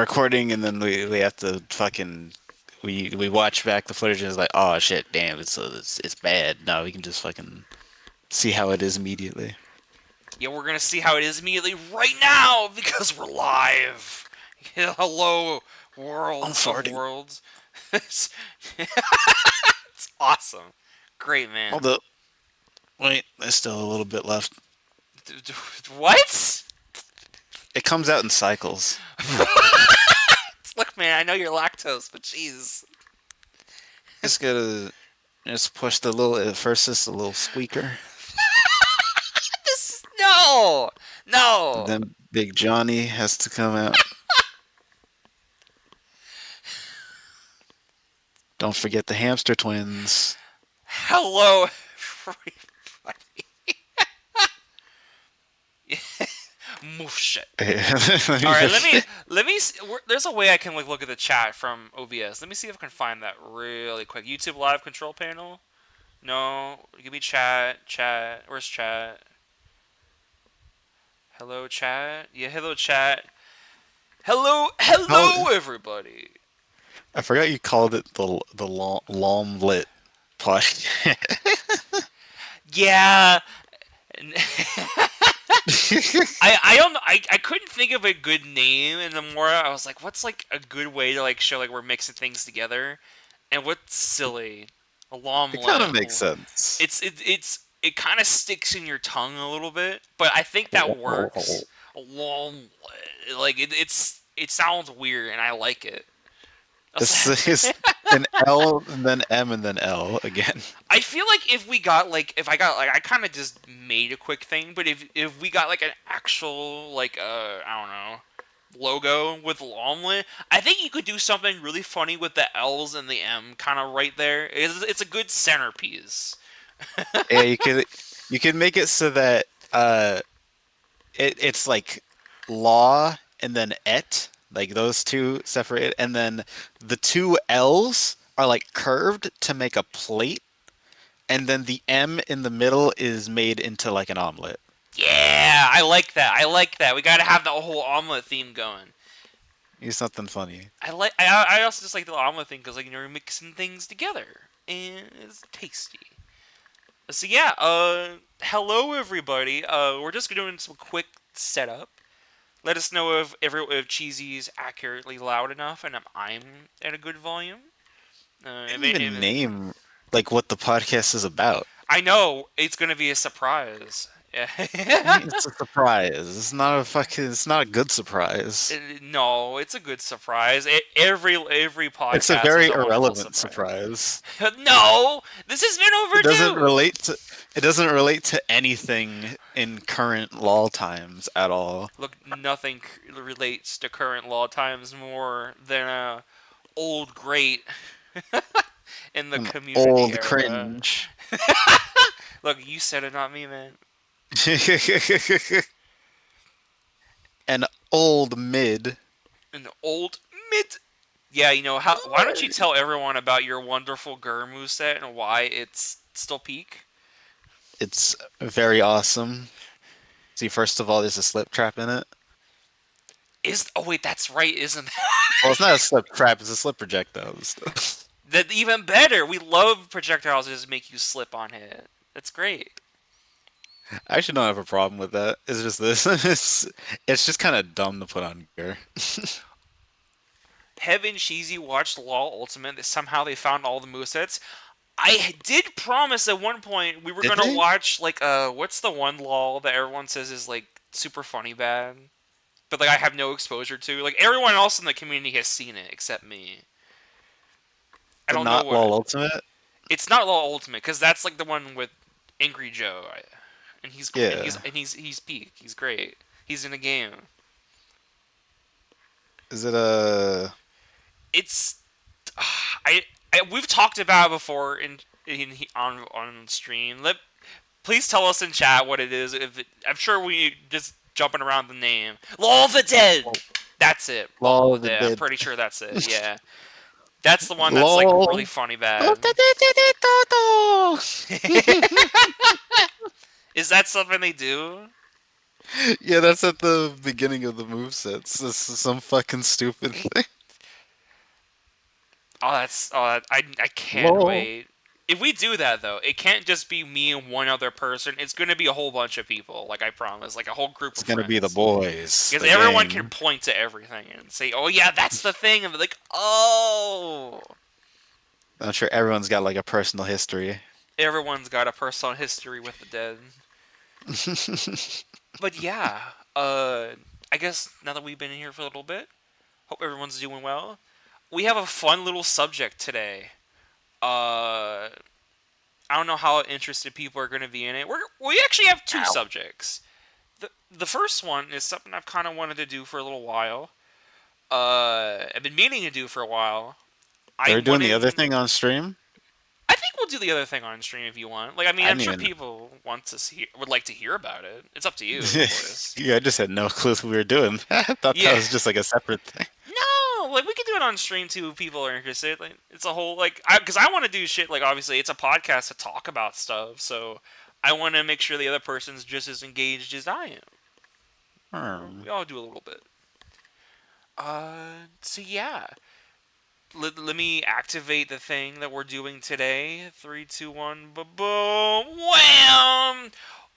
recording, and then we have to fucking we watch back the footage, and it's like, oh shit, damn, it's bad. No, we can just fucking see how it is immediately. Yeah, we're gonna see how it is immediately right now because we're live. Hello, worlds of worlds. It's awesome. Great, man. Hold up. Wait, there's still a little bit left. What? It comes out in cycles. Look, man, I know you're lactose, but jeez. Just gotta push the little. First, it's a little squeaker. No. And then Big Johnny has to come out. Don't forget the hamster twins. Hello, everybody. Move shit. Alright, let me there's a way I can look at the chat from OBS. Let me see if I can find that really quick. YouTube live control panel? No. Give me chat. Where's chat? Hello, chat? Yeah, hello, chat. Hello, everybody. I forgot you called it the Lawlmlette Podcast. Yeah. I don't know. I couldn't think of a good name, and the more I was like, what's like a good way to show we're mixing things together, and what's silly? A Lawlmlette. It kind of makes sense. It kind of sticks in your tongue a little bit, but I think that works. A Lawlmlette, it sounds weird, and I like it. This is an L and then M and then L again. I feel like if I kind of just made a quick thing, but if we got an actual I don't know, logo with Lawlmlette, I think you could do something really funny with the L's and the M kind of right there. It's a good centerpiece. Yeah, you could make it so that it's like law and then et, like those two separated, and then the two L's are curved to make a plate, and then the M in the middle is made into an omelet. Yeah, I like that. We gotta have the whole omelet theme going. Use something funny. I also just like the omelet thing because you're mixing things together and it's tasty. So yeah, hello everybody. We're just doing some quick setup. Let us know if Cheesy's accurately loud enough and I'm at a good volume. I didn't even name what the podcast is about. I know it's gonna be a surprise. It's a surprise. It's not a good surprise. No, it's a good surprise. Every podcast. It's a very irrelevant surprise. No, this has been overdue. It doesn't relate to anything in current law times at all. Look, nothing relates to current law times more than a old great in the community. Old era. Cringe. Look, you said it, not me, man. An old mid. An old mid. Yeah, why don't you tell everyone about your wonderful Gurr moveset and why it's still peak? It's very awesome. See, first of all, there's a slip trap in it. Oh wait, that's right, isn't that? Well, it's not a slip trap; it's a slip projectile. That's even better. We love projectiles that just make you slip on hit. That's great. I actually don't have a problem with that. It's just this. It's just kind of dumb to put on gear. Heaven Cheesy watched Law Ultimate. Somehow they found all the movesets. I did promise at one point we were going to watch, what's the one Law that everyone says is, super funny bad? But, I have no exposure to. Everyone else in the community has seen it except me. I don't know what. Law Ultimate? It's not Law Ultimate, because that's, the one with Angry Joe. And he's peak. He's great. He's in a game. Is it a? It's we've talked about it before on stream. Please tell us in chat what it is. I'm sure we just jumping around the name. Law of the Dead. That's it. Law of the Dead. I'm pretty sure that's it. Yeah. That's the one that's really funny bad. Is that something they do? Yeah, that's at the beginning of the movesets. This is some fucking stupid thing. I can't Lol. wait. If we do that though, it can't just be me and one other person. It's gonna be a whole bunch of people, like I promise, like a whole group It's of gonna be the friends. boys, Because the everyone can gang. point to everything and say, "Oh yeah, that's the thing," and be like, "Oh." I'm sure everyone's got like a personal history. Everyone's got a personal history with the dead. But yeah, I guess now that we've been here for a little bit, hope everyone's doing well. We have a fun little subject today. Uh, I don't know how interested people are going to be in it. We actually have two Ow. subjects. The first one is something I've kind of wanted to do for a little while. I've been meaning to do for a while. They're I'm doing the other wanting. thing on stream? I think we'll do the other thing on stream if you want. Like, I mean, I I'm didn't sure even. people want to see, would like to hear about it. It's up to you, of course. Yeah, I just had no clue what we were doing. I thought that Yeah. was just like a separate thing. No, like we could do it on stream too if people are interested. Like, it's a whole like, because I want to do shit. Like, obviously, it's a podcast to talk about stuff, so I want to make sure the other person's just as engaged as I am. Hmm. We all do a little bit. So yeah. Let me activate the thing that we're doing today. Three, two, one, boom, wham!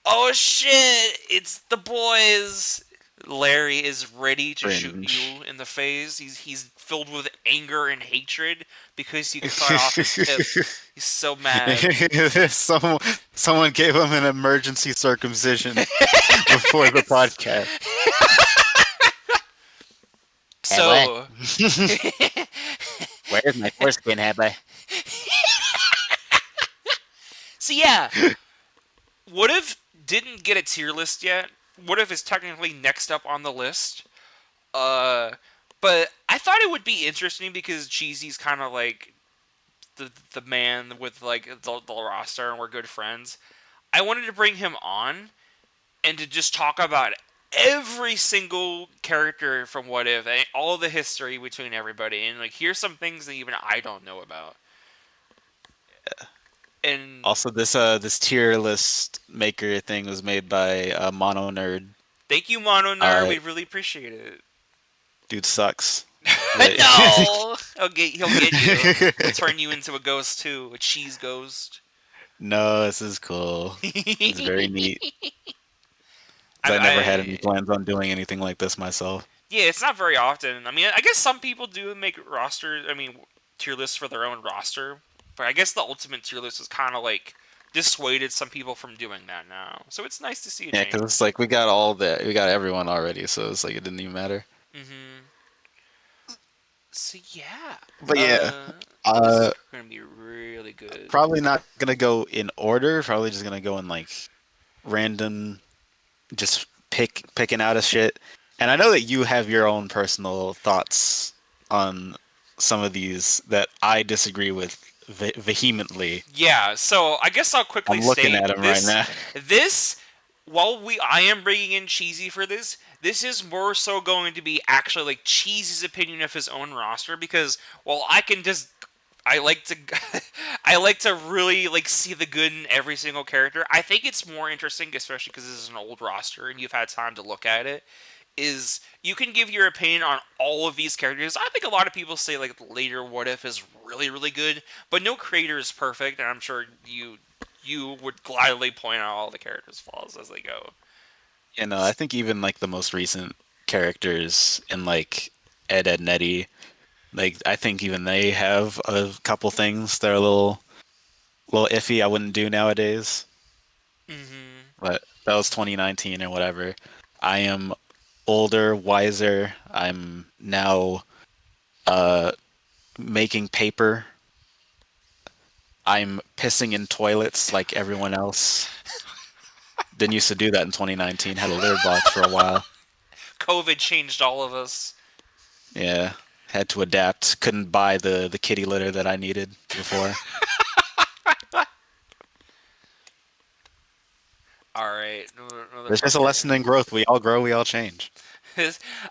Oh shit! It's the boys. Larry is ready to shoot Cringe. you in the face. He's filled with anger and hatred because you cut off his tip. He's so mad. someone, someone gave him an emergency circumcision before the podcast. Hey, boy. So Where's my foreskin, hey, boy? so yeah, what if didn't get a tier list yet? What if is technically next up on the list? Uh, but I thought it would be interesting because Cheesy's kind of like the man with like the roster, and we're good friends. I wanted to bring him on and to just talk about every single character from What If, and all the history between everybody, and like here's some things that even I don't know about. And Also, this tier list maker thing was made by Mono Nerd. thank you, Mono Nerd. Uh, We really appreciate it. dude sucks. But No, he'll get you. He'll turn you into a ghost too, a cheese ghost. no, this is cool. It's very neat. 'Cause I never had any I plans on doing anything like this myself. yeah, it's not very often. I mean, I guess some people do make roster. I mean, tier lists for their own roster, but I guess the ultimate tier list is kind of like dissuaded some people from doing that now. So it's nice to see a Yeah, because change. it's like we got everyone already, so it's like it didn't even matter. Hmm. So yeah, But yeah, this is uh, gonna be really good. probably not gonna go in order. Probably just gonna go in like random, just picking out a shit. And I know that you have your own personal thoughts on some of these that I disagree with vehemently. Yeah, so I guess I'll quickly I'm looking state at them right this. now. This, while I am bringing in Cheesy for this, this is more so going to be actually like Cheesy's opinion of his own roster because while I can just I like to I like to really like see the good in every single character. I think it's more interesting, especially because this is an old roster and you've had time to look at it. Is you can give your opinion on all of these characters. I think a lot of people say like later What If is really really good, but no creator is perfect, and I'm sure you would gladly point out all the characters' flaws as they go. You know, I think even like the most recent characters in like Ed, and Eddie, like I think even they have a couple things that are little iffy. I wouldn't do nowadays. Hmm. But that was 2019 or whatever. I am older, wiser. I'm now uh making paper. I'm pissing in toilets like everyone else. Didn't used to do that in 2019. Had a litter box for a while. COVID changed all of us. Yeah, had to adapt. Couldn't buy the kitty litter that I needed before. All right, another It's just a fucker. lesson in growth. We all grow, we all change.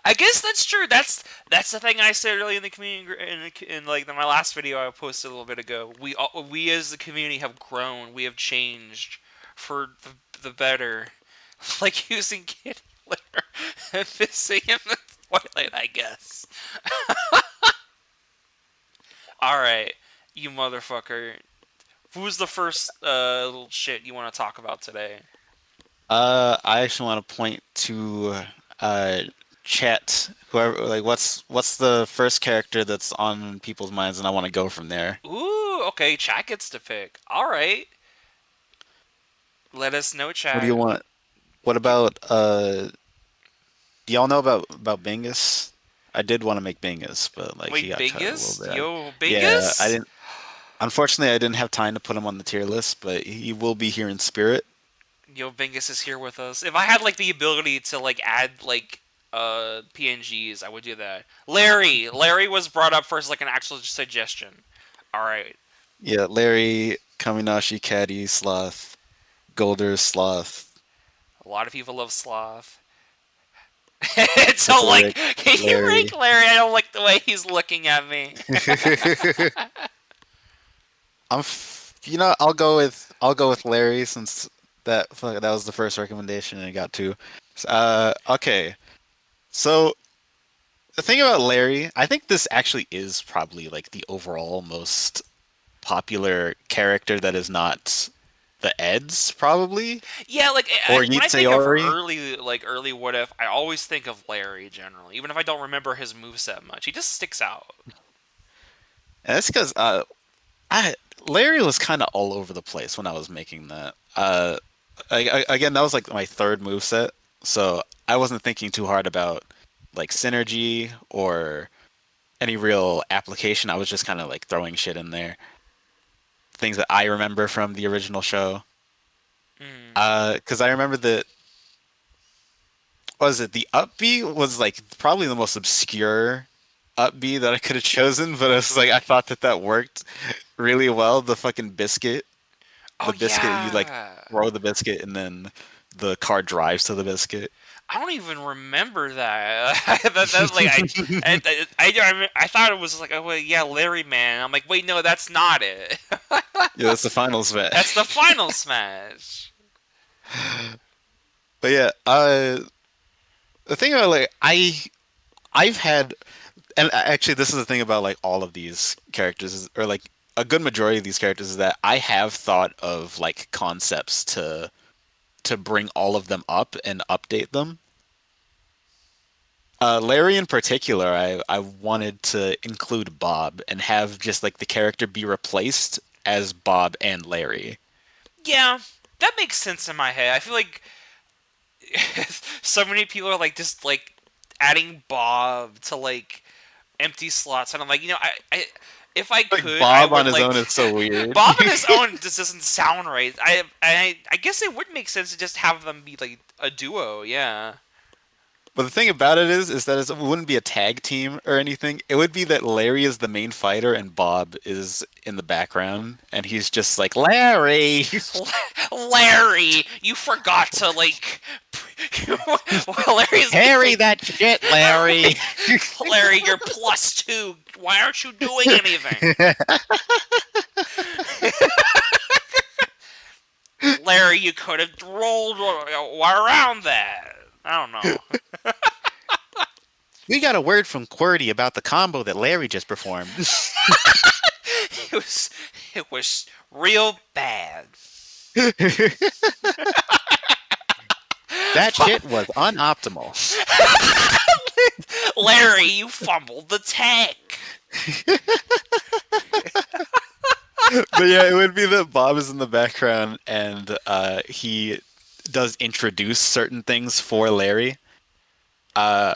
I guess that's true. That's the thing I said earlier in the community in like my last video I posted a little bit ago. We as the community have grown. We have changed for the better. Like using kid. Missing in the toilet, I guess. All right, you motherfucker. Who's the first little shit you want to talk about today? I actually want to point to uh chat whoever like what's the first character that's on people's minds and I want to go from there. Ooh, okay, chat gets to pick. All right, let us know, What do you chat. want? What Give, about do y'all know about Bingus? I did want to make Bingus, but like he wait, got cut a little Bingus? bit. Yo, Yeah, I Bingus? didn't unfortunately I didn't have time to put him on the tier list, but he will be here in spirit. Yo, Bingus is here with us. If I had like the ability to like add like PNGs, I would do that. Larry was brought up first like an actual suggestion. All right. Yeah, Larry, Kaminashi, Caddy, Sloth, Golder, Sloth, A lot of people love Sloth. So Pickle like, Rick, can you Larry. rank Larry? I don't like the way he's looking at me. I'll go with Larry since that was the first recommendation and it got two. Okay. So the thing about Larry, I think this actually is probably like the overall most popular character that is not the Eds, probably, Yeah, like or when I think of Yeetsori. early what if, I always think of Larry generally, even if I don't remember his moveset much. He just sticks out. And that's because I Larry was kind of all over the place when I was making that. Again, that was like my third move set, so I wasn't thinking too hard about like synergy or any real application. I was just kind of like throwing shit in there, things that I remember from the original show. Mm. Because I remember that what was it the up B was like probably the most obscure up B that I could have chosen, but it's like I thought that worked really well. The fucking biscuit. Oh The biscuit, you like yeah. throw the biscuit and then the car drives to the biscuit. I don't even remember that. That's like I thought it was like, oh well, yeah, Larry Man. I'm like, wait, no, that's not it. Yeah, that's the final That's the smash. final smash. But yeah, the thing about like I've had, and actually this is the thing about like all of these characters or like a good majority of these characters is that I have thought of like concepts to bring all of them up and update them. Larry in particular, I wanted to include Bob and have just like the character be replaced as Bob and Larry. Yeah, that makes sense in my head. I feel like so many people are like just like adding Bob to like empty slots, and I'm like, I if I Like could, I Bob on would his like own is so weird. Bob on his own just doesn't sound right. I guess it would make sense to just have them be like a duo. Yeah. But the thing about it is it wouldn't be a tag team or anything. It would be that Larry is the main fighter and Bob is in the background, and he's just like Larry. Larry, you forgot to like. Larry's Carry that shit, Larry. Larry, you're +2. Why aren't you doing anything? Larry, you could have rolled around that. I don't know. We got a word from QWERTY about the combo that Larry just performed. it was it was real bad. That shit was unoptimal. Larry, you fumbled the tech. But yeah, it would be that Bob is in the background and he does introduce certain things for Larry. Uh,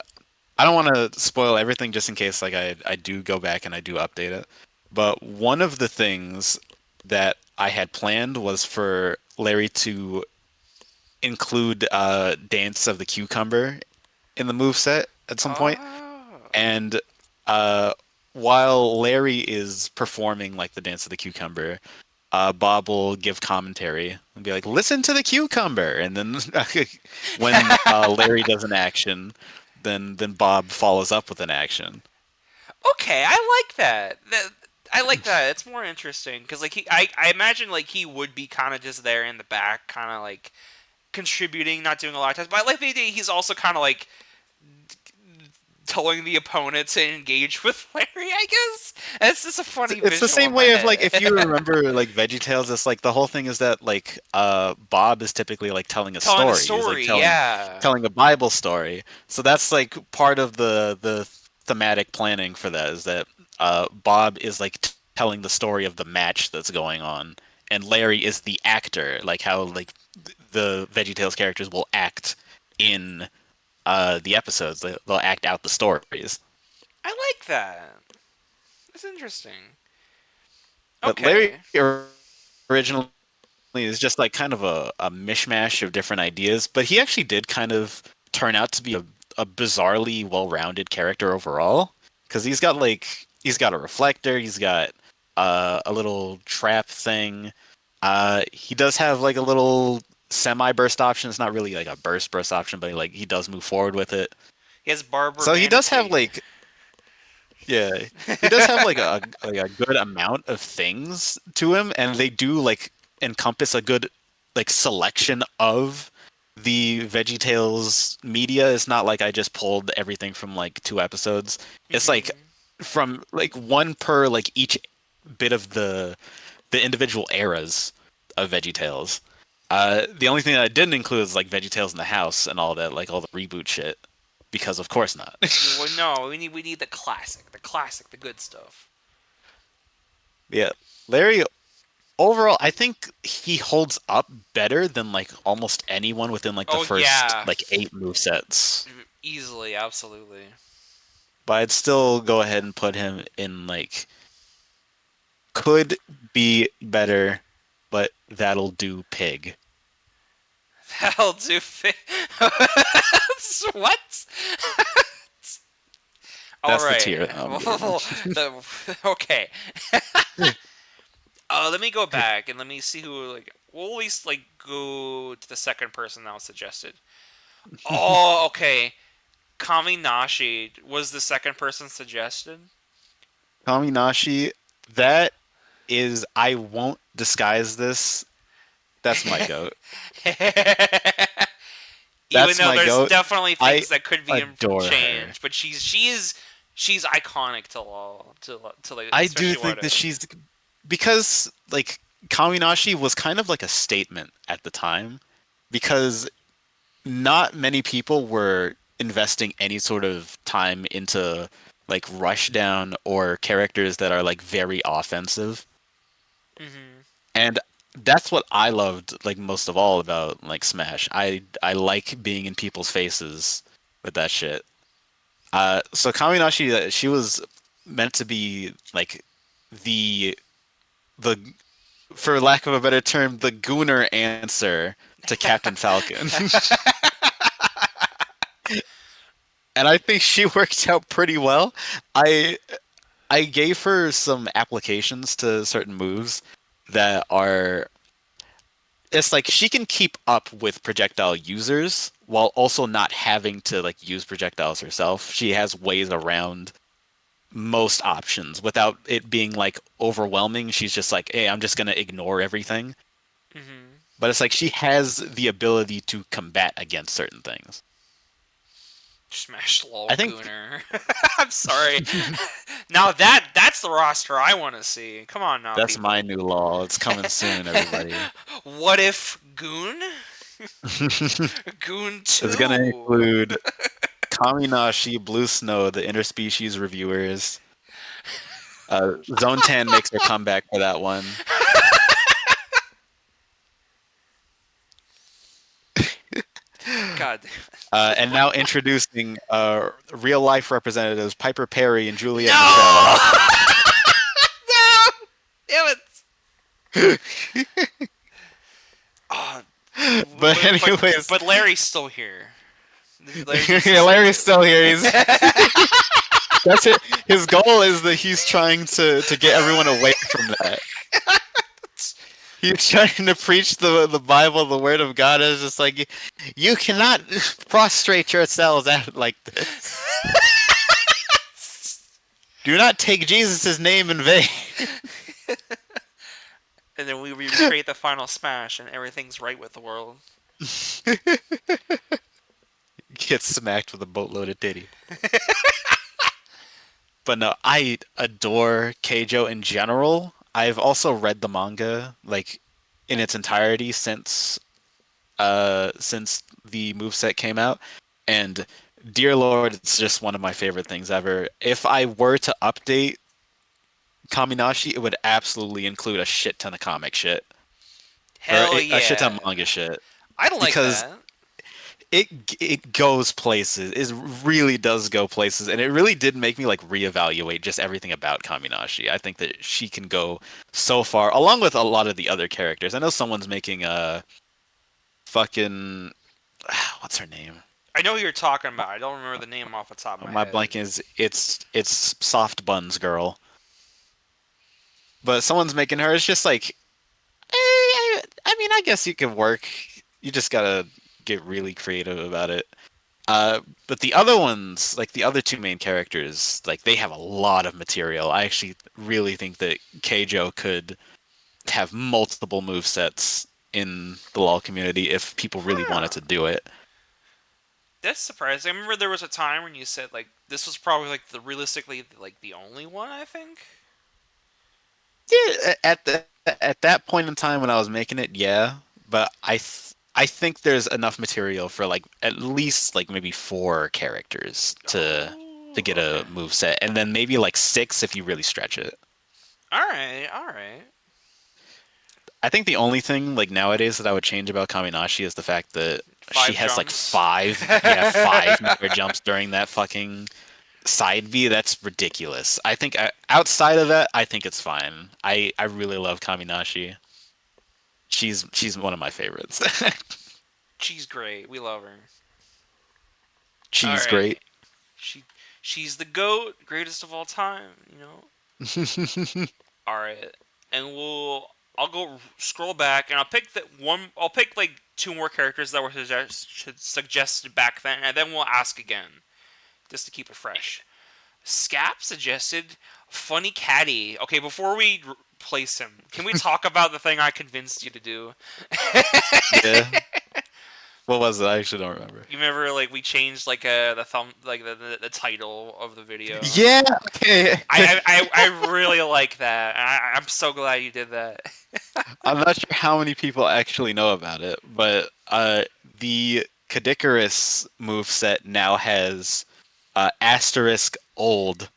I don't want to spoil everything just in case like I do go back and I do update it. But one of the things that I had planned was for Larry to include Dance of the Cucumber in the move set at some point. Oh. And uh, while Larry is performing like the Dance of the Cucumber, Bob will give commentary and be like, "Listen to the cucumber," and then when Larry does an action, then Bob follows up with an action. Okay, I like that. I like that. It's more interesting because like I imagine like he would be kind of just there in the back, kind of like contributing, not doing a lot of times. But I like the idea he's also kind of like telling the opponent to engage with Larry, I guess. It's just a funny It's the visual same in my way of like head. if you remember like VeggieTales, it's like the whole thing is that like Bob is typically like telling a Telling a story. He's like story, yeah. telling a Bible story. So that's like part of the thematic planning for that is that Bob is like telling the story of the match that's going on, and Larry is the actor, like how like the VeggieTales characters will act in the episodes. They'll act out the stories. I like that. That's interesting. But Larry Okay. originally is just like kind of a mishmash of different ideas, but he actually did kind of turn out to be a bizarrely well-rounded character overall. Because he's got a reflector, he's got a little trap thing. He does have like a little semi-burst option. It's not really like a burst option, but like he does move forward with it. He has Barber So he does have Manatee. like yeah, he does have like a good amount of things to him, and they do like encompass a good like selection of the VeggieTales media. It's not like I just pulled everything from like 2 episodes. It's like hmm from like one per like each bit of the individual eras of VeggieTales. The only thing that I didn't include is like VeggieTales in the House and all that, like all the reboot shit, because of course not. Well, no, we need the classic, the good stuff. Yeah, Larry overall, I think he holds up better than like almost anyone within like the Oh first yeah, like 8 movesets. easily, absolutely. But I'd still go ahead and put him in like could be better, but that'll do pig. That'll do. What? All That's the right. tier I'm giving. Okay. Let me go back and let me see who like. We'll at least like go to the second person that was suggested. Oh, okay. Kaminashi was the second person suggested. Kaminashi, that is I won't disguise this. That's my goat. Even That's though my there's goat. definitely I things that could be adore her. changed, but she's iconic to law to like I do especially think what that she's because like Kaminashi was kind of like a statement at the time because not many people were investing any sort of time into like Rushdown or characters that are like very offensive. hmm And that's what I loved like most of all about like Smash. I like being in people's faces with that shit. So Kaminashi, she was meant to be like the the for lack of a better term, the gooner answer to Captain Falcon. And I think she worked out pretty well. I I gave her some applications to certain moves that are it's like she can keep up with projectile users while also not having to like use projectiles herself. She has ways around most options without it being like overwhelming. She's just like, hey, I'm just gonna ignore everything. hmm But it's like she has the ability to combat against certain things. Smash lol I think gooner. I'm sorry. Now that's the roster I want to see. Come on now, that's my people. new law. It's coming soon, everybody. What if Goon? It's Goon gonna 2. include Kaminashi, Blue Snow, the interspecies reviewers. Zone 10 makes their comeback for that one. God And now introducing real life representatives Piper Perry and Juliet no! Michelle. No! Damn it! Oh, But anyways, but Larry's still here. Larry's yeah, Larry's still here. here. That's it. His goal is that he's trying to get everyone away from that. He's trying to preach the Bible, the Word of God. Is just like you cannot prostrate yourselves out like this. Do not take Jesus' name in vain. And then we recreate the final smash, and everything's right with the world. Gets smacked with a boatload of titty. But no, I adore Keijo in general. I've also read the manga like in its entirety since the moveset came out. And dear Lord, it's just one of my favorite things ever. If I were to update Kaminashi, it would absolutely include a shit ton of comic shit. Or Hell a shit ton yeah. of manga shit. I like Because that. it it goes places. It really does go places, and it really did make me like reevaluate just everything about Kaminashi. I think that she can go so far, along with a lot of the other characters. I know someone's making a fucking what's her name? I know who you're talking about. I don't remember the name off the top of my My head. blank is it's Soft Buns Girl, but someone's making her. It's just like, I mean, I guess you could work. You just gotta get really creative about it. But the other ones, like the other two main characters, like they have a lot of material. I actually really think that Keijo could have multiple move sets in the LoL community if people really wanted Huh. to do it. That's surprising. I remember there was a time when you said like this was probably like the realistically like the only one. I think. Yeah, at that point in time when I was making it, yeah, but I think there's enough material for like at least like maybe four characters to Oh, get okay. a move set, and then maybe like six if you really stretch it. All right, all right. I think the only thing like nowadays that I would change about Kaminashi is the fact that she 5 has like jumps. five mirror jumps during that fucking side B. That's ridiculous. I think outside of that, I think it's fine. I really love Kaminashi. She's one of my favorites. She's great. We love her. All She's right. great. She she's the goat, greatest of all time. You know. All right, and I'll go scroll back and I'll pick that one. I'll pick like two more characters that were suggested back then, and then we'll ask again just to keep it fresh. Scap suggested Funny Caddy. Okay, before we place him, can we talk about the thing I convinced you to do? Yeah. What was it? I actually don't remember. You remember, like we changed like the thumb, like the title of the video. Yeah. Okay. I really like that. I'm so glad you did that. I'm not sure how many people actually know about it, but the Cadicurus moveset now has asterisk old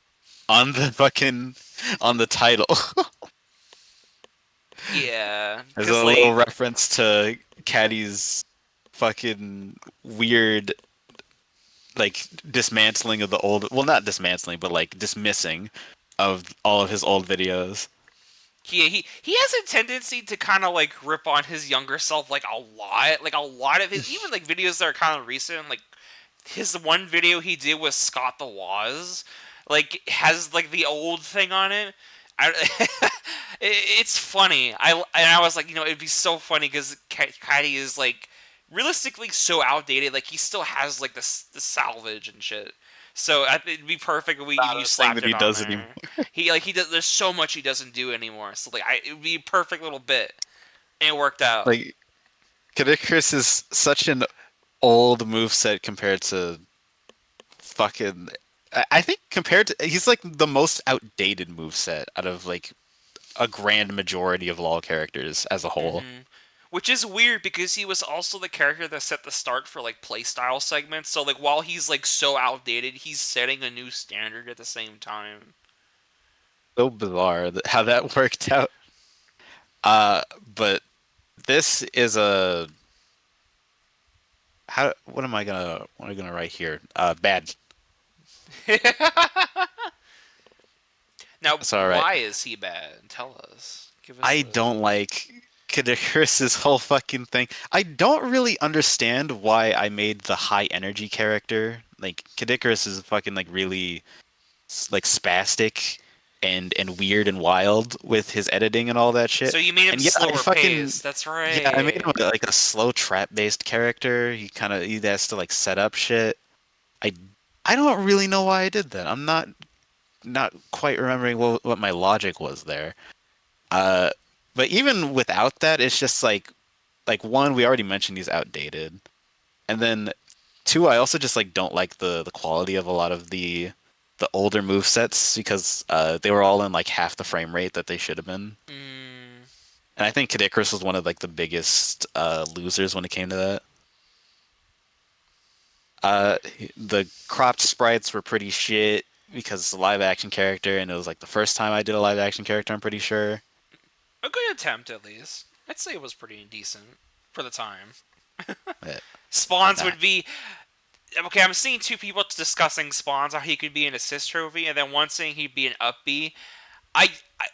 on the fucking on the title. Yeah, There's a because little like reference to Caddy's fucking weird like dismantling of the old, well, not dismantling, but like dismissing of all of his old videos. he has a tendency to kind of like rip on his younger self like a lot of his even like videos that are kind of recent like his one video he did with Scott the Woz like has like the old thing on it. I, it's funny. I was like, you know, it'd be so funny because Kaidi is like realistically so outdated. Like he still has like the salvage and shit. So it'd be perfect if Not you a thing slapped that it he on does anymore. there. He does. There's so much he doesn't do anymore. So like it would be a perfect little bit, and it worked out. Like Cadicurus is such an old moveset compared to fucking. I think compared to he's like the most outdated moveset out of like a grand majority of LoL characters as a whole. Which is weird because he was also the character that set the start for like playstyle segments. So like while he's like so outdated, he's setting a new standard at the same time. So bizarre how that worked out. But this is a how what am I gonna write here? Bad. Now, That's all right. why is he bad? Tell us. Give us I the. don't like Cadicurus's whole fucking thing. I don't really understand why I made the high energy character. Like Cadicurus is fucking like really like spastic and weird and wild with his editing and all that So shit. you made him And yeah, I slower fucking pace. That's yeah, I made right. him like a slow trap based character. He has to like set up shit. I I don't really know why I did that. I'm not quite remembering what my logic was there. Uh, but even without that, it's just like one, we already mentioned he's outdated. And then two, I also just like don't like the quality of a lot of the older move sets because they were all in like half the frame rate that they should have been. Mm, And I think Cadicurus was one of like the biggest losers when it came to that. Uh, the cropped sprites were pretty shit because it's a live action character, and it was like the first time I did a live action character. I'm pretty sure. a good attempt, at least. I'd say it was pretty decent for the time. Uh, Spawns nah. would be okay. I'm seeing two people discussing Spawns, how he could be an assist trophy, and then one saying he'd be an up B. I, I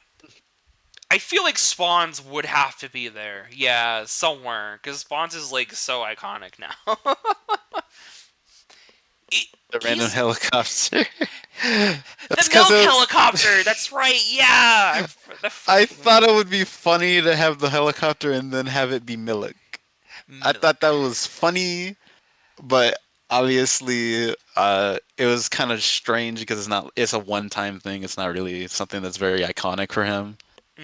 I feel like Spawns would have to be there, yeah, somewhere, because Spawns is like so iconic now. it, The random he's helicopter. the That's because milk helicopter. That's right. Yeah, I thought it would be funny to have the helicopter and then have it be Milk. I thought that milk. was funny, but obviously, it was kind of strange because it's a one-time thing. It's not really something that's very iconic for him. Hmm.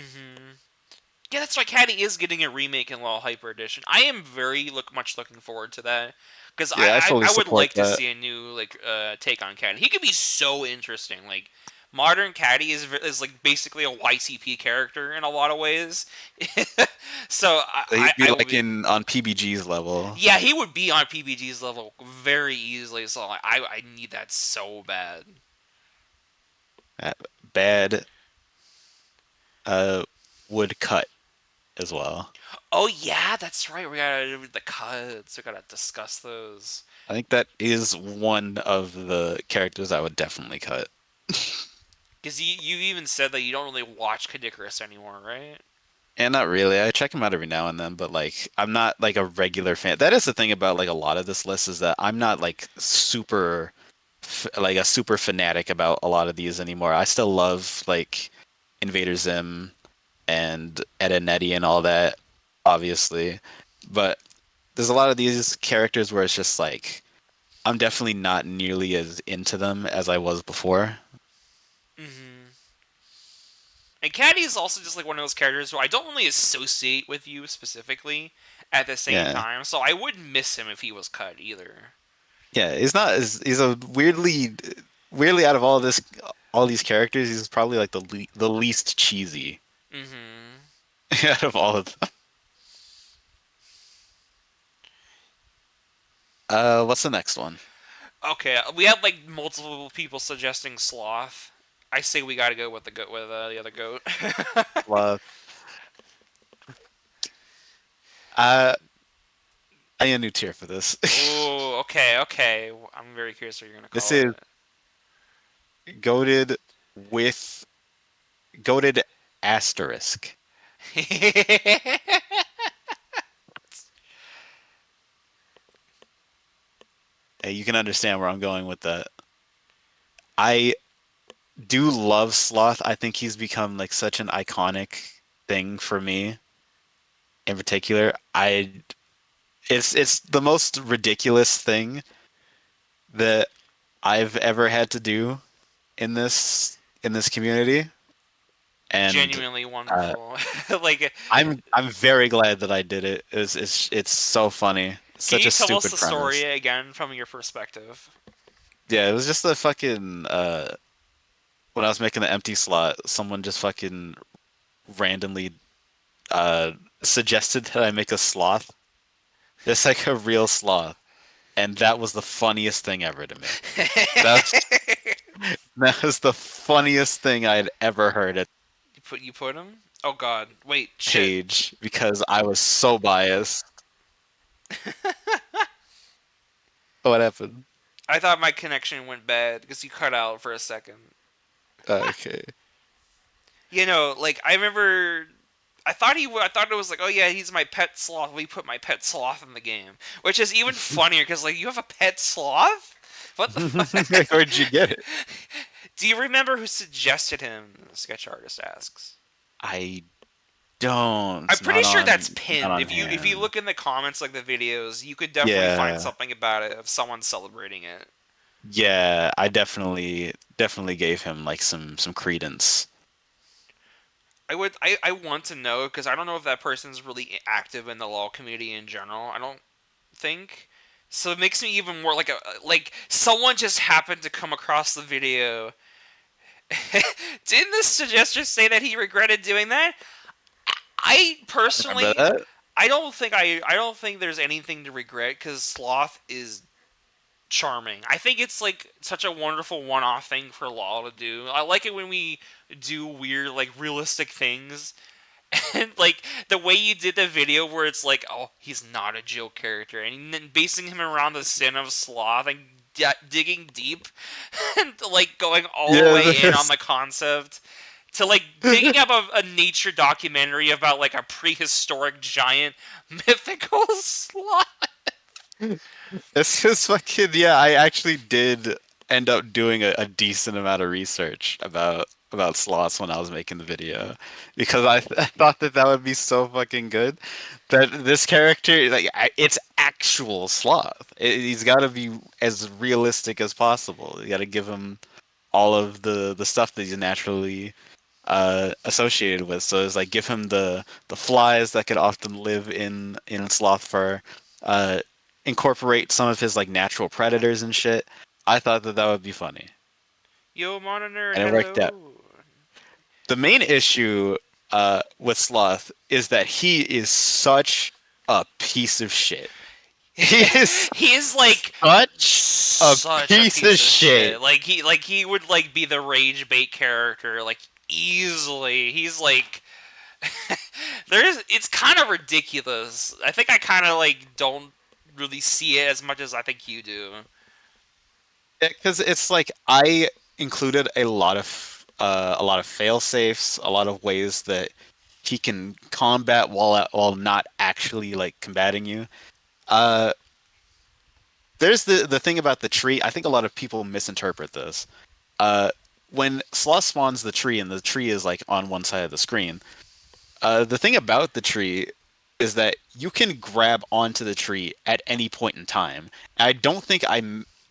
Yeah, that's why Caddy is getting a remake in Law Hyper Edition. I am very much looking forward to that because Yeah, I fully I would support like to that. see a new take on Caddy. He could be so interesting. Like modern Caddy is like basically a YCP character in a lot of ways. So He'd be I would like be, in on PBG's level. yeah, he would be on PBG's level very easily. So I need that so bad. That bad uh wood cut as well. Oh yeah, that's right. We gotta do the cuts. We gotta discuss those. I think that is one of the characters I would definitely cut. Because you even said that you don't really watch Cadicurus anymore, right? And not really. I check him out every now and then, but like I'm not like a regular fan. That is the thing about like a lot of this list is that I'm not like like a super fanatic about a lot of these anymore. I still love like Invader Zim and Ed and Nettie and all that, obviously. But there's a lot of these characters where it's just like I'm definitely not nearly as into them as I was before. Mm-hmm. And Caddy is also just like one of those characters who I don't really associate with you specifically at the same Yeah. time, so I wouldn't miss him if he was cut either. Yeah, he's not he's a weirdly out of all these characters, he's probably like the least cheesy Mm-hmm. out of all of them. What's the next one? Okay, we have like multiple people suggesting Sloth. I say we gotta go with the other goat. Love. Uh, I need a new tier for this. Oh, okay, okay. I'm very curious what you're gonna This call is goaded with goaded asterisk. it. You can understand where I'm going with that. I do love Sloth. I think he's become like such an iconic thing for me in particular. I it's the most ridiculous thing that I've ever had to do in this community, and Genuinely uh, wonderful. Like, I'm very glad that I did it. It's so funny. can Such you a tell us stupid the story premise. again from your perspective? Yeah, it was just a fucking when I was making the empty slot, someone just fucking randomly uh suggested that I make a sloth. Just like a real sloth. And that was the funniest thing ever to me. That's that was the funniest thing I'd ever heard at You put him? Oh God! Wait, shit! Page because I was so biased. What happened? I thought my connection went bad because you cut out for a second. Okay. You know, like I remember. I thought it was like, oh yeah, he's my pet sloth. We put my pet sloth in the game, which is even funnier because like you have a pet sloth. What the fuck? Where'd you get it? Do you remember who suggested him? The sketch artist asks. I don't. I'm pretty sure that's Not pinned. on If you hand. look in the comments like the videos, you could definitely find Yeah. something about it of someone celebrating it. Yeah, I definitely gave him like some credence. I want to know because I don't know if that person's really active in the law community in general. I don't think. So it makes me even more like someone just happened to come across the video. Didn't the suggester say that he regretted doing that? I Remember personally, that? I don't think there's anything to regret because Sloth is charming. I think it's like such a wonderful one-off thing for Law to do. I like it when we do weird, like realistic things. And like the way you did the video where it's like, oh, he's not a joke character, and then basing him around the sin of Sloth and digging deep and like going all the Yeah, way in on the concept to like digging up a nature documentary about like a prehistoric giant mythical sloth. it's just fucking yeah. I actually did end up doing a decent amount of research about sloths when I was making the video because I thought that that would be so fucking good. That this character, like, it's actual sloth. He's got to be as realistic as possible. You got to give him all of the stuff that he's naturally associated with. So it's like give him the flies that could often live in sloth fur, uh, incorporate some of his like natural predators and shit. I thought that that would be funny, Yo, monitor, and it worked out. hello. The main issue with Sloth is that he is such a piece of shit. He is He is like such a piece of shit. Like he would like be the rage bait character like easily. He's like there's it's kind of ridiculous. I think I kind of like don't really see it as much as I think you do. Because it's like I included a lot of fail safes, a lot of ways that he can combat while not actually like combating you. Uh, there's the thing about the tree. I think a lot of people misinterpret this. Uh, when Sloth spawns the tree and the tree is like on one side of the screen, the thing about the tree is that you can grab onto the tree at any point in time. I don't think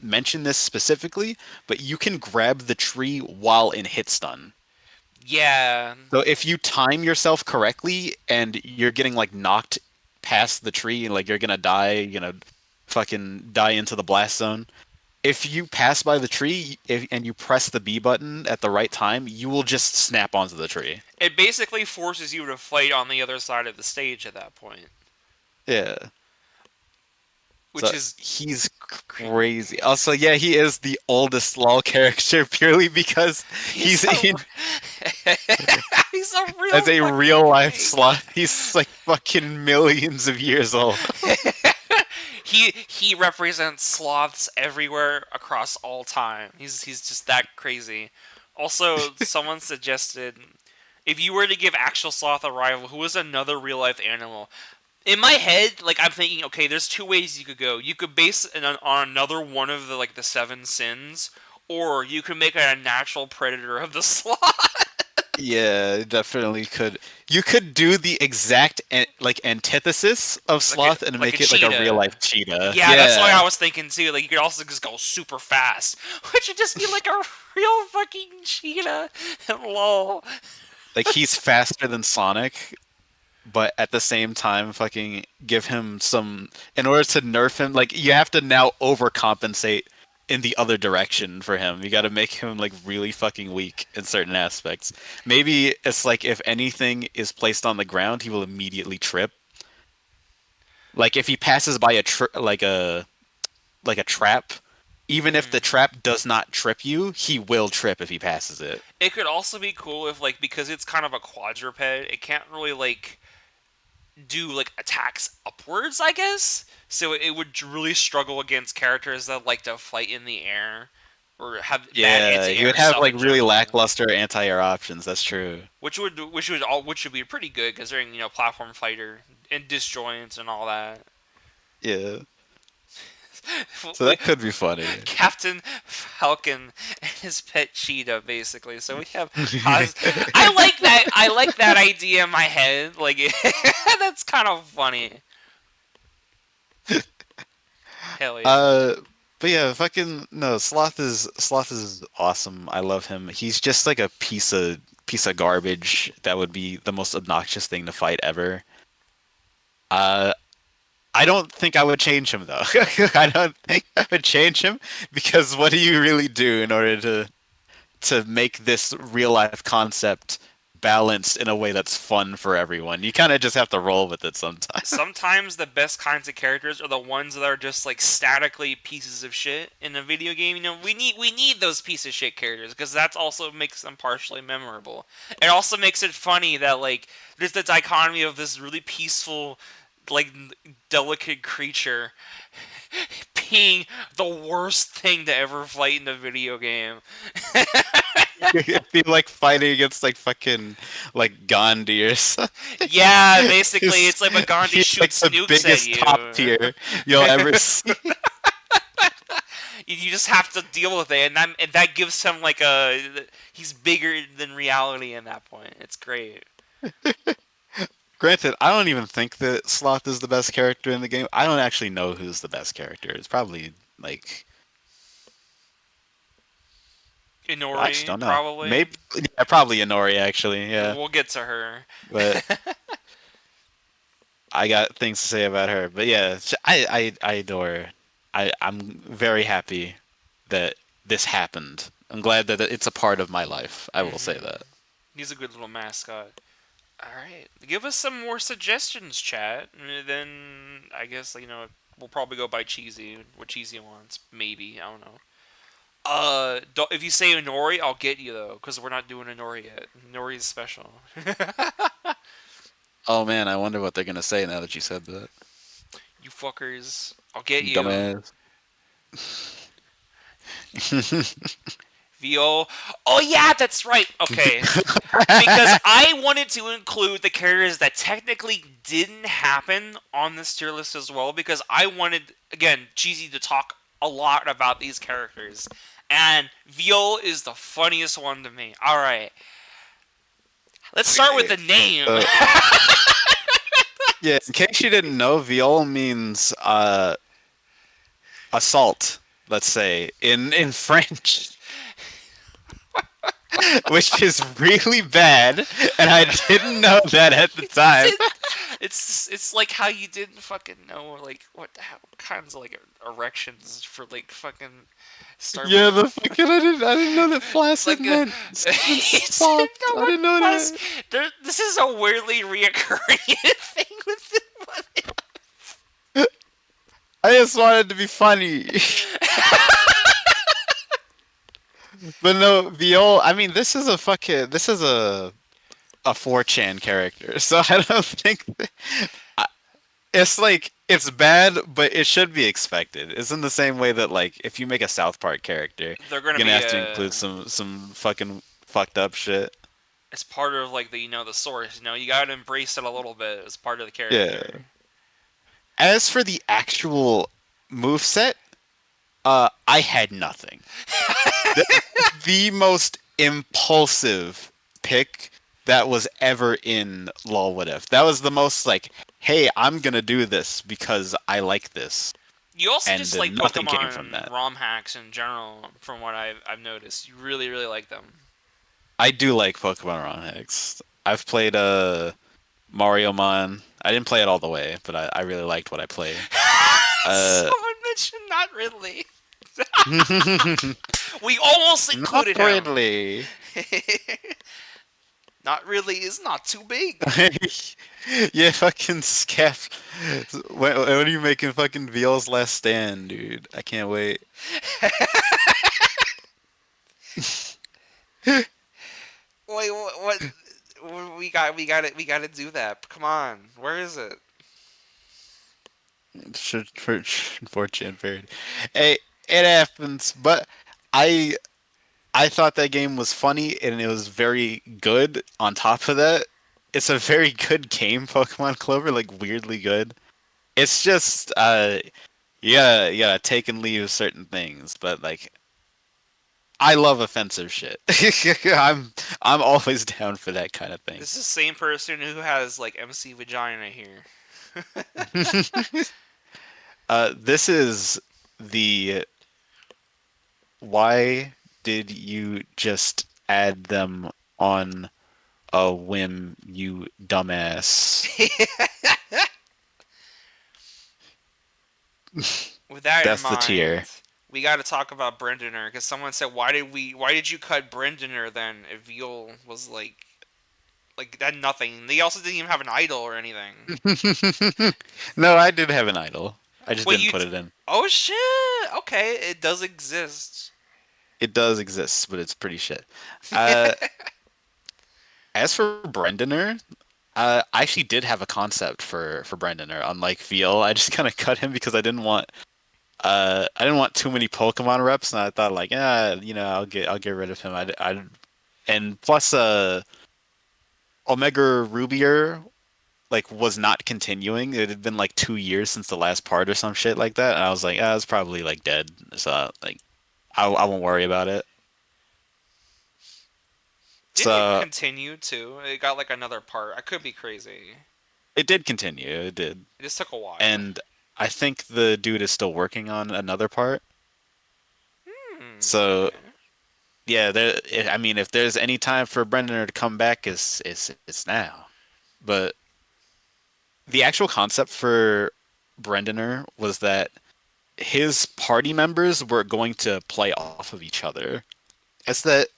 mentioned this specifically, but you can grab the tree while in hit stun. Yeah. So if you time yourself correctly and you're getting like knocked past the tree and like you're gonna die, fucking die into the blast zone. If you pass by the tree and you press the B button at the right time, you will just snap onto the tree. It basically forces you to fight on the other side of the stage at that point, Yeah. So which is he's crazy. Also, yeah, he is the oldest LOL character purely because he's in he's a real as a real life thing. sloth. He's like fucking millions of years old. He represents sloths everywhere across all time. He's just that crazy. Also, someone suggested if you were to give actual sloth a rival, who was another real life animal? In my head, like I'm thinking, okay, there's two ways you could go. You could base it on another one of the like the seven sins, or you could make it a natural predator of the sloth. Yeah, it definitely could. You could do the exact like antithesis of sloth and like make a it like a cheetah. real life cheetah. Yeah, that's what I was thinking too. Like you could also just go super fast, which would just be like a real fucking cheetah. Lol. Like he's faster than Sonic, but at the same time, fucking give him some. In order to nerf him, like you have to now overcompensate in the other direction for him. You got to make him like really fucking weak in certain aspects. Maybe it's like if anything is placed on the ground, he will immediately trip. Like if he passes by like a trap, even if the trap does not trip you, he will trip if he passes it. It could also be cool if like because it's kind of a quadruped, it can't really like do like attacks upwards, I guess. So it would really struggle against characters that like to fight in the air or have bad Yeah, he anti-air would have stuff like in really general. lackluster anti-air options. That's true. Which would be pretty good considering platform fighter and disjoints and all that. Yeah. So that could be funny. Captain Falcon and his pet cheetah, basically. So we have. I like that. I like that idea in my head. Like that's kind of funny. Hell yeah. But yeah, fucking no. Sloth is awesome. I love him. He's just like a piece of garbage that would be the most obnoxious thing to fight ever. Uh, I don't think I would change him though. I don't think I would change him because what do you really do in order to make this real life concept balanced in a way that's fun for everyone? You kind of just have to roll with it sometimes. Sometimes the best kinds of characters are the ones that are just like statically pieces of shit in a video game. You know, we need those piece of shit characters because that's also makes them partially memorable. It also makes it funny that like there's the dichotomy of this really peaceful, like delicate creature being the worst thing to ever fight in a video game. I feel like fighting against like fucking like Gandhi or something. Yeah, basically, He's, it's like when Gandhi he's like shoots the nukes at biggest you. top tier you'll ever see. You just have to deal with it, and that gives him like a he's bigger than reality in that point. It's great. Granted, I don't even think that Sloth is the best character in the game. I don't actually know who's the best character. It's probably like I just Inori, don't know. probably. Maybe yeah, probably Inori actually. Yeah, We'll get to her. but I got things to say about her. But yeah, I adore. I'm very happy that this happened. I'm glad that it's a part of my life. I will say that. He's a good little mascot. All right, give us some more suggestions, chat. And then I guess we'll probably go by Cheesy. What Cheesy wants, maybe I don't know. If you say Inori, I'll get you though, because we're not doing Inori yet. Inori is special. Oh man, I wonder what they're gonna say now that you said that. You fuckers, I'll get you. Dumbass. VO. Oh yeah, that's right. Okay, because I wanted to include the characters that technically didn't happen on this tier list as well, because I wanted again Cheesy to talk a lot about these characters, and Viol is the funniest one to me. All right, let's start with the name. Yeah, in case you didn't know, viol means assault, let's say, in French. Which is really bad, and I didn't know that at the time. It's like how you didn't fucking know like what kinds of like erections for like fucking Star. Yeah, the fucking I didn't know that flaccid Like meant soft. I didn't know that. This is a weirdly reoccurring thing with this one. I just wanted to be funny. But no, viol. I mean, this is a 4chan character, so I don't think it's like it's bad, but it should be expected. It's in the same way that like if you make a South Park character, They're you're gonna have to include some fucking fucked up shit. It's part of like the source. You gotta embrace it a little bit as part of the Yeah. character. As for the actual moveset, I had nothing. The most impulsive pick that was ever in Lawlmlette. That was the most like, hey, I'm gonna do this because I like this. You also And just like nothing Pokemon came from that. ROM hacks in general, from what I've noticed. You really, really like them. I do like Pokemon ROM hacks. I've played Mario Mon. I didn't play it all the way, but I really liked what I played. Someone mentioned not really. We almost included Not him. really. Not really is not too big. Yeah, fucking Skeff. When are you making fucking Viol's Last Stand, dude? I can't wait. Wait, what? We gotta do that. Come on, where is it? Fortune period. Hey, it happens, but I I thought that game was funny and it was very good. On top of that, it's a very good game, Pokemon Clover, like weirdly good. It's just yeah, take and leave certain things, but like I love offensive shit. I'm always down for that kind of thing. This is the same person who has like MC Vagina here. This is the why did you just add them on a whim, you dumbass? With that in That's the mind, tier. we got to talk about Brendaner because someone said, Why did you cut Brendaner then? If Veal was like that, nothing. They also didn't even have an idol or anything. No, I did have an idol. I just Wait, didn't put it in. Oh shit! Okay, it does exist. It does exist, but it's pretty shit. Uh, as for Brendaner, I actually did have a concept for Brendaner. Unlike Veal, I just kind of cut him because I didn't want too many Pokemon reps, and I thought like, I'll get rid of him. And plus, Omega Rubier like was not continuing. It had been like 2 years since the last part or some shit like that, and I was like, it's probably like dead. So like, I won't worry about it. Didn't it So continue too? It got like another part. I could be crazy. it did continue. It did, It just took a while. and I think the dude is still working on another part. So Okay. yeah, I mean, if there's any time for Brendan to come back, it's now. But the actual concept for Brendaner was that his party members were going to play off of each other. It's that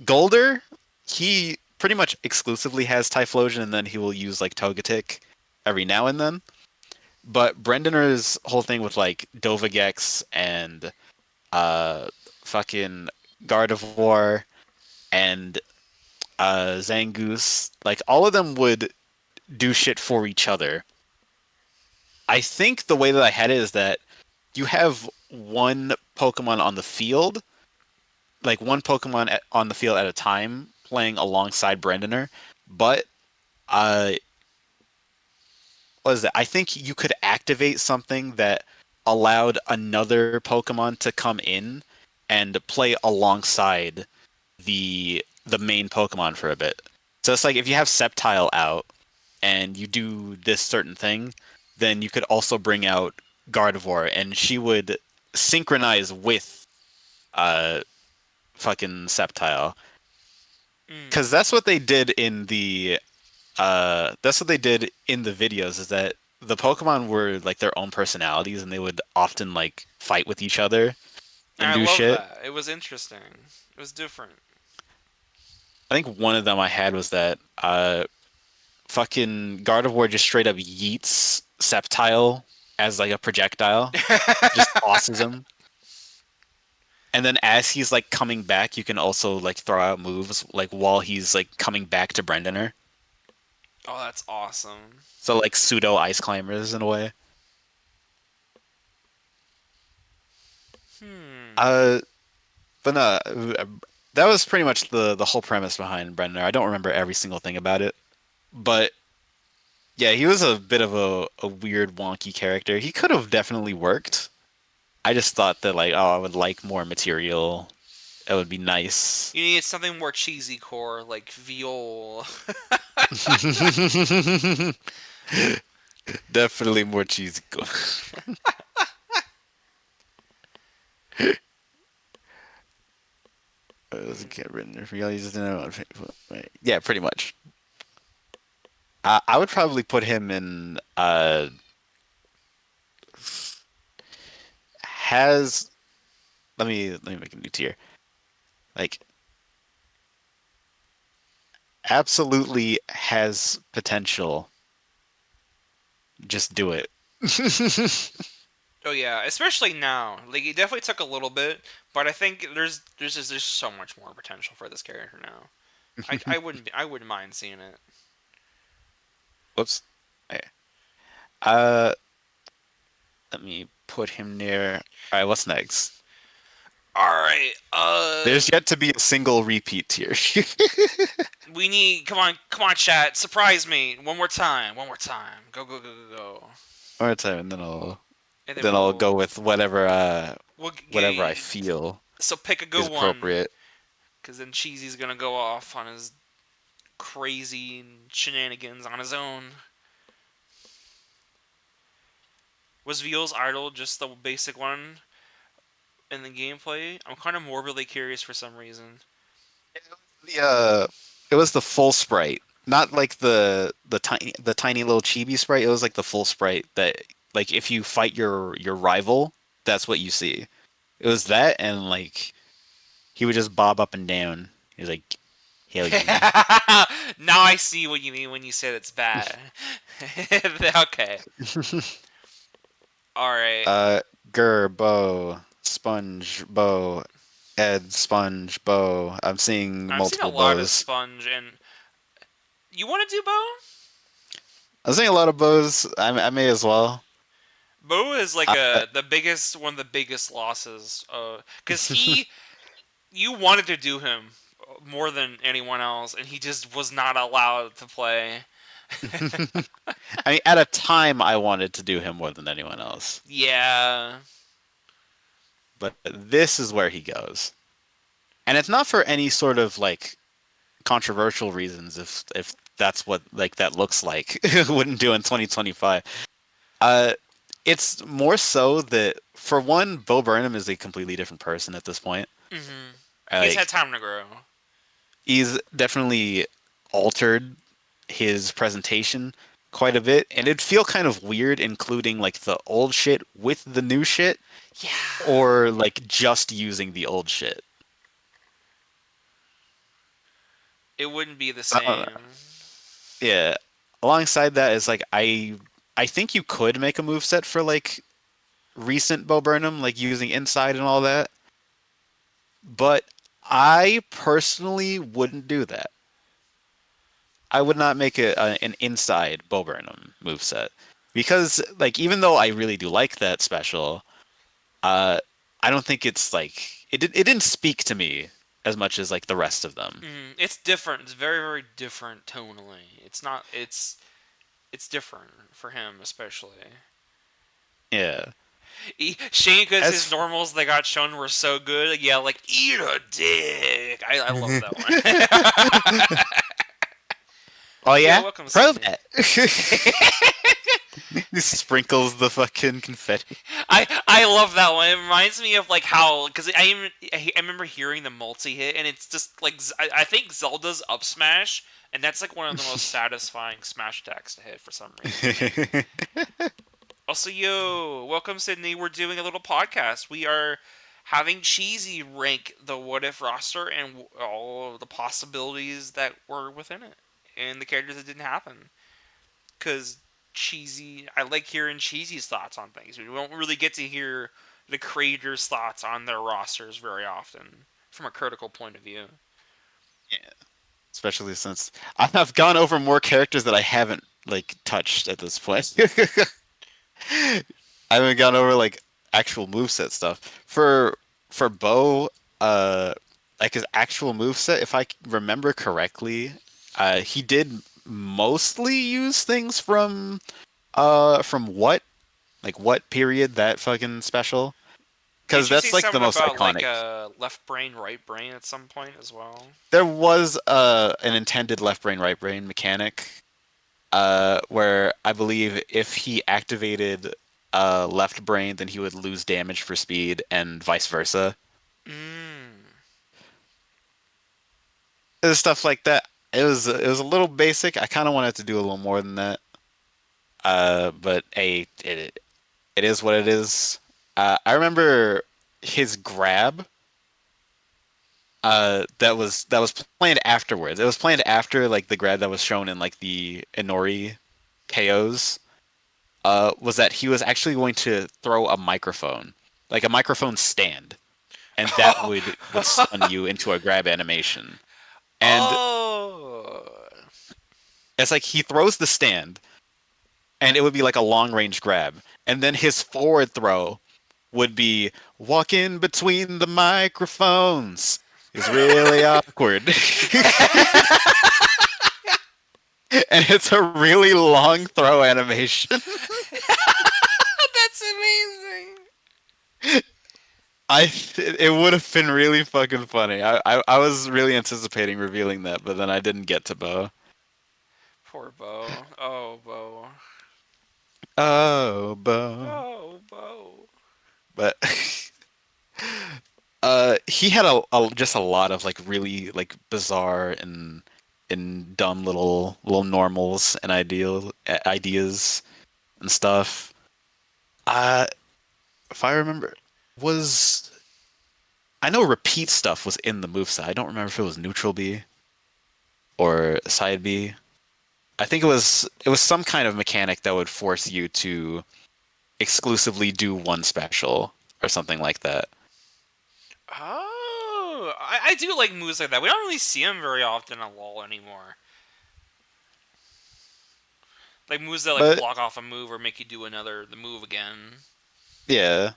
Golder, he pretty much exclusively has Typhlosion, and then he will use like Togetic every now and then. But Brendaner's whole thing with like Dovahgex and uh fucking Gardevoir and Zangoose, like all of them would do shit for each other. I think the way that I had it is that you have one Pokemon on the field, like one Pokemon on the field at a time, playing alongside Brendaner. But uh, what is it? I think you could activate something that allowed another Pokemon to come in and play alongside the main Pokemon for a bit. So it's like if you have Sceptile out and you do this certain thing, then you could also bring out Gardevoir, and she would synchronize with uh fucking Sceptile, Mm. because that's what they did in the videos, is that the Pokemon were like their own personalities, and they would often like fight with each other and I do love shit. that. It was interesting. It was different. I think one of them I had was that fucking Gardevoir just straight up yeets Sceptile as like a projectile, just tosses him. And then as he's like coming back, you can also like throw out moves like while he's like coming back to Brendaner. Oh, that's awesome. So like pseudo ice climbers in a way. Hmm. Uh, but no, that was pretty much the whole premise behind Brendaner. I don't remember every single thing about it, but yeah, he was a bit of a weird, wonky character. He could have definitely worked. I just thought that like, I would like more material. It would be nice. You need something more cheesy core, like Viol. Definitely more cheesy. Let's get rid of realities. Yeah, pretty much. I would probably put him in. Has let me make a new tier. Like, absolutely has potential. Just do it. Oh yeah, especially now. Like it definitely took a little bit, but I think there's so much more potential for this character now. I wouldn't mind seeing it. Whoops. Okay. Uh, Let me put him near. All right, what's next? All right. There's yet to be a single repeat tier. We need. Come on, chat. Surprise me one more time. One more time. Go, go, go, go, go. One more time, and And then then I'll go with we'll whatever I get. feel So pick a is good one, appropriate. because then Cheesy's gonna go off on his crazy shenanigans on his own. Was Veal's idol just the basic one in the gameplay? I'm kind of morbidly curious for some reason. The it was the full sprite, not like the tiny little chibi sprite. It was like the full sprite that like if you fight your rival, that's what you see. It was that, and like he would just bob up and down. He was like, hell yeah. Now I see what you mean when you said it's bad. Okay. All right. uh, Gurr, Bo, Sponge, Bo, Ed, Sponge, Bo. I'm seeing I'm seeing a multiple lot of bows. sponge, and you want to do Bo? I'm seeing a lot of bows. I may as well. Bo is like Uh, the biggest one of the biggest losses. Because you wanted to do him more than anyone else, and he just was not allowed to play. I mean, at a time, I wanted to do him more than anyone else, Yeah. but this is where he goes, and it's not for any sort of like controversial reasons. If that's what like that looks like, wouldn't do in 2025. Uh, it's more so that for one, Bo Burnham is a completely different person at this point. He's had Like time to grow. he's definitely altered his presentation quite a bit, and it'd feel kind of weird including like the old shit with the new shit, Yeah. or like just using the old shit. It wouldn't be the I don't know. same. Yeah. Alongside that is like I think you could make a move set for like recent Bo Burnham, like using inside and all that, but I personally wouldn't do that. I would not make an inside Bo Burnham move set because like even though I really do like that special, uh, I don't think it's like it didn't speak to me as much as like the rest of them. It's different. It's very, very different tonally. It's not. It's different for him, especially. Yeah. Shane, because As his f- normals that got shown were so good. Yeah, like eat a dick. I love that one. Oh Yo, yeah, welcome, prove Sydney. it. He sprinkles the fucking confetti. I love that one. It reminds me of like how because I remember hearing the multi hit and it's just like I think Zelda's up smash and that's like one of the most satisfying smash attacks to hit for some reason. Also, yo, welcome, Sydney. We're doing a little podcast. We are having Cheesy rank the What If roster and all of the possibilities that were within it and the characters that didn't happen. Because I like hearing Cheesy's thoughts on things. We don't really get to hear the creators' thoughts on their rosters very often from a critical point of view. Yeah. Especially since I've gone over more characters that I haven't like touched at this point. I haven't gone over like actual moveset stuff. For Bo, like his actual moveset, if I remember correctly, he did mostly use things from what period that fucking special? Because Did you say that's like the something most about like iconic. a left brain, right brain at some point as well? There was an intended left brain right brain mechanic where I believe if he activated left brain, then he would lose damage for speed, and vice versa. Mm. It was stuff like that. It was a little basic. I kind of wanted to do a little more than that. But hey, it is what it is. I remember his grab. That was planned afterwards. It was planned after like the grab that was shown in like the Inori KOs. Was that he was actually going to throw a microphone, like a microphone stand, and that would stun you into a grab animation. And Oh. it's like he throws the stand, and it would be like a long range grab, and then his forward throw would be walk in between the microphones. It's really awkward. And it's a really long throw animation. That's amazing. It would have been really fucking funny. I was really anticipating revealing that, but then I didn't get to Bo. Poor Bo. Oh, Bo. Oh, Bo. Oh, Bo. But he had just a lot of like really like bizarre and dumb little normals and ideas and stuff. Uh, if I remember, was I know repeat stuff was in the moveset. I don't remember if it was neutral B or side B. I think it was some kind of mechanic that would force you to exclusively do one special or something like that. Oh, I do like moves like that. We don't really see them very often in LoL anymore. Like moves that like But block off a move or make you do the move again. yeah,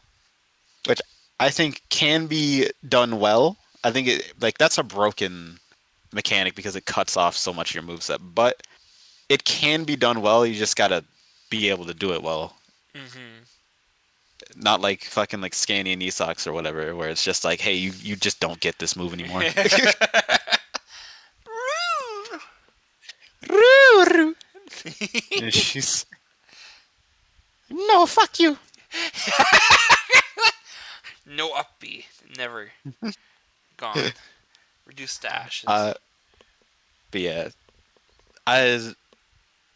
which I think can be done well. I think that's a broken mechanic because it cuts off so much of your moveset, but it can be done well. You just gotta be able to do it well. Mm-hmm. Not like fucking like Scania knee socks or whatever, where it's just like, hey, you just don't get this move anymore. And she's no, fuck you. No up B. Never gone. Reduce dashes. But yeah, I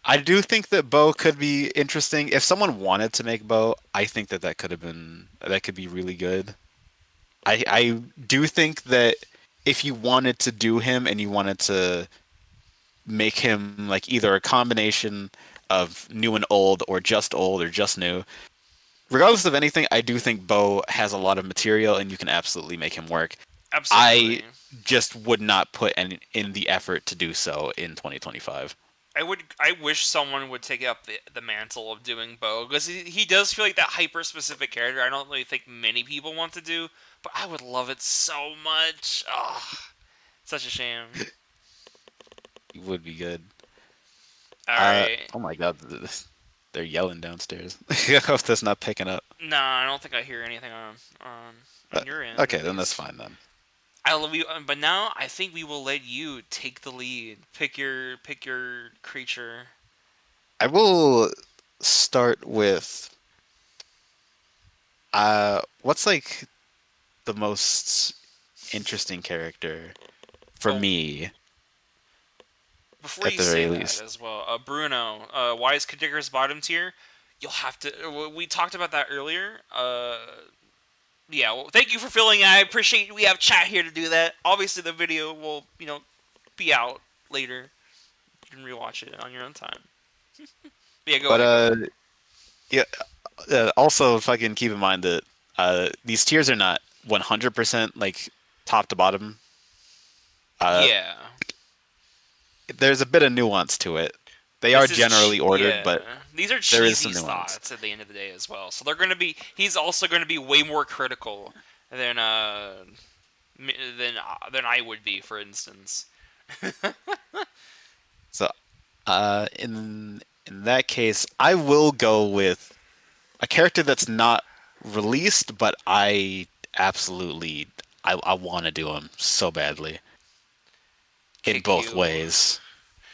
I do think that Bo could be interesting. If someone wanted to make Bo, I think that could be really good. I do think that if you wanted to do him and you wanted to make him like either a combination of new and old or just new, regardless of anything, I do think Bo has a lot of material and you can absolutely make him work. I Absolutely. just would not put in the effort to do so in 2025. I wish someone would take up the mantle of doing Bo because he does feel like that hyper specific character. I don't really think many people want to do, but I would love it so much. Oh, such a shame. It would be good. All right. Oh my god, they're yelling downstairs. I hope that's not picking up. No, I don't think I hear anything Uh, on your end okay, at then that's least. fine then. I love you, but now I think we will let you take the lead. Pick your creature. I will start with what's like the most interesting character for Oh, me before at you the very say that least. as well, Bruno, why is Cadicurus bottom tier? You'll have to. We talked about that earlier. Yeah. Well, thank you for filling. I appreciate we have chat here to do that. Obviously, the video will be out later. You can rewatch it on your own time. But yeah, go But ahead. Go ahead. yeah, also fucking keep in mind that these tiers are not 100% like top to bottom. Uh, Yeah. there's a bit of nuance to it. They are This is generally ordered, yeah. but These are there is cheesy some nuance. slots at the end of the day as well. So they're gonna be. He's also gonna be way more critical than than I would be, for instance. So, in that case, I will go with a character that's not released, but I want to do him so badly in Kick both you. ways.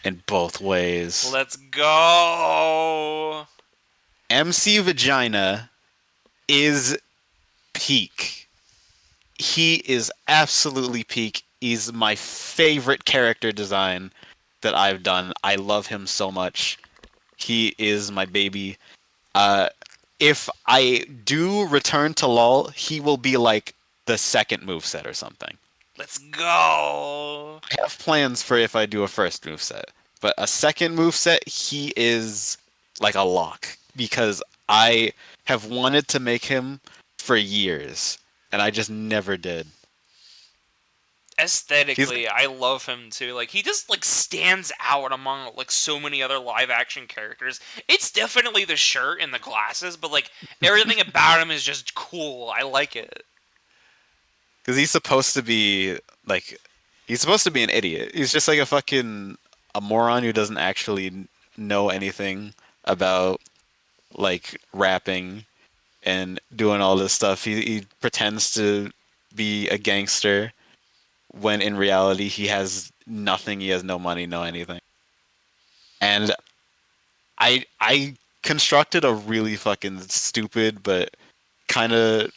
In both ways. Let's go. MC Vagina is peak. He is absolutely peak. He's my favorite character design that I've done. I love him so much. He is my baby. Uh, if I do return to LoL, he will be like the second moveset or something. Let's go. I have plans for if I do a first moveset, but a second moveset, he is like a lock because I have wanted to make him for years, and I just never did. He's Aesthetically, I love him too. Like he just like stands out among like so many other live action characters. It's definitely the shirt and the glasses, but like everything about him is just cool. I like it. because he's supposed to be an idiot. He's just like a moron who doesn't actually know anything about like rapping and doing all this stuff. He pretends to be a gangster when in reality he has nothing. He has no money, no anything. And I constructed a really fucking stupid but kind of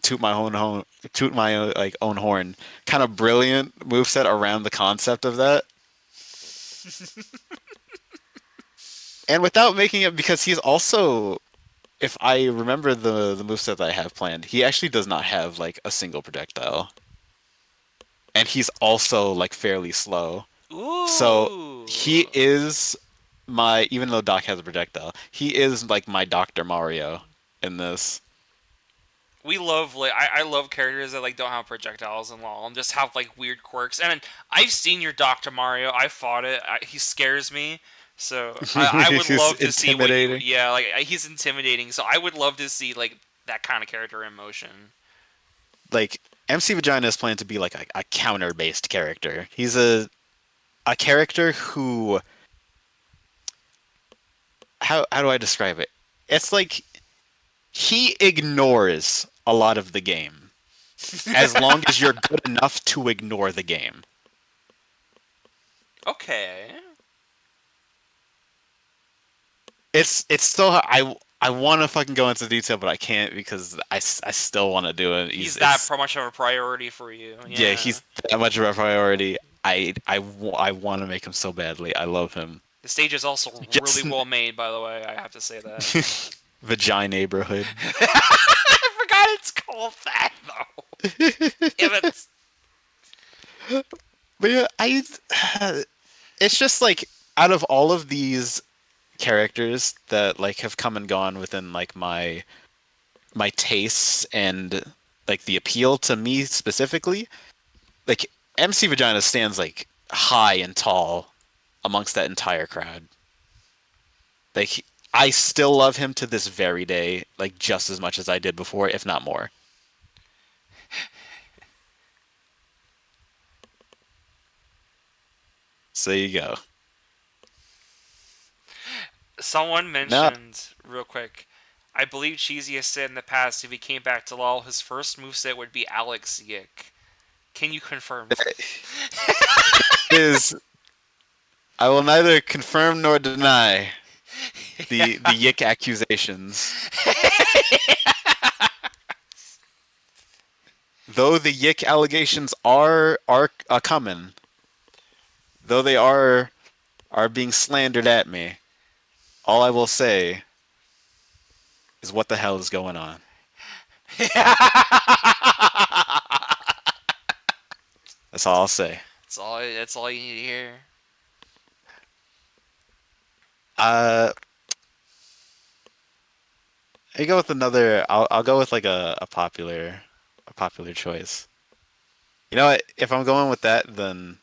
toot my like own horn, kind of brilliant moveset around the concept of that. And without making it because he's also if I remember the moveset that I have planned, he actually does not have like a single projectile, and he's also like fairly slow. So Ooh. he is my even though Doc has a projectile, he is like my Dr. Mario in this. We love like I love characters that like don't have projectiles in LoL and just have like weird quirks. And I've seen your Doctor Mario. I fought it. He scares me. So I would He's love to see what you. intimidating. Yeah, like he's intimidating. So I would love to see like that kind of character in motion. Like MC Vagina is planned to be like a counter-based character. He's a character who how do I describe it? It's like he ignores a lot of the game as long as you're good enough to ignore the game. Okay. It's still I want to fucking go into detail, but I can't because I still want to do it. He's that It's much of a priority for you. yeah, Yeah. he's that much of a priority. I want to make him so badly. I love him. The stage is also really Just well made, by the way. I have to say that. Vagina neighborhood. I forgot it's called that though. If it's But yeah, it's just like out of all of these characters that like have come and gone within like my tastes and like the appeal to me specifically, like MC Vagina stands like high and tall amongst that entire crowd. Like I still love him to this very day, like just as much as I did before, if not more. So there you go. someone No, mentioned real quick, I believe Cheesy has said in the past if he came back to LoL, his first moveset would be Alex Yick. Can you confirm? is I will neither confirm nor deny the Yick accusations. Though the Yick allegations are coming, though they are being slandered at me, all I will say is what the hell is going on. That's all I'll say. That's all you need to hear. Uh, I go with another. I'll go with like a popular choice. You know what? If I'm going with that, then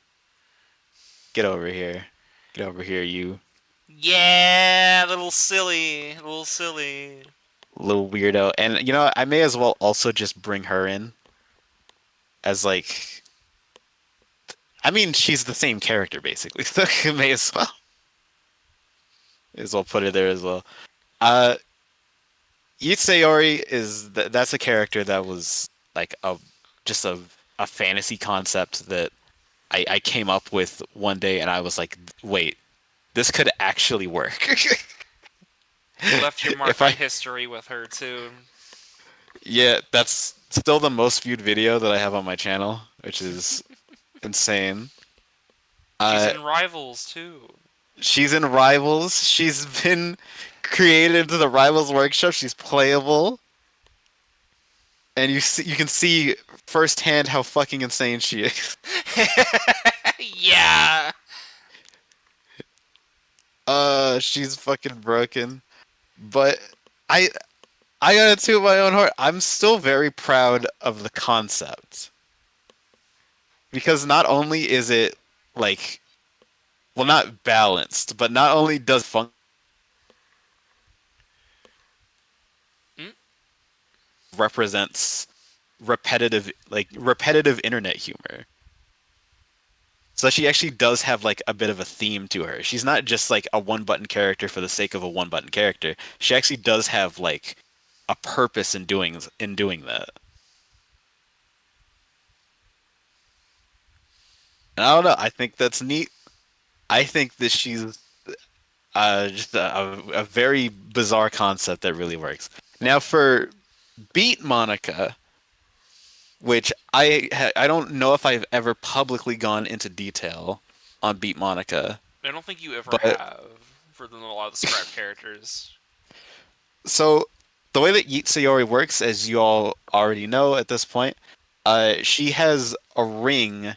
get over here. Get over here, you Yeah, little silly, little silly. little weirdo. And you know what? I may as well also just bring her in as like. I mean, she's the same character basically, so I may as well put her there as well. Uh, Yeetsori is that's a character that was like just a fantasy concept that I came up with one day, and I was like, wait, this could actually work. You left your mark If on I history with her too. yeah, that's still the most viewed video that I have on my channel, which is insane. She's Uh, in Rivals too. she's in Rivals. She's been created into the Rivals workshop. She's playable, and you can see firsthand how fucking insane she is. Yeah. She's fucking broken. But I I gotta toot my own horn. I'm still very proud of the concept because not only is it like well not balanced, but not only does fun Mm? represents repetitive internet humor. So she actually does have like a bit of a theme to her. She's not just like a one button character for the sake of a one button character. She actually does have like a purpose in doing that. And I don't know. I think that's neat. I think that she's just a very bizarre concept that really works. Now for Beat Monica, which I don't know if I've ever publicly gone into detail on Beat Monica, I don't think you ever but have for a lot of the scrap characters. so the way that Yeetsori works, as you all already know at this point, she has a ring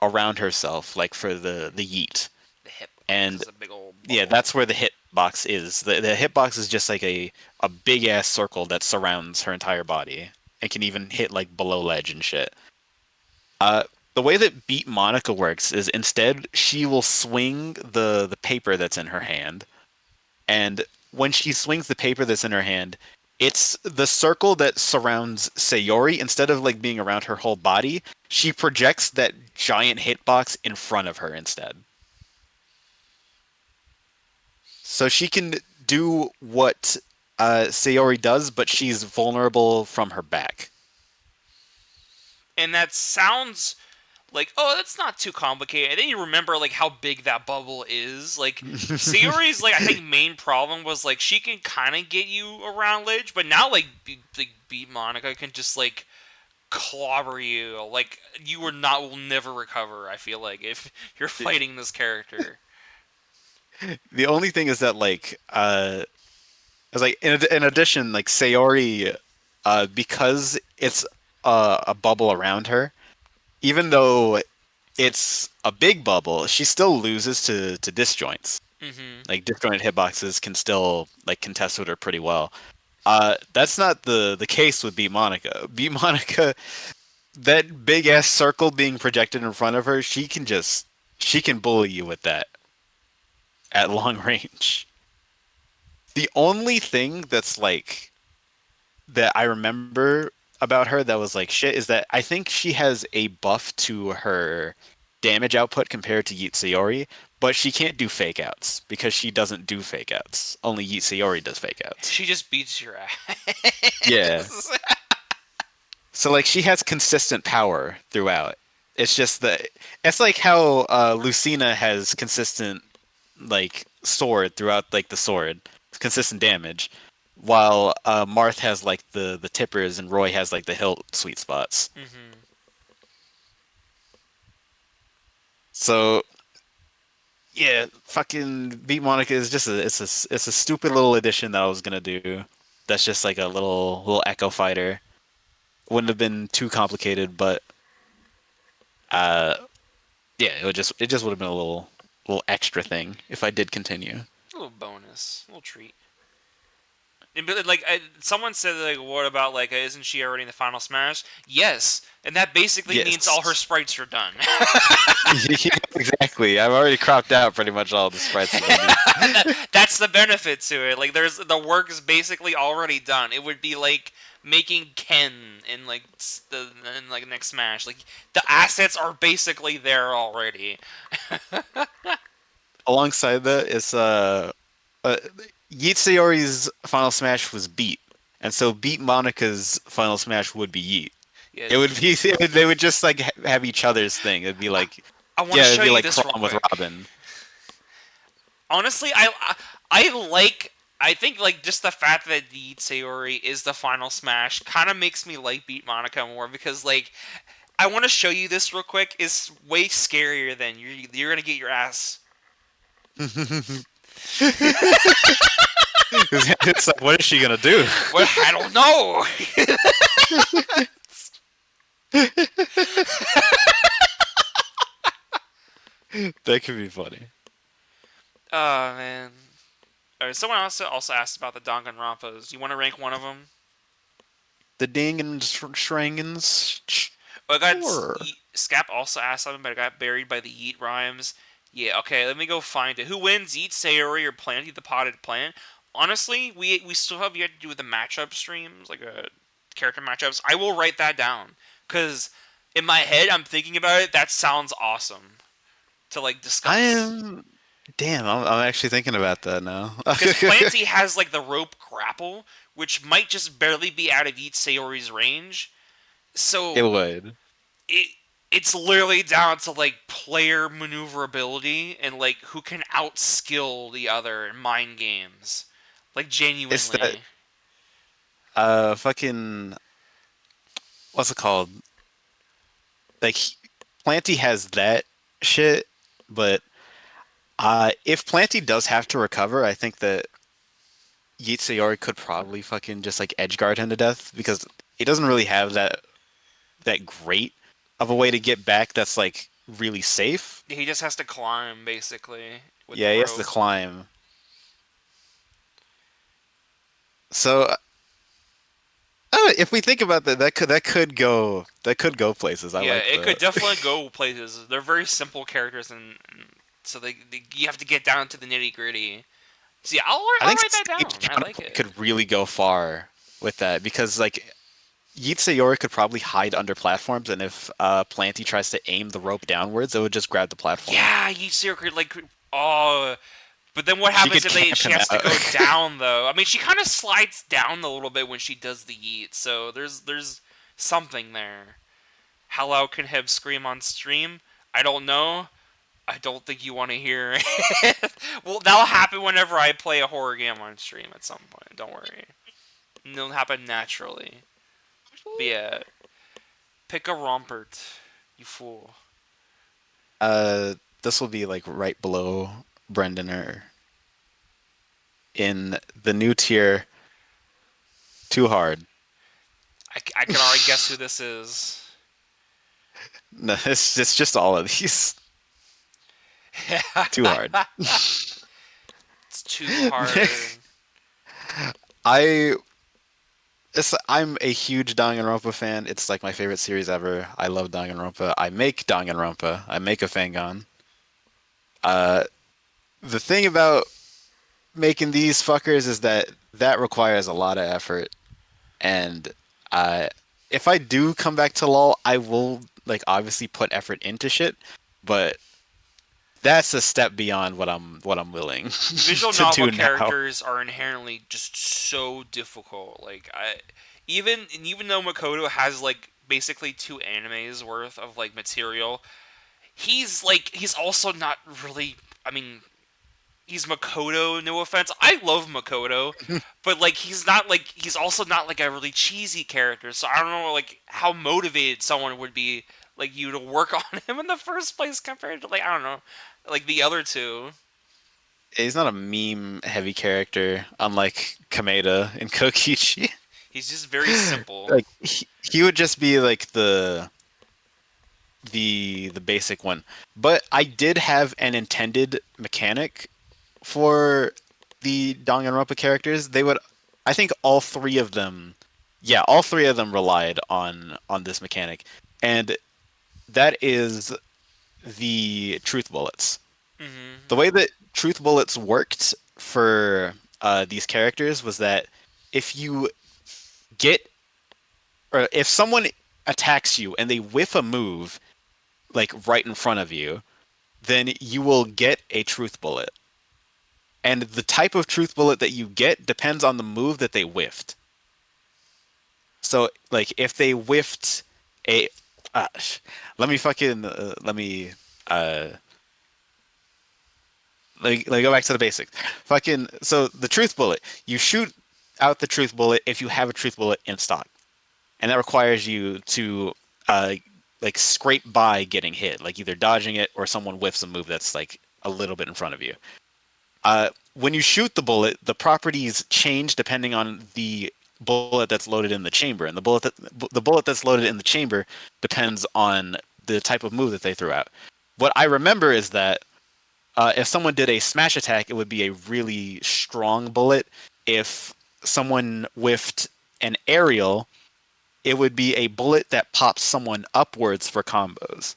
around herself, like for the yeet, The hip box and is a big old yeah, bubble. that's where the hitbox is. The hitbox is just like a big ass circle that surrounds her entire body. It can even hit like below ledge and shit. Uh, the way that Beat Monica works is instead she will swing the paper that's in her hand, and when she swings the paper that's in her hand, it's the circle that surrounds Sayori. Instead of like being around her whole body, she projects that giant hitbox in front of her instead. So she can do what Sayori does, but she's vulnerable from her back. And that sounds like, oh, that's not too complicated. And then you remember like how big that bubble is. Like Sayori's like I think main problem was like she can kind of get you around ledge, but now like Beat Monica can just like clobber you. Like you will never recover. I feel like if you're fighting this character. The only thing is that I was like in addition, like Sayori, because it's a bubble around her, even though it's a big bubble, she still loses to disjoints. Mm-hmm. Like disjointed hitboxes can still like contest with her pretty well. That's not the case with Beat Monica. Beat Monica, that big ass circle being projected in front of her, she can bully you with that at long range. The only thing that's like that I remember about her that was like shit is that I think she has a buff to her damage output compared to Yeet Sayori, but she can't do fake outs because she doesn't do fake outs. Only Yeet Sayori does fake outs. She just beats your Yeah. ass. So like she has consistent power throughout. It's just that it's like how Lucina has consistent like sword throughout like the sword, consistent damage, while Marth has like the tippers and Roy has like the hilt sweet spots. Mm-hmm. So yeah, fucking Beat Monica is just it's a stupid little addition that I was gonna do. That's just like a little echo fighter. Wouldn't have been too complicated, but uh yeah, it just would have been a little extra thing if I did continue. A little bonus, a little treat. But like someone said, like, what about like, isn't she already in the final Smash? Yes, and that basically means all her Yes. sprites are done. Yeah, exactly. I've already cropped out pretty much all the sprites that I need. That's the benefit to it. Like, there's the work is basically already done. It would be like making Ken in like next Smash. Like the assets are basically there already. Alongside that, it's uh Yeet Sayori's final smash was Beat, and so Beat Monica's final smash would be Yeet. Yeah, It would be they would just like have each other's thing. It'd be like I want to yeah, show it'd be you like this real Crom with quick. Robin. Honestly, I like. I think like just the fact that the Sayori is the final smash kind of makes me like Beat Monica more because like I want to show you this real quick. It's way scarier than you're gonna get your ass. It's like what is she gonna do? Well, I don't know. That could be funny. Oh man. Alright, someone also asked about the Dongan Rompas. You want to rank one of them? The Ding and Shrangens. Oh, I got Sure. Scap also asked something, but I got buried by the Yeet rhymes. Yeah, okay, let me go find it. Who wins, Yeet, Sayori, or Planty the Potted Plant? Honestly, we still have yet to do the matchup streams, like character matchups. I will write that down because in my head I'm thinking about it. That sounds awesome to like I discuss. am. Damn, I'm actually thinking about that now. Because Planty has like the rope grapple, which might just barely be out of Yeet Sayori's range. It So would. it it's literally down to like player maneuverability and like who can outskill the other in mind games. Like It's that genuinely. fucking what's it called? Like Planty has that shit, but if Planty does have to recover, I think that Yeetsori could probably fucking just like edgeguard him to death because he doesn't really have that great of a way to get back that's like really safe. He just has to climb basically with the Yeah, he has to rope. climb. So if we think about that, that could go places. I Yeah, like it could that. definitely go places. They're very simple characters, and so you have to get down to the nitty gritty. See, I I'll think write that Stage down. I like Counterpoint it. could really go far with that because like Yeetsori could probably hide under platforms, and if Planty tries to aim the rope downwards, it would just grab the platform. Yeah, you see her like oh, but then what She happens could if camp she him has to out. go down though? I mean, she kind of slides down a little bit when she does the yeet, so there's something there. How loud can Heb scream on stream? I don't know. I don't think you want to hear it. Well, that'll happen whenever I play a horror game on stream at some point. Don't worry. It'll happen naturally. But yeah, pick a Rompert, you fool. This will be like right below Brendan or in the new tier. Too hard. I can already guess who this is. No, it's just all of these. Too hard. It's too hard. I I'm a huge Danganronpa fan. It's like my favorite series ever. I love Danganronpa. I make Danganronpa. I make a Fangon. Uh, the thing about making these fuckers is that requires a lot of effort. And uh, if I do come back to LoL, I will like obviously put effort into shit, but that's a step beyond what I'm willing Visual to novel do now. characters are inherently just so difficult. Like even though Makoto has like basically 2 animes worth of like material, he's also not really. I mean, he's Makoto. No offense, I love Makoto, but like he's also not like a really cheesy character. So I don't know like how motivated someone would be like you to work on him in the first place compared to like I don't know like the other two. He's not a meme heavy character, unlike Kameda and Kokichi. He's just very simple. Like he would just be like the basic one. But I did have an intended mechanic for the Danganronpa characters. They would, I think, all three of them, yeah, all three of them relied on this mechanic, and that is the truth bullets. Hmm. The way that truth bullets worked for these characters was that if you get or if someone attacks you and they whiff a move like right in front of you, then you will get a truth bullet. And the type of truth bullet that you get depends on the move that they whiffed. So, like, if they whiffed a, uh, let me fucking uh, let me go back to the basics. Fucking, so the truth bullet, you shoot out the truth bullet if you have a truth bullet in stock, and that requires you to uh, like scrape by getting hit, like either dodging it or someone whiffs a move that's like a little bit in front of you. When you shoot the bullet, the properties change depending on the bullet that's loaded in the chamber, and the bullet that's loaded in the chamber depends on the type of move that they threw out. What I remember is that if someone did a smash attack, it would be a really strong bullet. If someone whiffed an aerial, it would be a bullet that pops someone upwards for combos.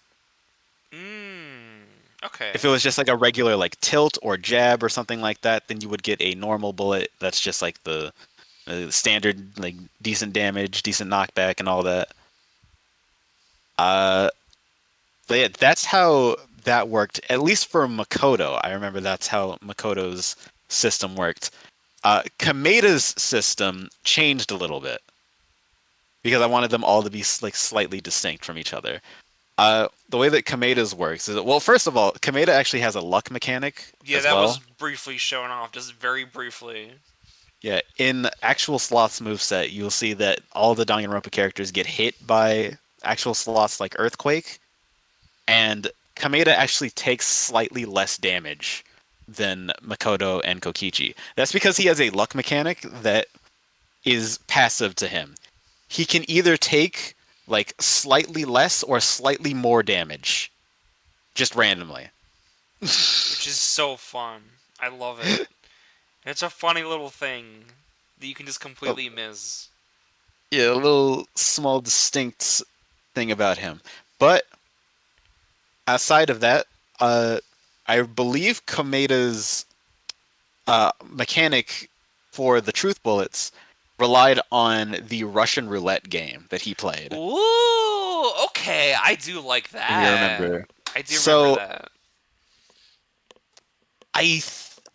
Mm, If it okay. was just like a regular like tilt or jab or something like that, then you would get a normal bullet that's just like the standard like decent damage, decent knockback, and all that. Uh, but yeah, that's how that worked. At least for Makoto, I remember that's how Makoto's system worked. Kameda's system changed a little bit because I wanted them all to be like slightly distinct from each other. The way that Kameda's works is that, well, first of all, Kameda actually has a luck mechanic Yeah, as that was well. briefly shown off, just very briefly. Yeah, in actual Sloth's moveset, you'll see that all the Danganronpa characters get hit by actual Sloths like Earthquake, and Kameda actually takes slightly less damage. than Makoto and Kokichi. That's because he has a luck mechanic that is passive to him. He can either take like slightly less or slightly more damage just randomly. which is so fun. I love it. It's a funny little thing that you can just Oh, completely miss. yeah, a little small distinct thing about him. But outside of that, uh, I believe Komeda's mechanic for the truth bullets relied on the Russian roulette game that he played. Ooh, okay, I do like If you that. remember. I do remember So that.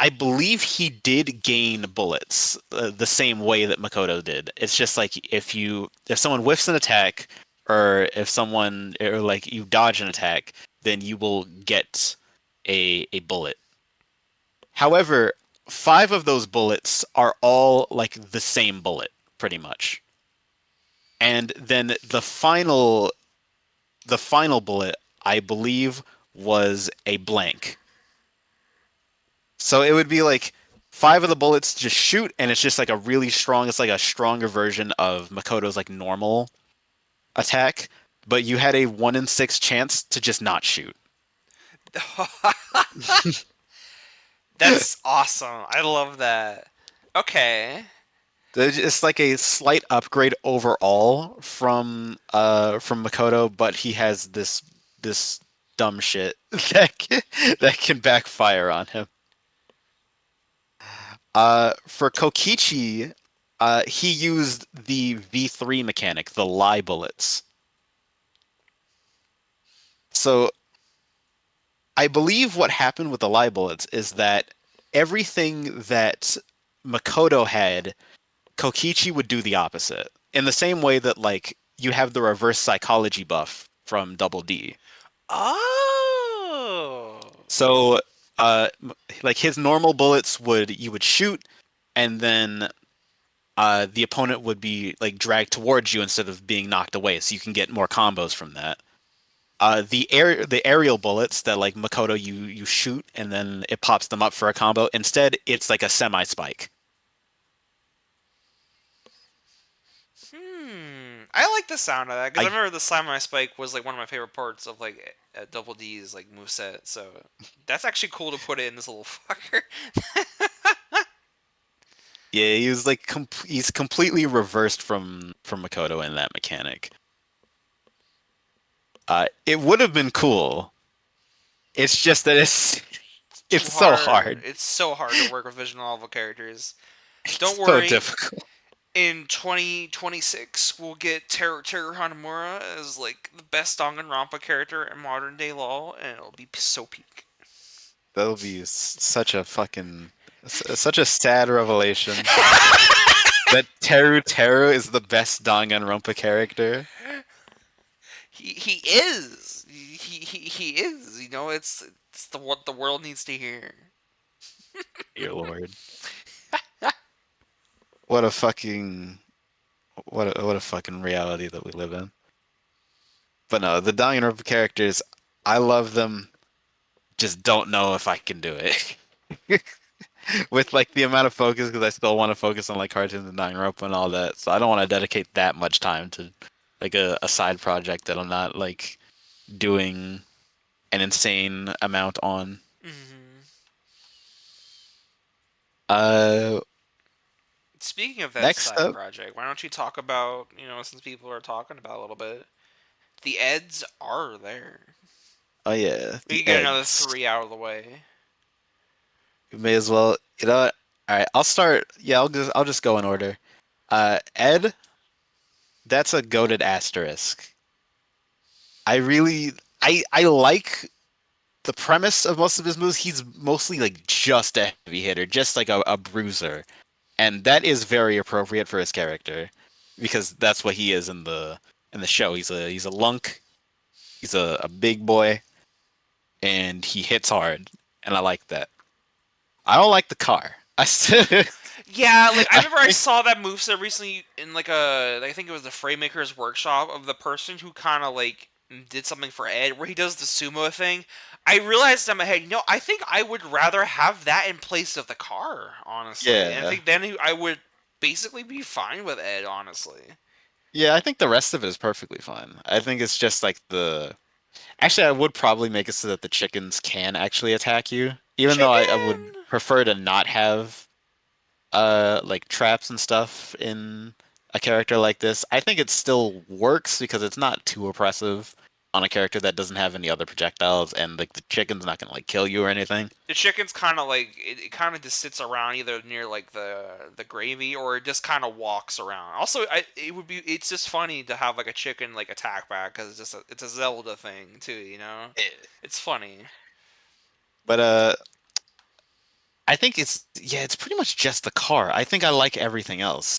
I believe he did gain bullets the same way that Makoto did. It's just like if someone whiffs an attack or if someone or like you dodge an attack, then you will get a bullet. However, five of those bullets are all like the same bullet, pretty much. And then the final bullet, I believe, was a blank. So it would be like five of the bullets just shoot, and it's just like a really strong. It's like a stronger version of Makoto's like normal attack, but you had a 1 in 6 chance to just not shoot. That's awesome. I love that. Okay. It's like a slight upgrade overall from Makoto, but he has this dumb shit that can backfire on him. For Kokichi, he used the V3 mechanic, the lie bullets. So I believe what happened with the lie bullets is that everything that Makoto had, Kokichi would do the opposite. In the same way that like you have the reverse psychology buff from Double D. Oh. So like his normal bullets would shoot and then the opponent would be like dragged towards you instead of being knocked away, so you can get more combos from that. The aerial bullets that like Makoto you shoot and then it pops them up for a combo. Instead, it's like a semi spike. I like the sound of that because I I remember the Samurai Spike was like one of my favorite parts of like Double D's like moveset. So that's actually cool to put in this little fucker. Yeah, he was like he's completely reversed from Makoto in that mechanic. It would have been cool. It's just that it's Too it's so hard. hard. It's so hard to work with visual novel characters. Don't It's so worry. difficult. In 2026, we'll get Teru Hanamura as like the best Dongan Rompa character in modern day law, and it'll be so peak. That'll be such a sad revelation that Teru is the best Danganronpa character. He is. He is. You know, it's the what the world needs to hear. Dear Lord, what a fucking what a fucking reality that we live in. But no, the Danganronpa characters, I love them. Just don't know if I can do it. With like the amount of focus, because I still want to focus on like cartoons and Danganronpa and all that. So I don't want to dedicate that much time to like a side project that I'm not like doing an insane amount on. Hmm. Uh, Speaking of that Next side up, project, why don't you talk about, since people are talking about it a little bit, the Eds are there. oh yeah, We the can get another Eds. three out of the way. We may as well, you know what? All right, I'll start. Yeah, I'll just go in order. Ed, that's a goated asterisk. I really, I like the premise of most of his moves. He's mostly like just a heavy hitter, just like a bruiser, and that is very appropriate for his character because that's what he is in the show. He's a lunk. He's a big boy, and he hits hard, and I like that. I don't like the car. I still, Yeah, like I I remember I think saw that moveset recently in like I think it was the Framemaker's workshop of the person who kind of like did something for Ed, where he does the sumo thing. I realized in my head, I think I would rather have that in place of the car, honestly. And I Yeah. think then I would basically be fine with Ed, honestly. Yeah, I think the rest of it is perfectly fine. I think it's just like the actually I would probably make it so that the chickens can actually attack you. Even though I would Chicken! prefer to not have like traps and stuff in a character like this. I think it still works because it's not too oppressive on a character that doesn't have any other projectiles and like the chicken's not gonna like kill you or anything. The chicken's kind of like it kind of just sits around either near like the gravy or it just kind of walks around. Also, it's just funny to have like a chicken like attack back because it's a Zelda thing too. It's funny. But I think it's pretty much just the car. I think I like everything else.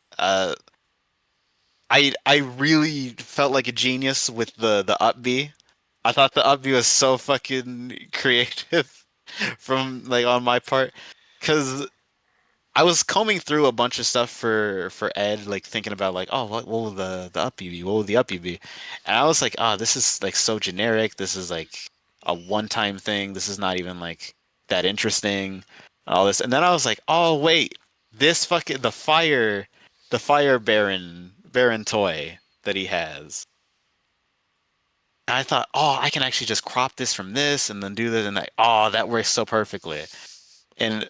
I really felt like a genius with the up B. I thought the up B was so fucking creative from like on my part because I was combing through a bunch of stuff for Ed, like thinking about like, oh, what will the up B be? What will the up B be? And I was like, oh, this is like so generic. This is like a one-time thing. This is not even like that interesting. All this, and then I was like, oh wait, this fucking the fire baron toy that he has. And I thought, oh, I can actually just crop this from this and then do this, and like, oh, that works so perfectly. And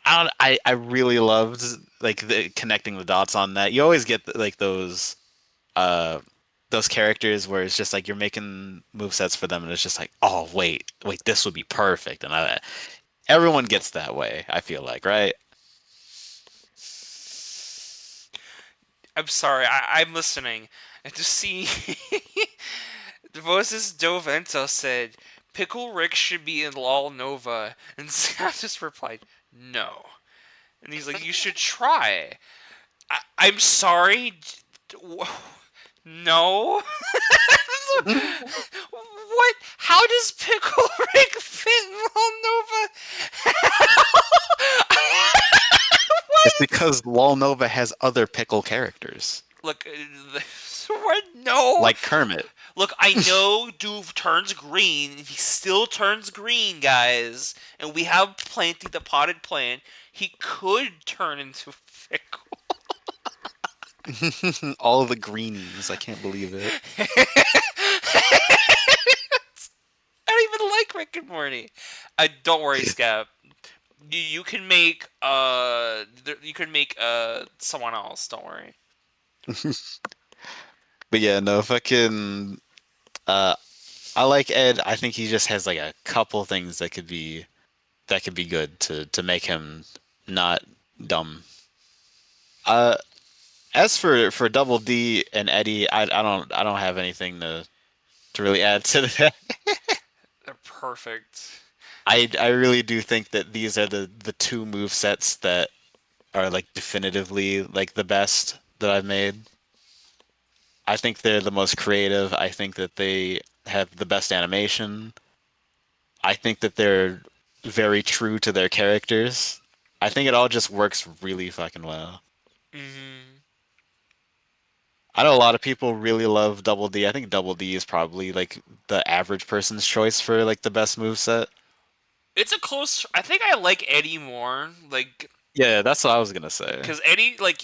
I really loved like the connecting the dots on that. You always get like uh those characters where it's just like you're making move sets for them and it's just like, oh wait, this would be perfect. And everyone gets that way, I feel like, right? I'm sorry, I'm listening. And to see Moses Dovento said Pickle Rick should be in LOL Nova, and Scott just replied, "No." And he's like, "You should try." I'm sorry. No. What? How does Pickle Rick fit in LOL Nova? It's What? because LOL Nova has other pickle characters, Look, what? No. like Kermit. Look, I know Doof turns green. He still turns green, guys. And we have Planty the potted plant. He could turn into Fickle. All the greenies. I can't believe it. I don't even like Rick and Morty. Don't worry, Scap. You can make someone else. Don't worry. But yeah, no, fucking uh I like Ed. I think he just has like a couple things that could be good to make him not dumb. Uh as for Double D and Eddie, I don't have anything to really add to that. They're perfect. I really do think that these are the two move sets that are like definitively like the best that I've made. I think they're the most creative. I think that they have the best animation. I think that they're very true to their characters. I think it all just works really fucking well. Hmm. I know a lot of people really love Double D. I think Double D is probably like the average person's choice for like the best move set. It's a close. I think I like Eddie more. Like Yeah, that's what I was gonna say. because Eddie, like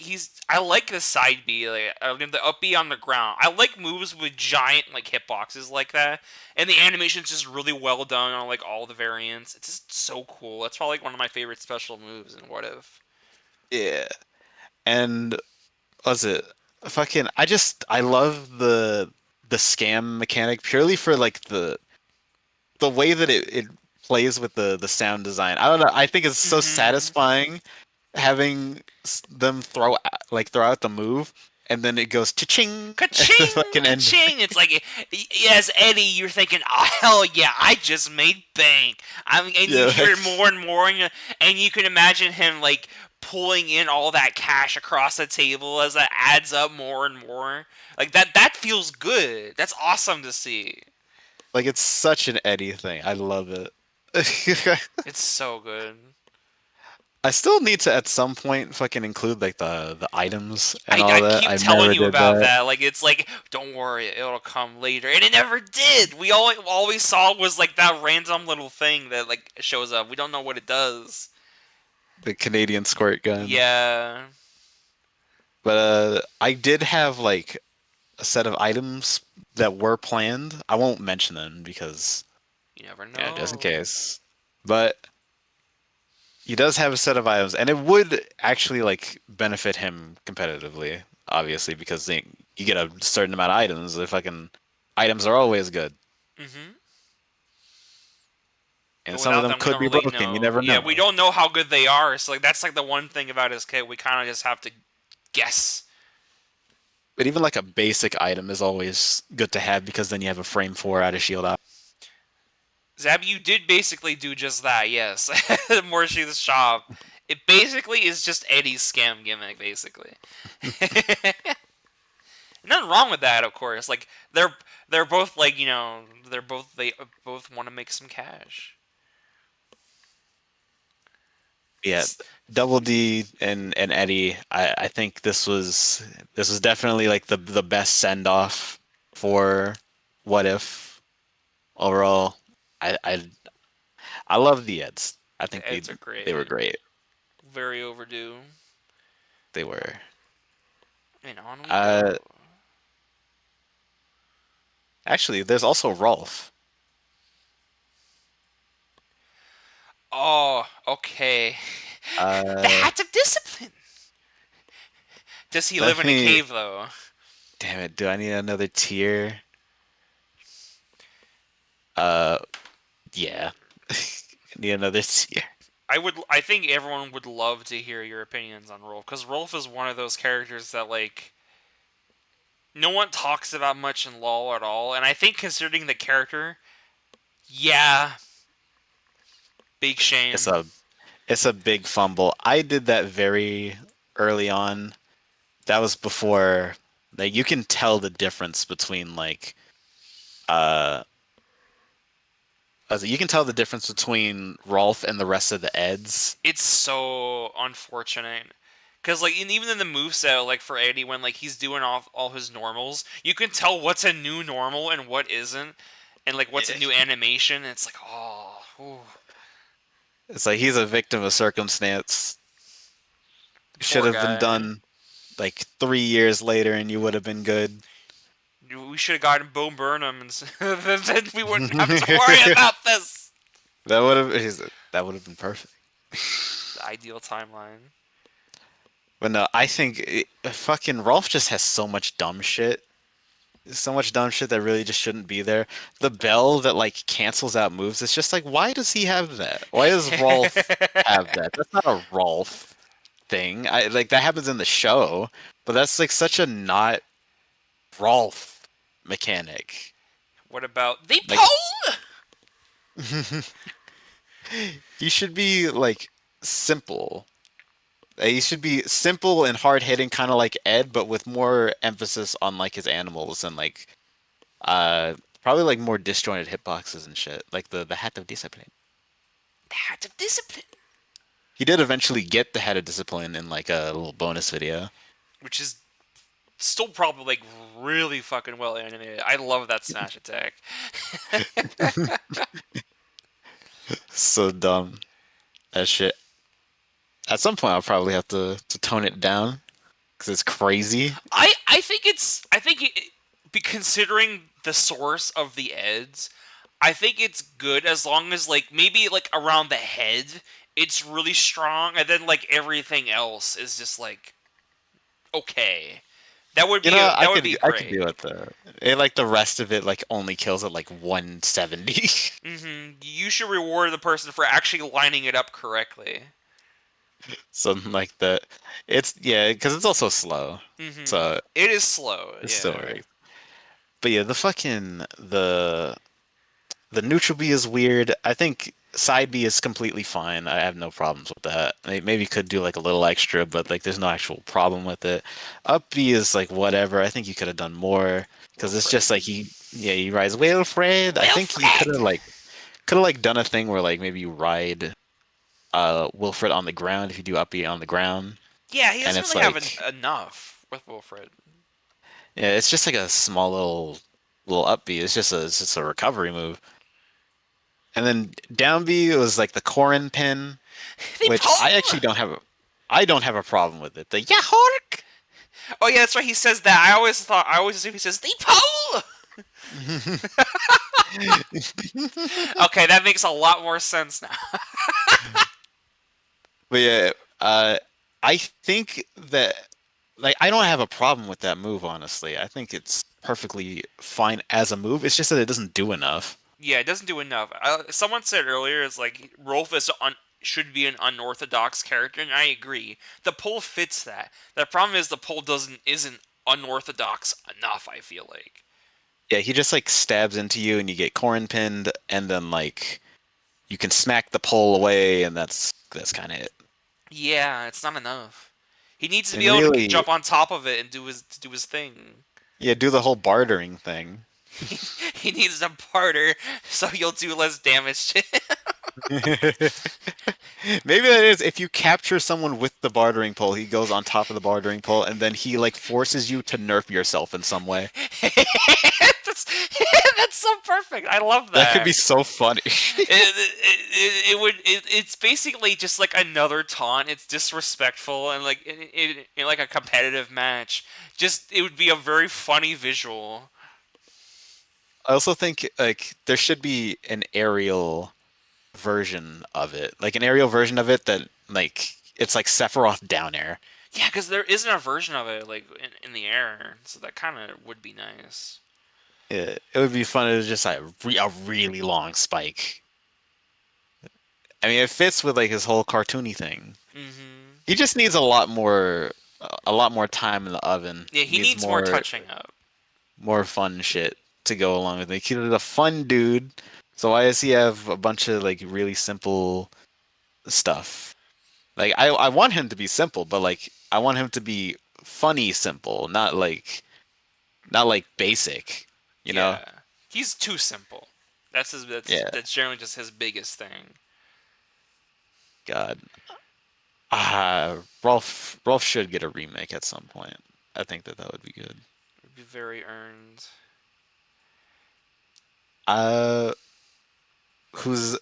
I like the side B, like the up B on the ground. I like moves with giant like hitboxes like that, and the animation's just really well done on like all the variants. It's just so cool. That's probably like one of my favorite special moves in What If. Yeah. And was it fucking I love the scam mechanic purely for like the way that it plays with the sound design. I don't know. I think it's so Mm-hmm. satisfying having them throw out the move and then it goes cha-ching at the Ka-ching! fucking end. Ka-ching! It's like, yes, Eddie, you're thinking, oh, hell yeah, I just made bank. I mean, and you Yeah, hear it more and more, and you can imagine him, like, pulling in all that cash across the table as that adds up more and more. Like, that feels good. That's awesome to see. like it's such an Eddie thing. I love it. It's so good. I still need to at some point fucking include like the items and I all that. keep I telling never you did about that. that. Like it's like, don't worry, it'll come later, and it never did. All we saw was like that random little thing that like shows up. We don't know what it does. The Canadian squirt gun. Yeah, But I did have like a set of items that were planned. I won't mention them because you never yeah, just in know. case. But he does have a set of items, and it would actually like benefit him competitively, obviously, because you get a certain amount of items. The fucking items are always good, Mm-hmm. and But some of without them them, we could don't be really broken. You know. never Yeah, we know. don't know how good they are. So like that's like the one thing about his kit. We kind of just have to guess. But even like a basic item is always good to have because then you have a frame 4 out of shield out. Zab, you did basically do just that. Yes, Morshi's shop. It basically is just Eddie's scam gimmick, basically. Nothing wrong with that, of course. Like they're both like they both want to make some cash. Yeah, Double D and Eddie. I think this was definitely like the best send off for What If overall. I I I love the Eds. I think The Eds are they were great, great. very overdue, They were. and on we Uh, go. Actually, there's also Rolf. Oh, okay. The Uh, Hat of Discipline. Does he live Let in a me. cave though? Damn it! Do I need another tier? Uh, yeah. Need another tier. I think everyone would love to hear your opinions on Rolf because Rolf is one of those characters that like no one talks about much in LoL at all, and I think considering the character, yeah, big It's shame. a it's a big fumble. I did that very early on. That was before like you can tell the difference between like uh you can tell the difference between Rolf and the rest of the Eds. It's so unfortunate. Cause like even in the moveset, like for Eddie, when like he's doing all his normals, you can tell what's a new normal and what isn't, and like what's a new animation. And it's like, oh, ooh, It's like he's a victim of circumstance. Should poor have been guy. done like 3 years later, and you would have been good. We should have gotten Burnham, and then we wouldn't have to worry about this. That would have been perfect. The ideal timeline. But no, I think fucking Rolf just has so much dumb shit that really just shouldn't be there. The bell that like cancels out moves. It's just like, why does he have that? Why does Rolf have that? That's not a Rolf thing. I like that happens in the show, but that's like such a not Rolf mechanic. What about the Like pole? he should be like simple. He should be simple and hard hitting, kind of like Ed, but with more emphasis on like his animals and like uh probably like more disjointed hitboxes and shit. Like the hat of discipline. The Hat of Discipline, He did eventually get the hat of discipline in like a little bonus video. which is still probably like really fucking well animated. I love that smash attack. So dumb. That shit. At some point, I'll probably have to tone it down because it's crazy. I think be considering the source of the eds, I think it's good as long as like maybe like around the head it's really strong, and then like everything else is just like okay. That would be I could great. deal with like the rest of it like only kills at like 170. You should reward the person for actually lining it up correctly. Something like that. It's yeah, because it's also slow. So It is slow, it's still yeah. right. But yeah, the neutral B is weird. I think side B is completely fine. I have no problems with that. Maybe could do like a little extra, but like there's no actual problem with it. Up B is like whatever. I think you could have done more because it's Wilfred. just like he rides Wilfred. I think he Wilfred! could have like done a thing where like maybe you ride Wilfred on the ground if you do up B on the ground, Yeah, he and doesn't it's really have like enough with Wilfred. yeah, it's just like a small little up B. It's just a recovery move. And then down B was like the Corin pin, They which I pull. actually don't have a problem with it. The Yahork. Oh yeah, that's right. He says that. I always assume he says they pull. Okay, that makes a lot more sense now. But yeah, I think that like I don't have a problem with that move, honestly. I think it's perfectly fine as a move. It's just that it doesn't do enough. Yeah, it doesn't do enough. Someone said earlier, it's like Rolf should be an unorthodox character, and I agree. The pull fits that. The problem is the pull isn't unorthodox enough. I feel like. Yeah, he just like stabs into you and you get Corin pinned, and then like you can smack the pole away, and that's kind of it. Yeah, it's not enough. He needs to be And able to really, jump on top of it and do his thing. yeah, do the whole bartering thing. He needs to barter so you'll do less damage to him. Maybe that is if you capture someone with the bartering pole, he goes on top of the bartering pole, and then he like forces you to nerf yourself in some way. that's, that's so perfect. I love That could be that. so funny. It's basically just like another taunt. It's disrespectful and like in like a competitive match. Just it would be a very funny visual. I also think like there should be an aerial version of it, like an aerial version of it that like it's like Sephiroth down air. Yeah, because there isn't a version of it like in the air, so that kind of would be nice. It would be fun to just like a really long spike. I mean, it fits with like his whole cartoony thing. Hmm. He just needs a lot more time in the oven. Yeah, He he needs needs more touching up. more fun shit to go along with it. He's a fun dude. So why does he have a bunch of like really simple stuff? Like I want him to be simple, but like I want him to be funny simple, not like basic, you know? Yeah, he's too simple. Yeah, That's generally just his biggest thing. God. Rolf should get a remake at some point. I think that would be good. It would be very earned. Uh who's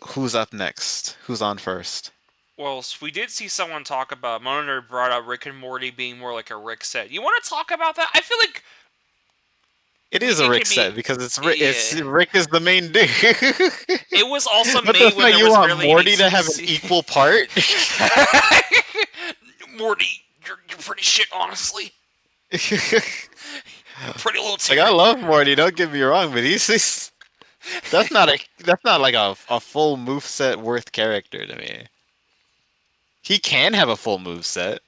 who's up next? Who's on first? Well, we did see someone talk about Monitor brought up Rick and Morty being more like a Rick set. You want to talk about that? I feel like It is a it Rick can be. set because it's Yeah. Rick is the main dude. It was also What the made when fuck? there You was want barely any Morty to have an TC. equal part? Morty, you're pretty shit, honestly. Pretty little Like I tear. love Morty, don't get me wrong, but he's that's not like a full move set worth character to me. He can have a full move set,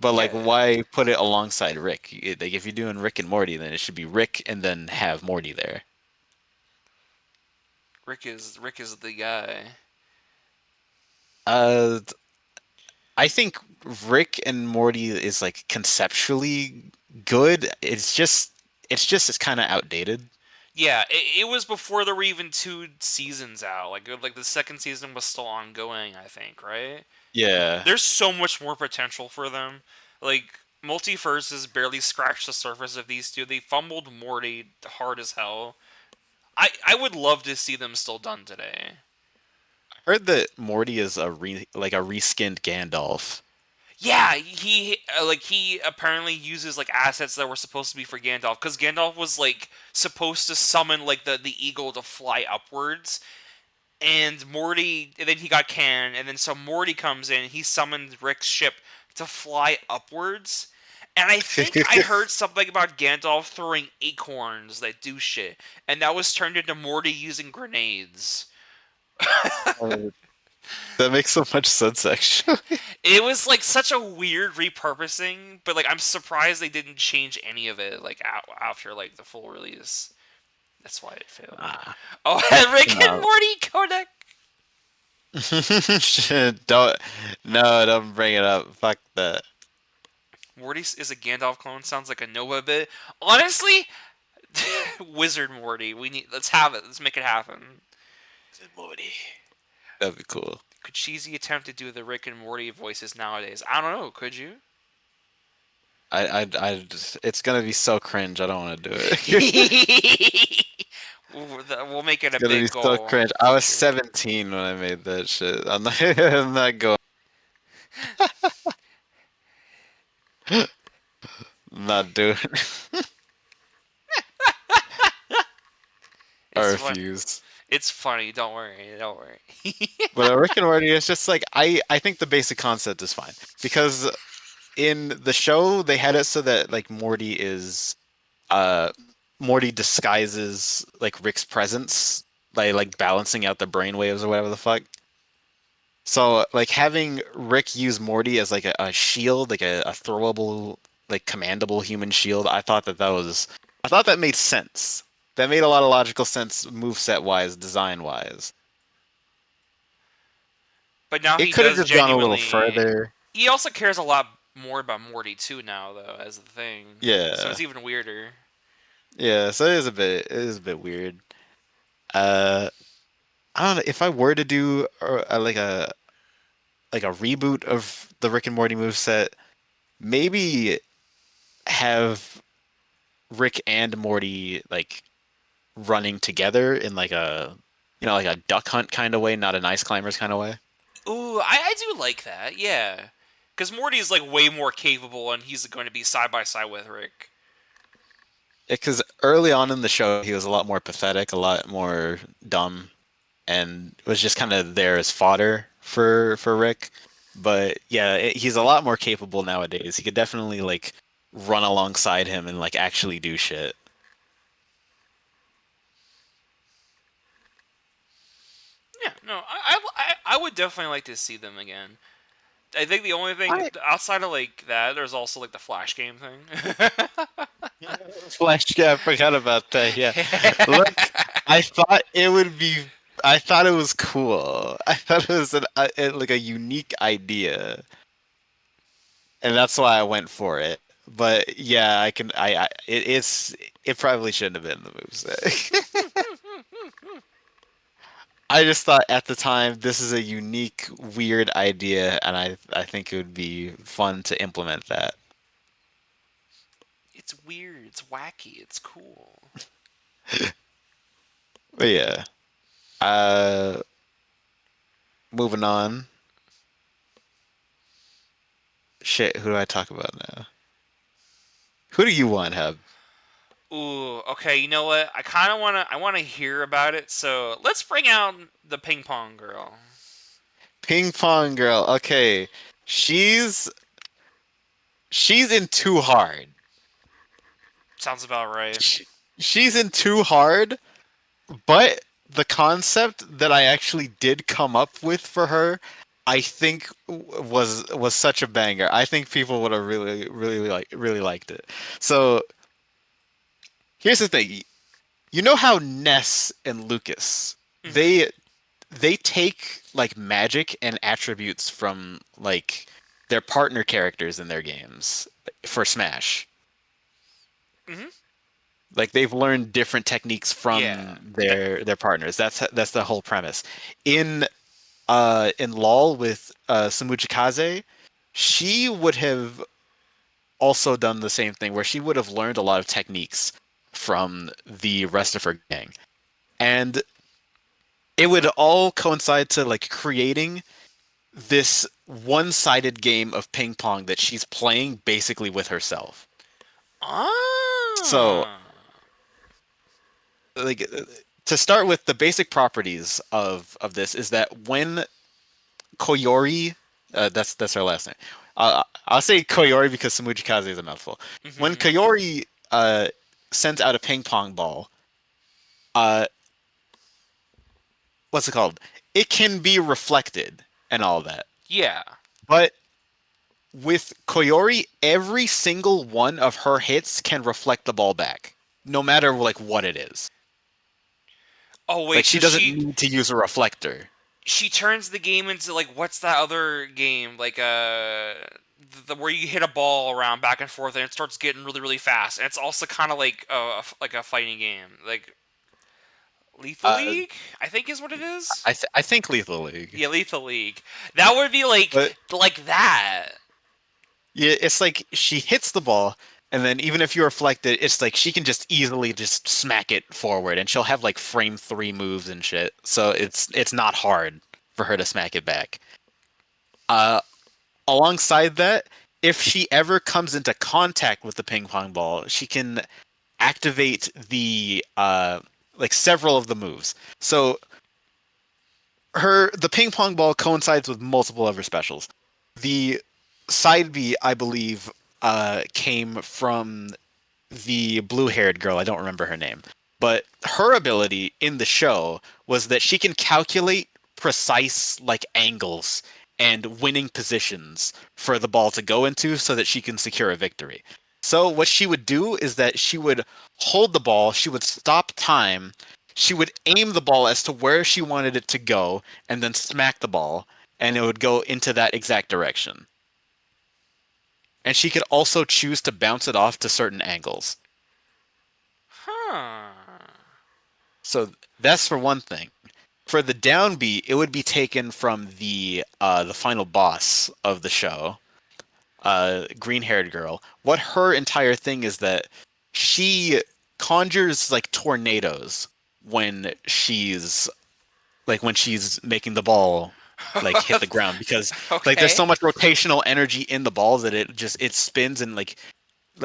but like Yeah, why put it alongside Rick? Like if you're doing Rick and Morty, then it should be Rick and then have Morty there. Rick is the guy. Uh, I think Rick and Morty is like conceptually good. It's kind of outdated. Yeah, it was before there were even two seasons out. Like the second season was still ongoing, I think, right? Yeah. There's so much more potential for them. Like Multiverse has barely scratched the surface of these two. They fumbled Morty hard as hell. I would love to see them still done today. I heard that Morty is like a reskinned Gandalf. Yeah, he apparently uses like assets that were supposed to be for Gandalf because Gandalf was like supposed to summon like the eagle to fly upwards, and Morty, and then he got canned, and then so Morty comes in, he summons Rick's ship to fly upwards. And I think I heard something about Gandalf throwing acorns that do shit, and that was turned into Morty using grenades. Uh, that makes so much sense, actually. It was like such a weird repurposing, but like I'm surprised they didn't change any of it like after like the full release. That's why it failed. Ah, Oh, and Rick and no. Morty codec. Shit, don't no, don't bring it up. Fuck that. Morty is a Gandalf clone. Sounds like a Nova bit. Honestly, Wizard Morty. Let's have it. Let's make it happen. Morty. That'd be cool. Could Cheesy attempt to do the Rick and Morty voices nowadays? I don't know. Could you? it's gonna be so cringe. I don't want to do it. We'll make it It's a gonna be big so goal. cringe. I was 17 when I made that shit. I'm not, I'm not going. I'm not doing it. I It's fun. refuse. It's funny. Don't worry. Don't worry. But Rick and Morty is just like I think the basic concept is fine because in the show they had it so that like uh Morty disguises like Rick's presence by like balancing out the brainwaves or whatever the fuck. So like having Rick use Morty as like a shield, like a throwable, like commandable human shield, I thought that made sense. That made a lot of logical sense, moveset wise, design wise. But now It he could have does just gone a little genuinely. further. He also cares a lot more about Morty too now, though, as the thing. So Yeah, it's even weirder. yeah. So it is a bit weird. Uh, I don't know if I were to do like a reboot of the Rick and Morty moveset, maybe have Rick and Morty like running together in like a like a duck hunt kind of way, not an ice climbers kind of way. Ooh, I do like that. Yeah, because Morty is like way more capable, and he's going to be side by side with Rick. Because early on in the show, he was a lot more pathetic, a lot more dumb, and was just kind of there as fodder for Rick. But yeah, he's a lot more capable nowadays. He could definitely like run alongside him and like actually do shit. Yeah, no, I would definitely like to see them again. I think the only thing I outside of like that, there's also like the Flash game thing. Flash, yeah, I forgot about that. Yeah, look, I thought it would be. I thought it was cool. I thought it was like a unique idea, and that's why I went for it. But yeah, I can. it probably shouldn't have been the moveset. I just thought at the time this is a unique, weird idea, and I think it would be fun to implement that. It's weird. It's wacky. It's cool. But yeah, uh, moving on. Shit, who do I talk about now? Who do you want, Hub? Ooh, okay. You know what? I kind of wanna hear about it. So let's bring out the ping pong girl. Ping Pong Girl. Okay, she's she's in Too Hard. Sounds about right. She, she's in Too Hard, but the concept that I actually did come up with for her, I think was such a banger. I think people would have really liked it. So here's the thing. You know how Ness and Lucas Mhm. they take like magic and attributes from like their partner characters in their games for Smash. Mhm. Like they've learned different techniques Yeah. from their partners. That's the whole premise. In in LOL with Sumuchikaze, she would have also done the same thing where she would have learned a lot of techniques from the rest of her gang. And it would all coincide to like creating this one-sided game of ping pong that she's playing basically with herself. So, Ah. like to start with the basic properties of this is that when Koyori, that's her last name. I'll say Koyori because Samujikaze is a mouthful. When Mhm. Koyori sends out a ping pong ball, uh, what's it called? It can be reflected and all that. Yeah. But with Koyori, every single one of her hits can reflect the ball back, no matter like what it is. Oh Like wait, she so doesn't need to use a reflector. she turns the game into like what's that other game like the where you hit a ball around back and forth and it starts getting really fast and it's also kind of like like a fighting game like Lethal Uh, League, I think is what it is. I think Lethal League, Yeah, Lethal League. That would be but like that. yeah, it's like she hits the ball, and then even if you reflect it, it's like she can just easily just smack it forward, and she'll have like frame three moves and shit. So it's not hard for her to smack it back. Uh, Alongside that, if she ever comes into contact with the ping pong ball, she can activate the like several of the moves. So the ping pong ball coincides with multiple other specials. The side B, I believe, came from the blue-haired girl. I don't remember her name, but her ability in the show was that she can calculate precise like angles and winning positions for the ball to go into so that she can secure a victory. So what she would do is that she would hold the ball, she would stop time, she would aim the ball as to where she wanted it to go, and then smack the ball, and it would go into that exact direction. And she could also choose to bounce it off to certain angles. Huh. So that's for one thing. For the down B, it would be taken from the final boss of the show, green-haired girl. What her entire thing is that she conjures like tornadoes when she's when she's making the ball like hit the ground because like there's Okay. so much rotational energy in the balls that it spins and like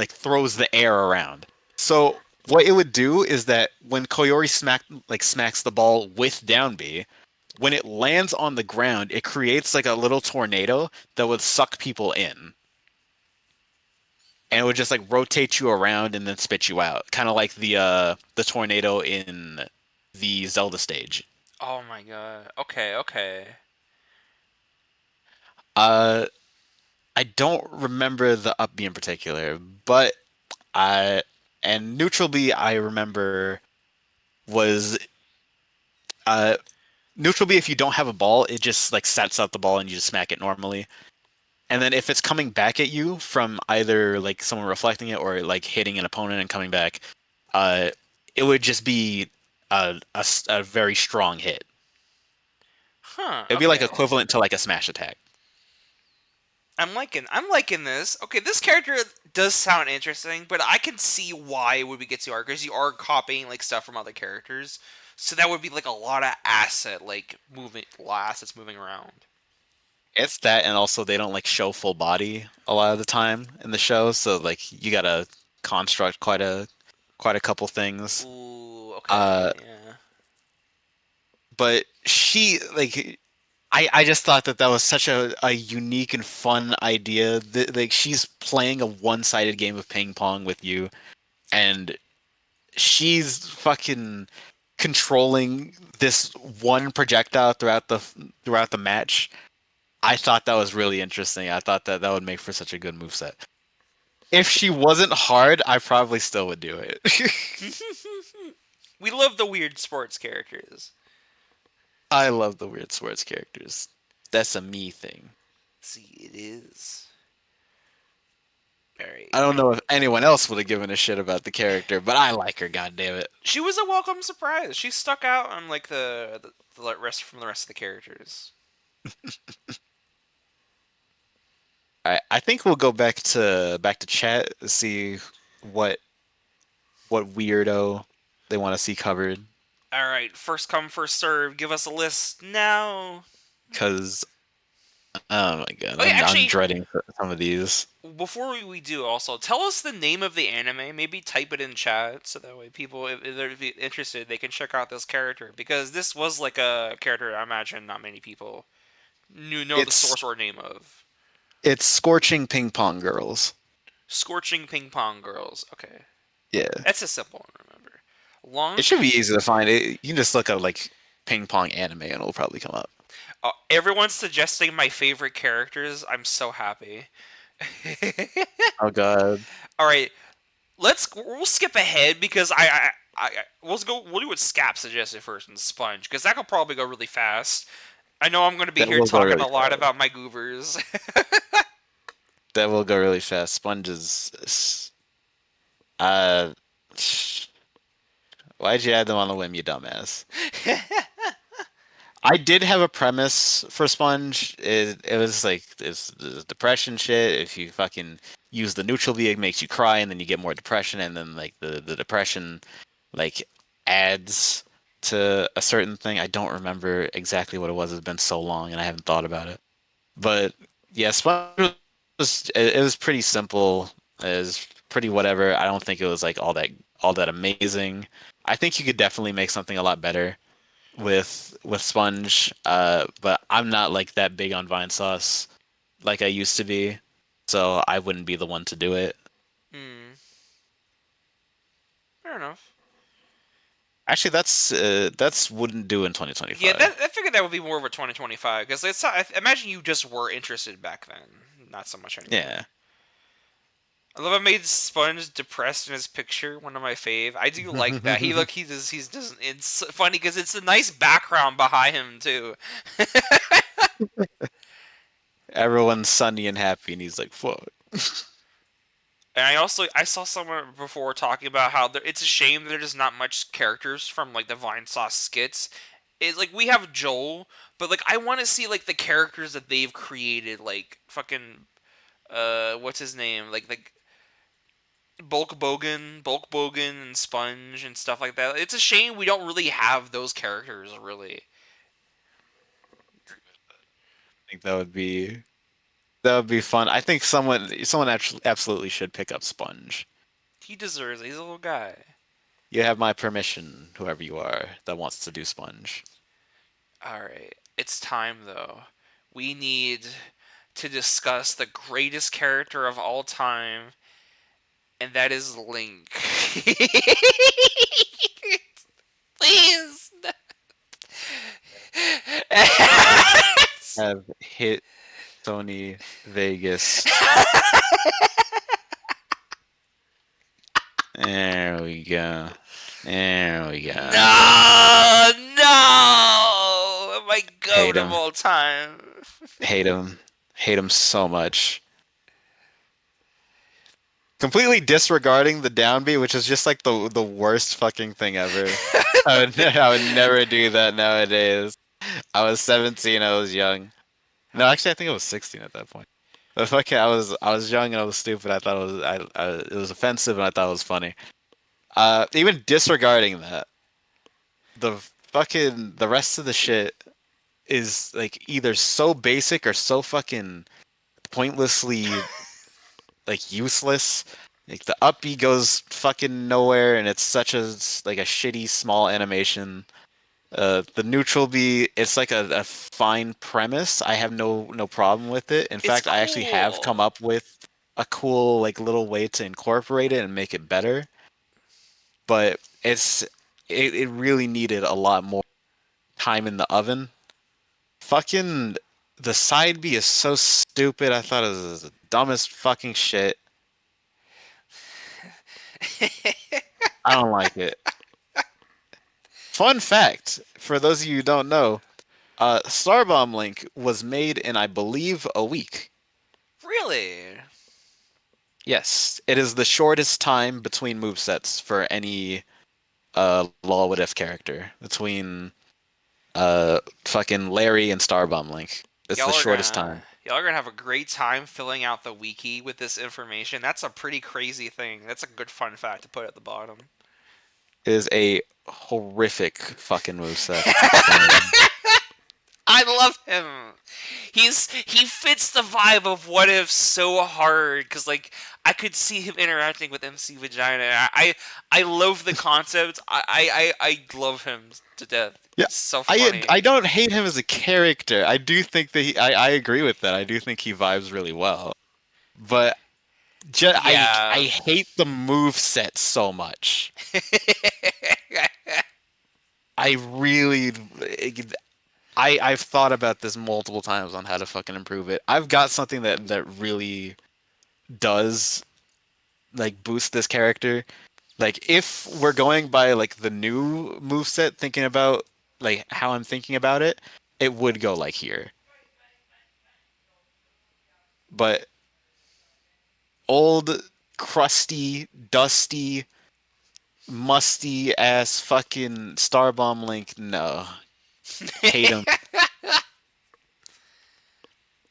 throws the air around. So what it would do is that when Koyori smacks the ball with down B, when it lands on the ground, it creates like a little tornado that would suck people in. And it would just like rotate you around and then spit you out. Kind of like the tornado in the Zelda stage. Oh my god. Okay, okay. Uh I don't remember the up B in particular, but I and neutral B I remember was uh neutral B if you don't have a ball, it just like sets up the ball and you just smack it normally. And then if it's coming back at you from either like someone reflecting it or like hitting an opponent and coming back, uh, it would just be a very strong hit. Huh, It'd be like okay. equivalent to like a smash attack. I'm liking this. Okay, this character does sound interesting, but I can see why it would be get too hard because you are copying like stuff from other characters. So that would be like a lot of assets moving around. It's that, and also they don't like show full body a lot of the time in the show, so like you gotta construct quite a couple things. Ooh, Uh, okay, yeah. but she like I just thought that that was such a unique and fun idea. Like she's playing a one-sided game of ping pong with you, and she's fucking controlling this one projectile throughout the match. I thought that was really interesting. I thought that that would make for such a good moveset. If she wasn't hard, I probably still would do it. We love the weird sports characters. I love the weird swords characters. That's a me thing. See, it is. Alright. I don't know if anyone else would have given a shit about the character, but I like her. God damn it! She was a welcome surprise. She stuck out on like the rest from the rest of the characters. I think we'll go back to chat, see what what weirdo they want to see covered. Alright, first come, first serve. Give us a list now. Because oh my god, Okay, I'm actually, dreading some of these. before we do, also tell us the name of the anime. Maybe type it in chat so that way people, if they're interested, they can check out this character because this was like a character I imagine not many people know the It's source or name of. it's scorching ping pong girls. Scorching Ping Pong Girls. Okay, Yeah, that's a simple one. To remember. it Launch. should be easy to find. You can just look up like ping pong anime and it'll probably come up. Everyone's suggesting my favorite characters. I'm so happy. Oh god, All right, we'll skip ahead because we'll do what Scap suggested first and Sponge because that could probably go really fast. I know I'm going to be that here will go talking really a lot fast. about my goobers. That will go really fast. Sponges. Uh, Why'd you add them on the whim, you dumbass? I did have a premise for Sponge. It was like this depression shit. If you fucking use the neutral B, it makes you cry, and then you get more depression, and then like the depression like adds to a certain thing. I don't remember exactly what it was. It's been so long, and I haven't thought about it. But yeah, Sponge it was pretty simple. It was pretty whatever. I don't think it was like all that amazing. I think you could definitely make something a lot better with Sponge, but I'm not like that big on Vine Sauce like I used to be, so I wouldn't be the one to do it. Hmm. Fair enough. Actually, that's wouldn't do in Yeah, 2025. I figured that would be more of a 2025 because it's. I imagine you just were interested back then, not so much anymore. Yeah. I love I made Sponge depressed in his picture, one of my fave. I do like that. He's just it's funny because it's a nice background behind him too. Everyone's sunny and happy, and he's like, "Fuck." And I saw someone before talking about how it's a shame there's just not much characters from like the Vine Sauce skits. It's like we have Joel, but like I want to see like the characters that they've created, like fucking what's his name, like Bulk Bogan, and Sponge and stuff like that. It's a shame we don't really have those characters really. I think that would be fun. I think someone actually absolutely should pick up Sponge. He deserves it. He's a little guy. You have my permission, whoever you are that wants to do Sponge. All right, it's time though. We need to discuss the greatest character of all time, and that is Link. Please. Have hit Sony Vegas. There we go. There we go. No, no, my Hate goat of him. all time. Hate him. Hate him so much. Completely disregarding the downbeat, which is just like the worst fucking thing ever. I would never do that nowadays. I was 17. I was young. No, actually, I think I was 16 at that point. But fucking, I was young and I was stupid. I thought it was offensive and I thought it was funny. Even disregarding that, the rest of the shit is like either so basic or so fucking pointlessly like useless. Like the up B goes fucking nowhere, and it's such a like a shitty small animation. The neutral B, it's like a fine premise. I have no problem with it. In It's fact, I actually have come cool. up with a cool like little way to incorporate it and make it better. But it really needed a lot more time in the oven. Fucking the side B is so stupid. I thought it was the dumbest fucking shit. I don't like it. Fun fact, for those of you who don't know, Starbomb Link was made in, I believe, a week. Really? Yes, it is the shortest time between movesets for any Lawlmlette F character. Between fucking Larry and Starbomb Link. It's the shortest time. Y'all are gonna have a great time filling out the wiki with this information. That's a pretty crazy thing. That's a good fun fact to put at the bottom. It is a horrific fucking moveset. And I love him. He fits the vibe of What If so hard because like I could see him interacting with MC Vagina. I love the concept. I love him to death. yeah, He's so I funny. I don't hate him as a character. I do think that I agree with that. I do think he vibes really well. But I Yeah. hate the move set so much. I really I've thought about this multiple times on how to fucking improve it. I've got something that really does like boost this character. Like if we're going by like the new move set, thinking about like how I'm thinking about it, it would go like here. But old, crusty, dusty musty ass fucking Starbomb Link. No, hate him.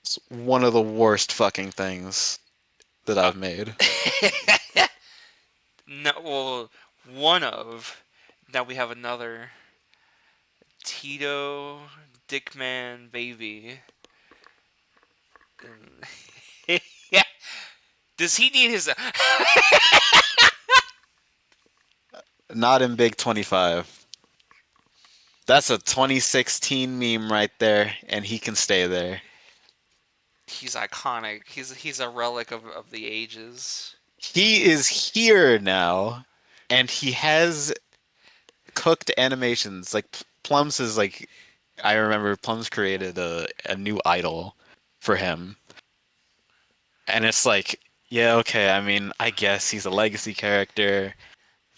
It's one of the worst fucking things that Uh, I've made. no, well, one of. Now we have another Tito Dickman baby. Yeah. Does he need his? Not in Big 25. That's a 2016 meme right there, and he can stay there. He's iconic. He's a relic of the ages. He is here now, and he has cooked animations. Like Plums is like, I remember Plums created a new idol for him, and it's like, yeah, okay. I mean, I guess he's a legacy character,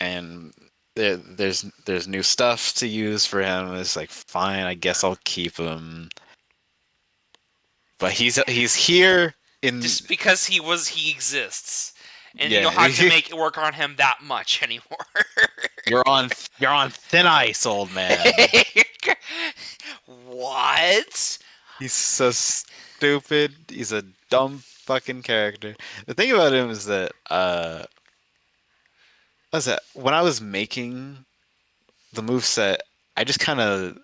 and there's new stuff to use for him. It's like, fine, I guess I'll keep him. But he's here in Just because he exists, and you don't yeah. have to make it work on him that much anymore. You're on you're on thin ice, old man. What? He's so stupid. He's a dumb fucking character. The thing about him is that what was that when I was making the move set, I just kind of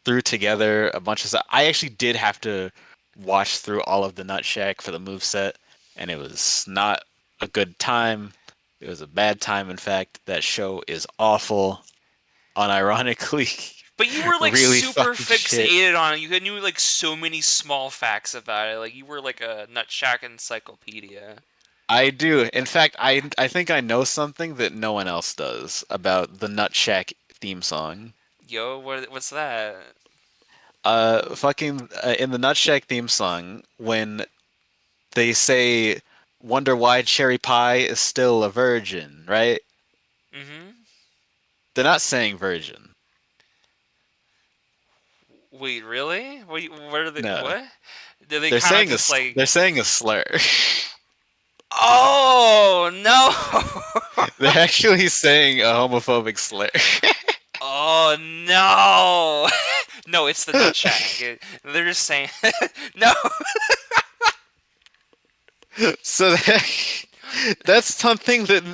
threw together a bunch of stuff. I actually did have to watch through all of the Nut Shack for the move set, and it was not a good time. It was a bad time, in fact. That show is awful, unironically. But you were like Really super fucking shit. fixated on it. You knew like so many small facts about it. Like you were like a Nutsack encyclopedia. I do. In fact, I think I know something that no one else does about the Nut Shack theme song. Yo, what's that? Fucking in the Nut Shack theme song, when they say, "Wonder why cherry pie is still a virgin," right? Mm-hmm. They're not saying virgin. Wait, really? What are they? No, What? Do they kind of just they're like? saying a slur. Oh no! They're actually saying a homophobic slur. Oh no! No, it's the Nutsack. They're just saying no. So that's something that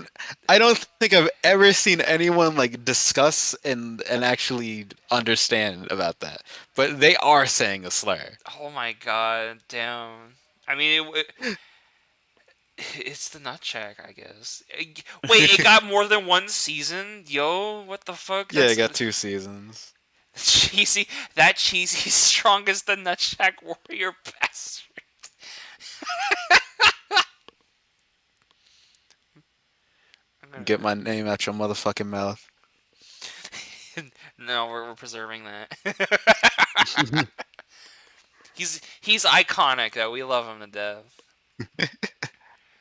I don't think I've ever seen anyone like discuss and actually understand about that. But they are saying a slur. Oh my god, damn. I mean, it's the Nutsack, I guess. Wait, it got more than one season? Yo, what the fuck? Yeah, it That's got 2 seasons. cheesy. That cheesy, strong as the Nutsack warrior bastard. I'm gonna. Get my name out your motherfucking mouth. No, we're preserving that. He's iconic though. We love him to death.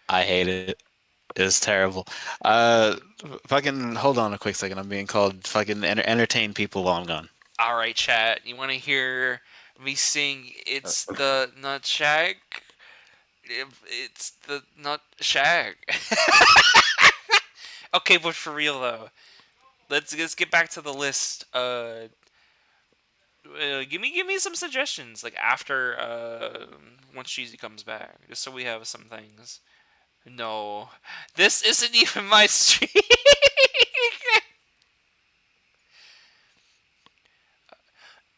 I hate it. It's terrible. Fucking hold on a quick second. I'm being called. Fucking entertain people while I'm gone. All right, chat. You want to hear me sing? It's the Nutsack. It's the Nutsack. Okay, but for real though, let's get back to the list. Give me some suggestions like after once Cheesy comes back, just so we have some things. No, this isn't even my streak.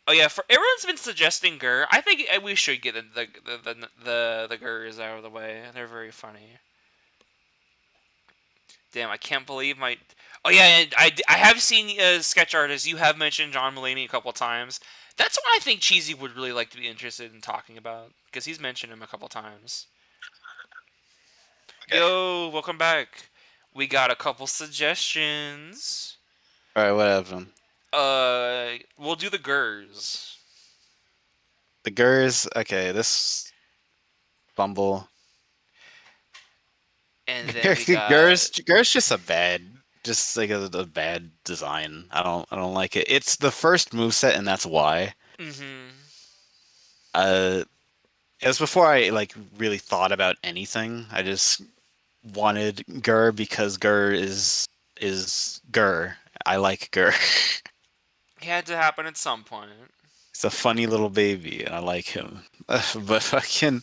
Oh yeah, for everyone's been suggesting Gurr. I think we should get the Gurrs out of the way. They're very funny. Damn, I can't believe my. Oh yeah, I have seen sketch artists. You have mentioned John Mulaney a couple times. That's what I think Cheesy would really like to be interested in talking about because he's mentioned him a couple times. Okay. Yo, welcome back. We got a couple suggestions. All right, whatever. We'll do the Gurs. The Gurrs. Okay, this Bumble. And then we got Gurr's just a bad, just like a bad design. I don't like it. It's the first moveset, and that's why. mm-hmm. Uh, it was before I like really thought about anything. I just wanted Gurr because Gurr is is Gurr. I like Gurr. It had to happen at some point. He's a funny little baby, and I like him. But fucking,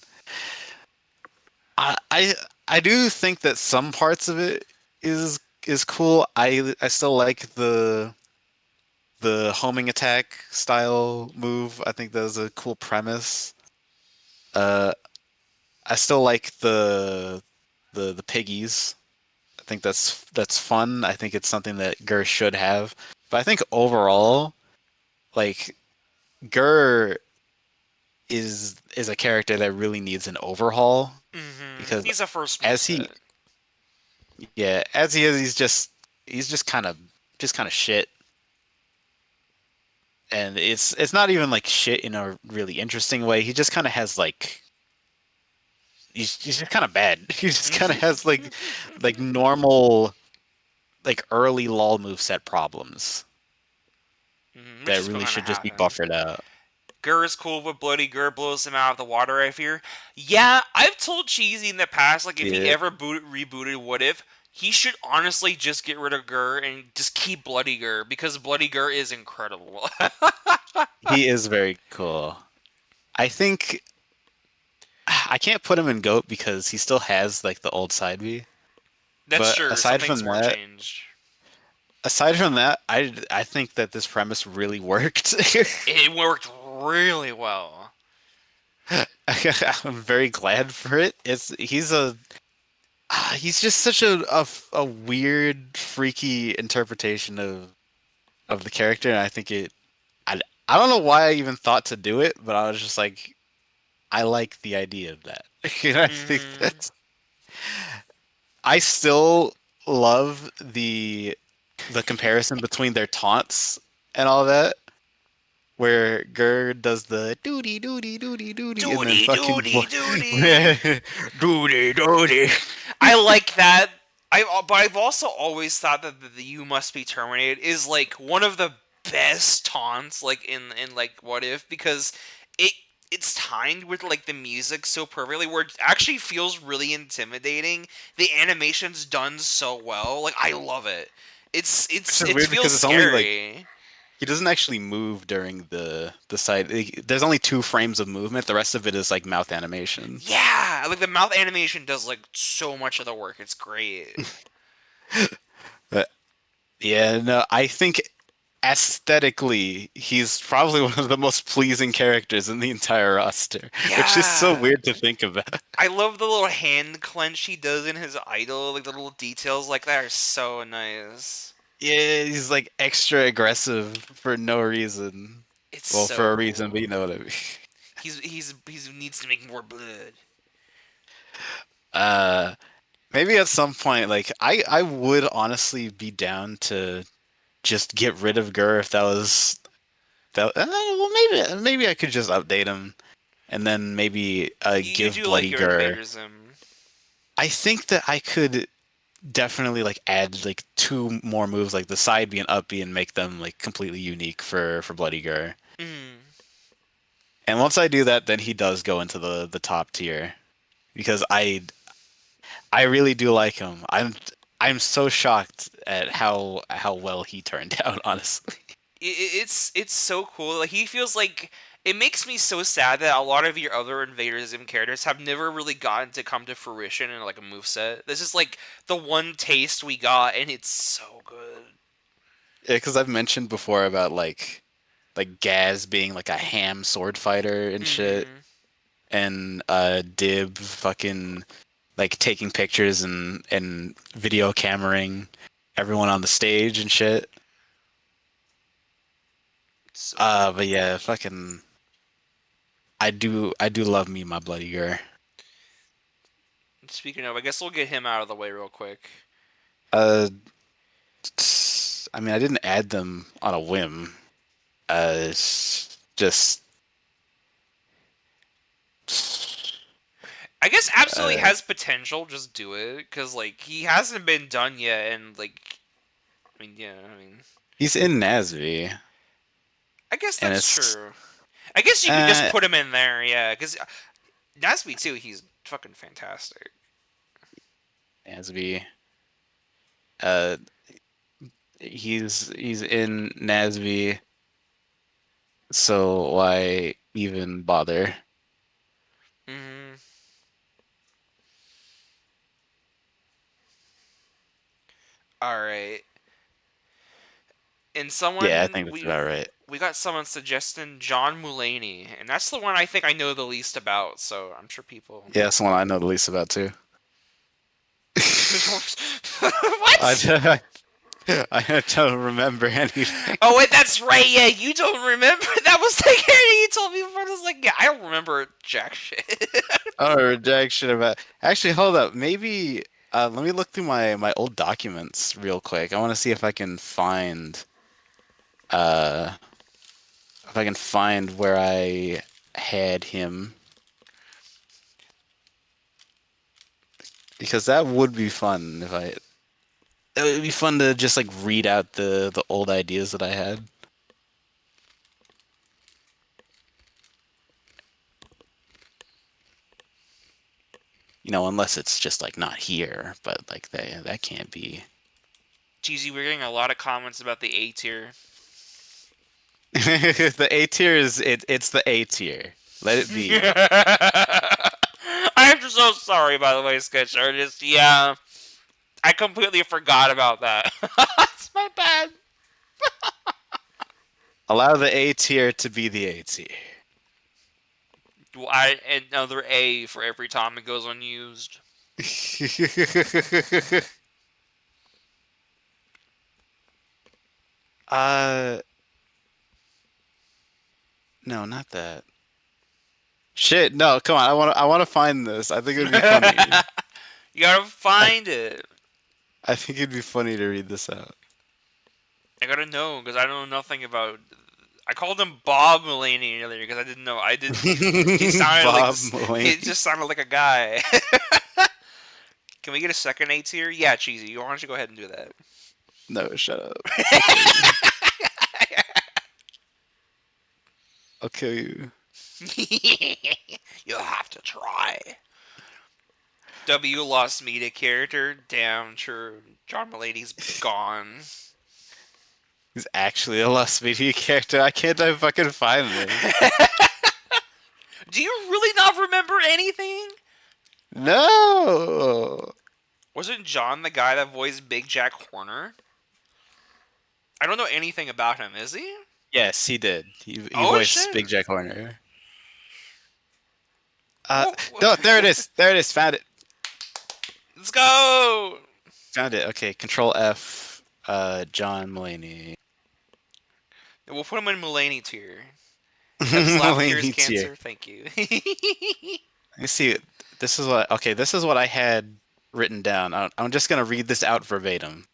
I, I I do think that some parts of it is cool. I still like the homing attack style move. I think that was a cool premise. Uh, I still like the piggies. I think that's fun. I think it's something that Gurr should have. But I think overall, like Gurr is a character that really needs an overhaul because He's a first as he moveset. yeah, as he is, he's just kind of shit. And it's not even like shit in a really interesting way. He just kind of has like he's just kind of bad. He just kind of has like normal like early LOL moveset problems Which that is really going to should just be happen. buffered out. Gurr is cool, but Bloody Gurr blows him out of the water, I fear. Yeah, I've told Cheesy in the past, like, if he Yeah, ever rebooted What If, he should honestly just get rid of Gurr and just keep Bloody Gurr, because Bloody Gurr is incredible. he is very cool. I think I can't put him in GOAT because he still has like the old side B. That's But true, some things weren't changed. I think that this premise really worked. It worked really well. I'm very glad for it. He's just such a weird, freaky interpretation of the character, and I think I don't know why I even thought to do it, but I was just like, I like the idea of that. I think hmm that's. I still love the comparison between their taunts and all that, where Gurr does the doody doody doody doody, and then Doody, fucking doody, doody. doody doody. I like that. But I've also always thought that the "You Must Be Terminated" is like one of the best taunts, like in like What If, because it it's timed with like the music so perfectly, where it actually feels really intimidating. The animation's done so well, like I love it. Which is It weird feels because it's only like scary. he doesn't actually move during the side. There's only 2 frames of movement. The rest of it is like mouth animation. Yeah, like the mouth animation does like so much of the work. It's great. But yeah, no, I think aesthetically he's probably one of the most pleasing characters in the entire roster, which is so Yeah. weird to think about. I love the little hand clench he does in his idol. Like the little details like that are so nice. Yeah, he's like extra aggressive for no reason. It's Well, so for a reason, but cool. you know what I mean. He's needs to make more blood. Uh, Maybe at some point, like I would honestly be down to just get rid of Gurr if that was that. Well, maybe I could just update him and then maybe You give do like Bloody your Gurr. invaderism. I think that I could definitely like add like 2 more moves, like the side B and up B, and make them like completely unique for Bloody Gurr. Mm. And once I do that, then he does go into the top tier because I really do like him. I'm so shocked at how well he turned out, honestly. It's so cool. Like he feels like it makes me so sad that a lot of your other invaderism characters have never really gotten to come to fruition in like a moveset. This is like the one taste we got, and it's so good. Yeah, because I've mentioned before about like Gaz being like a ham sword fighter and shit, hmm and Dib fucking like taking pictures and video cameraing everyone on the stage and shit. So But cool. yeah, fucking I do love me my Bloody Gurr. Speaking of, I guess we'll get him out of the way real quick. Uh, I mean, I didn't add them on a whim. It's just I guess absolutely uh, has potential. Just do it, because like he hasn't been done yet, and like I mean, yeah, I mean, he's in Nasby, I guess and that's it's true. I guess you could just uh, put him in there, yeah, because Nasby too. He's fucking fantastic. Nasby. Uh, He's in Nasby, so why even bother? Hmm. All right. And Yeah, I someone think that's about right. we got someone suggesting John Mulaney, and that's the one I think I know the least about. So I'm sure people. Yeah, that's the one I know the least about too. What? I I don't remember anything. Oh wait, that's right. Yeah, you don't remember. That was the character you told me before. I was like, yeah, I don't remember jack shit. Oh, rejection about. Actually, hold up. Maybe let me look through my old documents real quick. I want to see uh if I can find where I had him because that would be fun if I. It would be fun to just like read out the old ideas that I had. Unless it's just like not here, but like that can't be. Jeezy, we're getting a lot of comments about the A tier. The A tier it's the A tier. Let it be. I'm so sorry, by the way, sketch artist. Yeah, I completely forgot about that. It's my bad. Allow the A tier to be the A tier. Well, I another A for every time it goes unused. uh no, not that. Shit, no, come on. I want to find this. I think it'd be funny. You gotta I, find it. I think it'd be funny to read this out. I gotta know because I don't know nothing about. I called him Bob Mulaney earlier because I didn't know. I did. He sounded like Bob he Mulaney. just sounded like a guy. Can we get a second A tier? Yeah, cheesy. Why don't you go ahead and do that? No, shut up. I'll kill you. I'll kill you. You'll have to try. W lost media character. Damn, true. John Mulaney's gone. He's actually a Lost Media character. I can't I fucking find this. Do you really not remember anything? No. Wasn't John the guy that voiced Big Jack Horner? I don't know anything about him, is he? Yes, he did. He Oh voiced shit! Big Jack Horner. Whoa, No, there it is. There it is. Found it. let's go! Found it. Okay, Control F. John Mulaney. We'll put him in Mulaney tier. Have slap cures Mulaney tier. cancer. Thank you. Let me see. This is what. Okay, this is what I had written down. I'm just gonna read this out verbatim.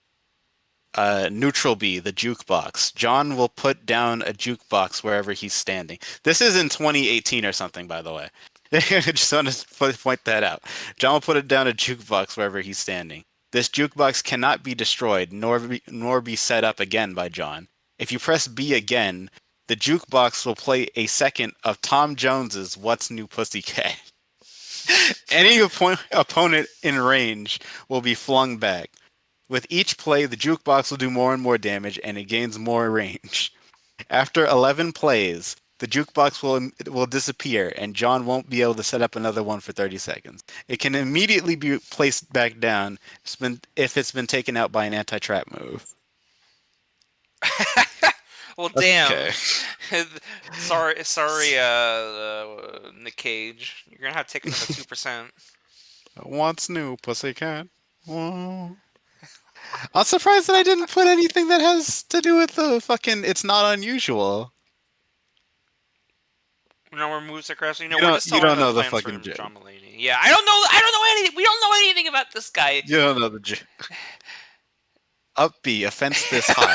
Neutral B, the jukebox. John will put down a jukebox wherever he's standing. This is in 2018 or something, by the way. Just want to point that out. John will put it down a jukebox wherever he's standing. This jukebox cannot be destroyed, nor be set up again by John. If you press B again, the jukebox will play a second of Tom Jones's "What's New Pussycat." Any opponent in range will be flung back. With each play, the jukebox will do more and more damage, and it gains more range. After 11 plays, the jukebox will disappear, and John won't be able to set up another one for 30 seconds. It can immediately be placed back down if it's been taken out by an anti-trap move. Well, damn. Okay. sorry, Nick Cage. You're gonna have to take another 2%. What's new, pussycat? Whoa. I'm surprised that I didn't put anything that has to do with the fucking "it's not unusual." No more moves across. You know, You we're don't just you telling don't the know the plans for fucking joke. John Mulaney. Yeah, I don't know. I don't know anything. We don't know anything about this guy. You don't know the joke. Up B, offense this high.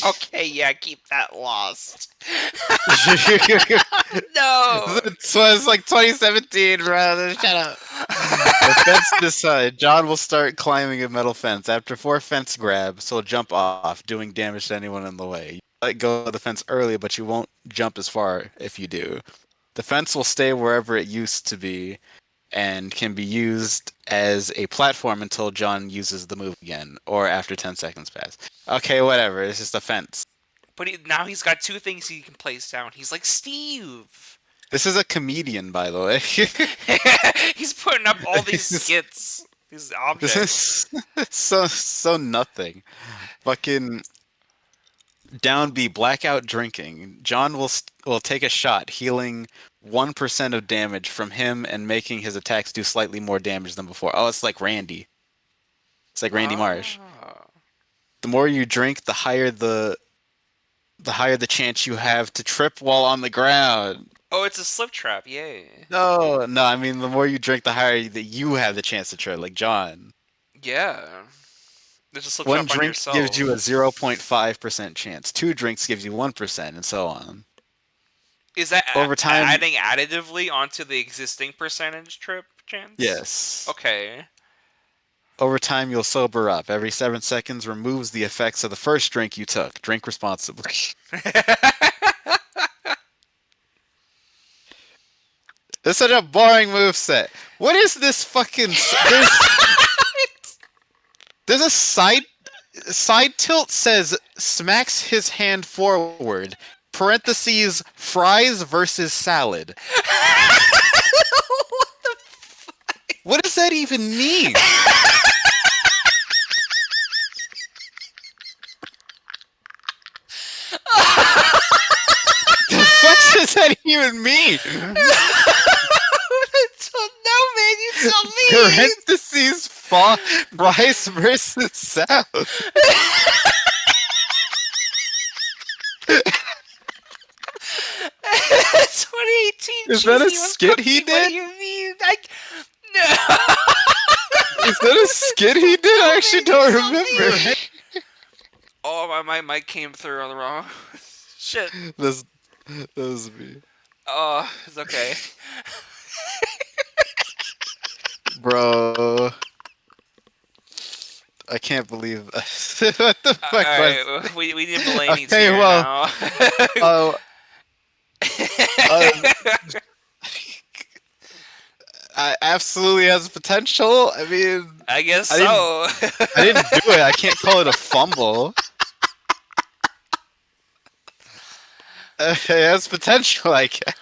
Okay, yeah, keep that lost. No. So it's like 2017, bro. Shut up. Offense this high. John will start climbing a metal fence. After 4 fence grabs, he'll jump off, doing damage to anyone in the way. You let go of the fence early, but you won't jump as far if you do. The fence will stay wherever it used to be, and can be used as a platform until John uses the move again, or after 10 seconds pass. Okay, whatever. It's just a fence. But now he's got two things he can place down. He's like Steve. This is a comedian, by the way. He's putting up all these skits, these objects. This is so nothing. Fucking down B, blackout drinking. John will take a shot, healing 1% of damage from him and making his attacks do slightly more damage than before. Oh, it's like Randy. It's like Randy Marsh. The more you drink, the higher the chance you have to trip while on the ground. Oh, it's a slip trap. Yay. No, I mean the more you drink, the higher that you have the chance to trip, like John. Yeah. There's a slip One trap on drink yourself. gives you a 0.5% chance. 2 drinks gives you 1%, and so on. Is that over time adding additively onto the existing percentage trip chance? Yes. Okay. Over time, you'll sober up. Every 7 seconds removes the effects of the first drink you took. Drink responsibly. It's such a boring moveset. What is this fucking... There's a side tilt says smacks his hand forward. Parentheses, fries versus salad. What the fuck? What does that even mean? The fuck does that even mean? No, man, you tell me. Parentheses, fries versus salad. 2018. Is that a skit he did? What do you mean? No. Is that a skit he did? I actually don't remember. Oh, my mic came through on the wrong. Shit. That was me. Oh, it's okay. Bro. I can't believe that. What the fuck was... we need Mulaney Okay, here well, now. Absolutely has potential. I mean... I guess so. I didn't do it. I can't call it a fumble. It has potential, I guess.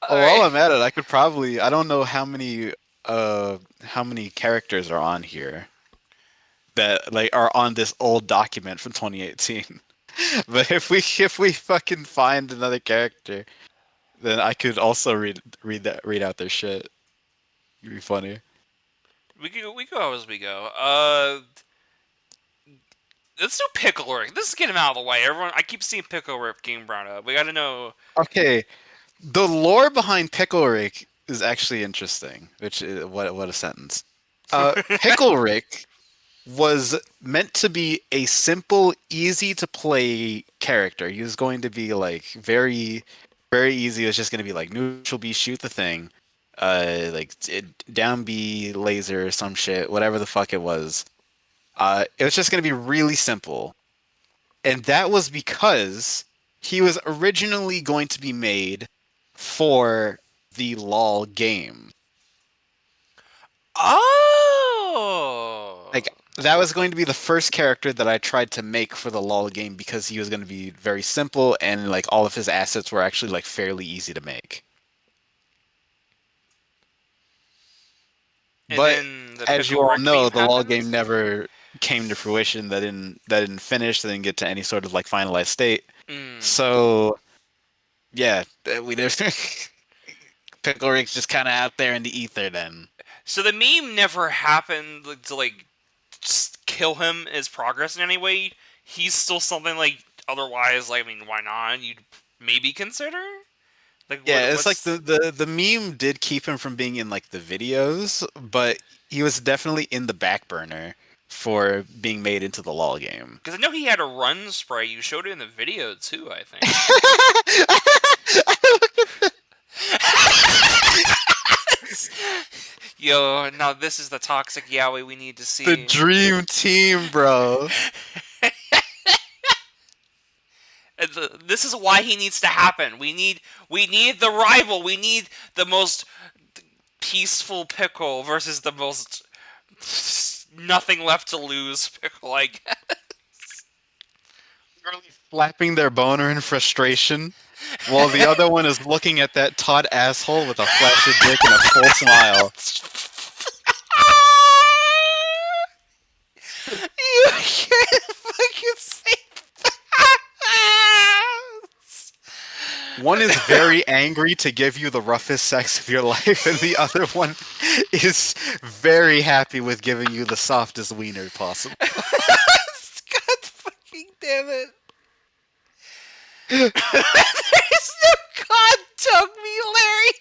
While I'm at it, I could probably... I don't know how many characters are on here that like are on this old document from 2018. But if we fucking find another character, then I could also read out their shit. It'd be funny. We go as we go. Let's do Pickle Rick. Let's get him out of the way. Everyone, I keep seeing Pickle Rick getting brought up. We gotta know. Okay, the lore behind Pickle Rick is actually interesting. Which is, what a sentence. Pickle Rick was meant to be a simple, easy to play character. He was going to be like very, very easy. It was just going to be like neutral B, shoot the thing, down B, laser, some shit, whatever the fuck it was. It was just going to be really simple. And that was because he was originally going to be made for the LOL game. Oh! Like, that was going to be the first character that I tried to make for the LOL game because he was going to be very simple and like all of his assets were actually like fairly easy to make. And but as you all know, the LOL game never came to fruition. That didn't finish. That didn't get to any sort of like finalized state. So yeah, we just Pickle Rick's just kind of out there in the ether then. So the meme never happened to like just kill him as progress in any way. He's still something like otherwise. Like, I mean, why not? You'd maybe consider. Like, yeah, it's like the meme did keep him from being in like the videos, but he was definitely in the back burner for being made into the LOL game. Because I know he had a run spray. You showed it in the video too, I think. Yo, now this is the toxic yaoi we need to see. The dream team, bro. This is why he needs to happen. We need the rival. We need the most peaceful Pickle versus the most nothing left to lose Pickle. Like, Literally flapping their boner in frustration, while the other one is looking at that Todd asshole with a flaccid dick and a full smile. You can't fucking say that. One is very angry to give you the roughest sex of your life, and the other one is very happy with giving you the softest wiener possible. God fucking damn it. There's no God dug me, Larry.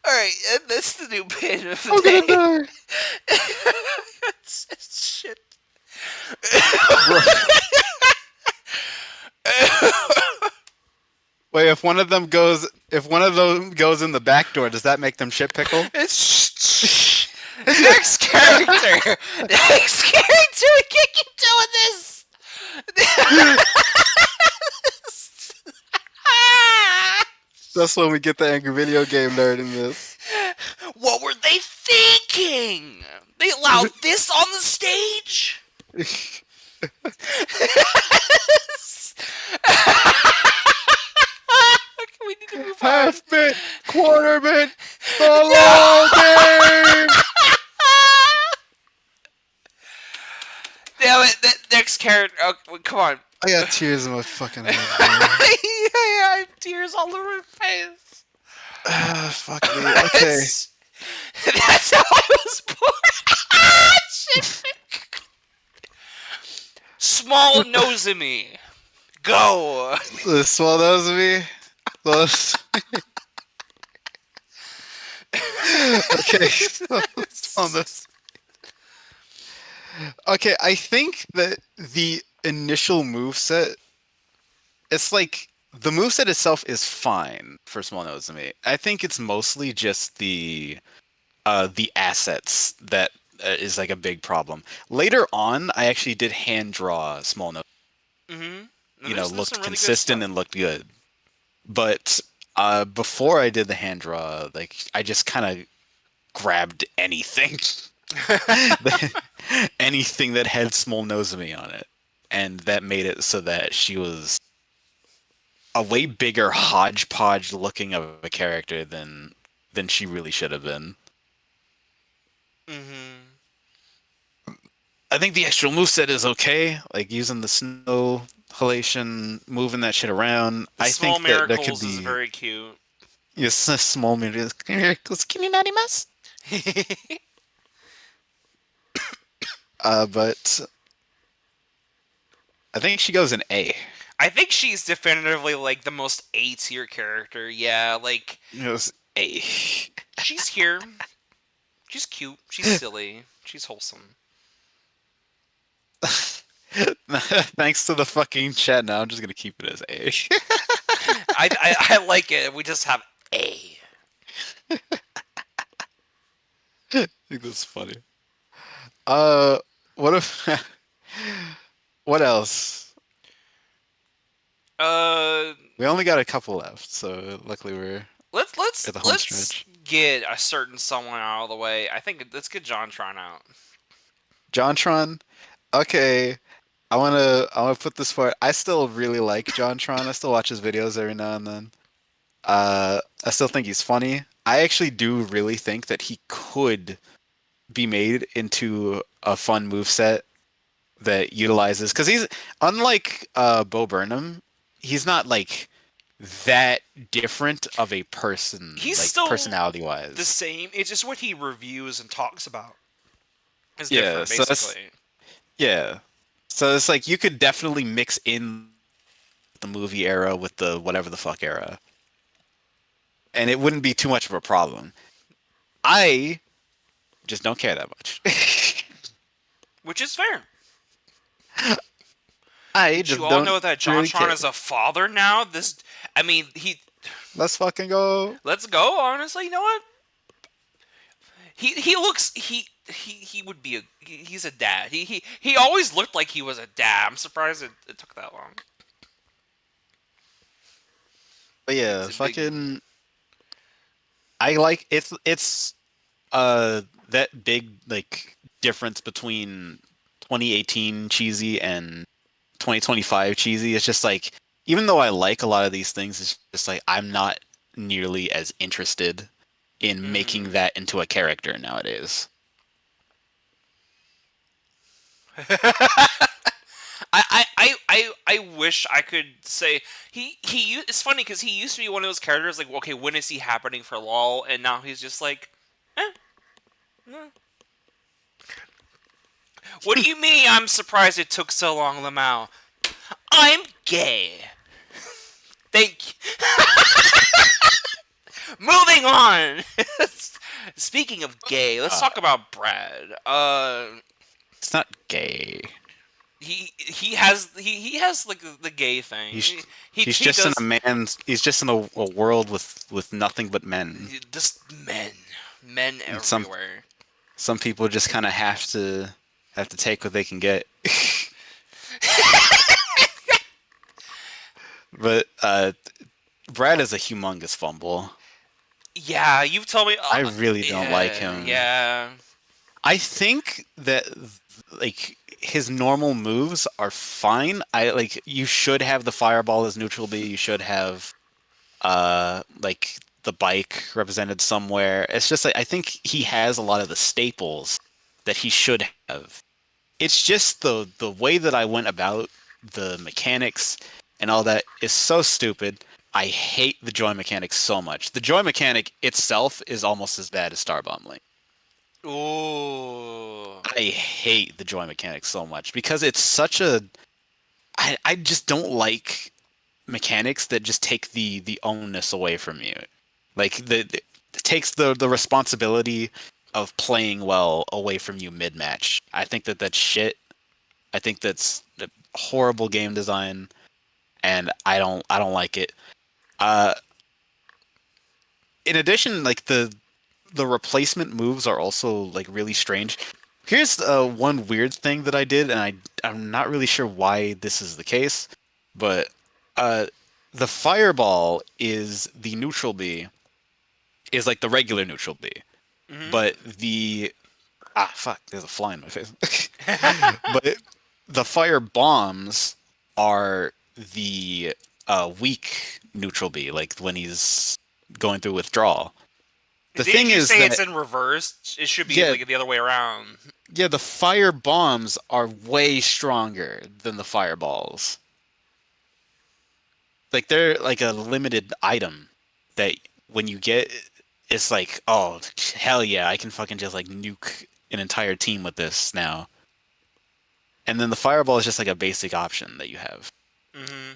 Alright, and that's the new bit of the day. I'm gonna die. Shit. Wait, if one of them goes in the back door, does that make them shit pickle? Next character. Next character. We can't keep doing this. That's when we get the angry video game nerd in this. What were they thinking? They allowed this on the stage? We need to move on. Half bit, quarter bit, the whole game. Damn it! Next character. Oh, come on. I got tears in my fucking eyes. I have tears all over my face. Fuck me. Okay. That's how I was born. Shit. Small nose of me. Go. The small nose of me. Okay. Small nose. Okay, I think that the initial moveset, it's like the moveset itself is fine for Small Nose to me. I think it's mostly just the assets that is like a big problem. Later on, I actually did hand draw Small Nose. Mm-hmm. You know, looked really consistent and looked good. But before I did the hand draw, like I just kind of grabbed anything. Anything that had Small Nosemi on it, and that made it so that she was a way bigger hodgepodge looking of a character than she really should have been. Mm-hmm. I think the extra moveset is okay, like using the snow halation, moving that shit around. The I small think that there miracles could be is very cute. yes, small miracles. Can you not mas? But I think she goes in A. I think she's definitively like the most A tier character. Yeah, like It goes A. she's here. She's cute. She's silly. She's wholesome. Thanks to the fucking chat. Now I'm just gonna keep it as A. I like it. We just have A. I think that's funny. What if? What else? We only got a couple left, so luckily we're Let's at the home stretch. get a certain someone out of the way. I think let's get Jontron out. Jontron. Okay, I wanna put this forward. I still really like Jontron. I still watch his videos every now and then. I still think he's funny. I actually do really think that he could be made into a fun moveset that utilizes, because he's unlike Bo Burnham, he's not like that different of a person. He's like still personality wise the same. It's just what he reviews and talks about is Yeah, different, so basically. yeah. So it's like you could definitely mix in the movie era with the whatever the fuck era, and it wouldn't be too much of a problem. I just don't care that much. Which is fair. I Did you just all don't know that really Jontron care. is a father now? I mean, Let's fucking go. let's go. Honestly, you know what? He looks he would be he's a dad. He always looked like he was a dad. I'm surprised it took that long. But yeah, He's a big. fucking. I like it's that big like difference between 2018 cheesy and 2025 cheesy. It's just like even though I like a lot of these things, it's just like I'm not nearly as interested in making Mm. that into a character nowadays. I wish I could say it's funny because he used to be one of those characters like okay when is he happening for lol and now he's just like eh, eh. What do you mean I'm surprised it took so long, Lamau? I'm gay. Thank you. Moving on. Speaking of gay, let's Uh, talk about Brad. it's not gay. He has like the gay thing. He's he's He just in a does man's. He's just in a world with nothing but men. just men And everywhere. some people just kind of have to take what they can get. But Brad is a humongous fumble. Yeah, you've told me. I really don't like Yeah, him. yeah. I think that like his normal moves are fine. I like you should have the fireball as neutral B. You should have like the bike represented somewhere. It's just like I think he has a lot of the staples that he should have. It's just the way that I went about the mechanics and all that is so stupid. I hate the joy mechanic so much. The joy mechanic itself is almost as bad as Starbomb Link. Ooh. I hate the joy mechanic so much because it's such a. I just don't like mechanics that just take the ownness away from you. Like it takes the responsibility of playing well away from you mid match. I think that's shit. I think that's horrible game design, and I don't like it. Uh, in addition, like the replacement moves are also like really strange. Here's one weird thing that I did, and I'm not really sure why this is the case, but uh, the fireball is the neutral B, is like the regular neutral B, Hmm. but the fuck, there's a fly in my face. But the fire bombs are the weak neutral B, like when he's going through withdrawal. The Didn't thing you is say it's that in reverse? It should be yeah, like the other way around. yeah, the fire bombs are way stronger than the fireballs. Like they're like a limited item that when you get, it's like, oh hell yeah, I can fucking just like nuke an entire team with this now. And then the fireball is just like a basic option that you have. Hmm.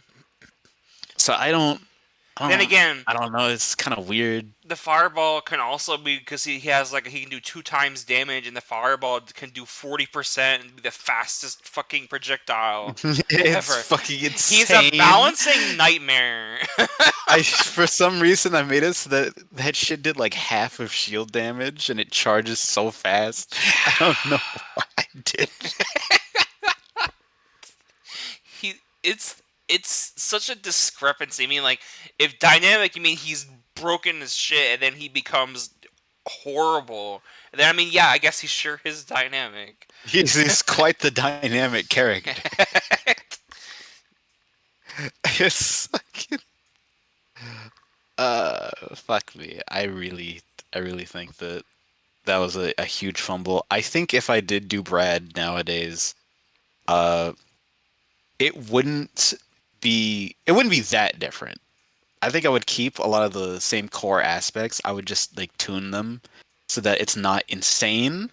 So I Then don't, again, I don't know. It's kind of weird. the fireball can also be because he has like he can do 2 times damage, and the fireball can do 40% and be the fastest fucking projectile It's ever. fucking He's a insane. balancing nightmare. I for some reason I made it so that shit did like half of shield damage and it charges so fast. I don't know why I did. he it's such a discrepancy. I mean, like if dynamic, you mean he's broken as shit, and then he becomes horrible. And then I mean, yeah, I guess he sure is dynamic. He's quite the dynamic character. It's like, fuck me. I really think that was a huge fumble. I think if I did do Brad nowadays, uh, it wouldn't be that different. I think I would keep a lot of the same core aspects. I would just like tune them so that it's not insane,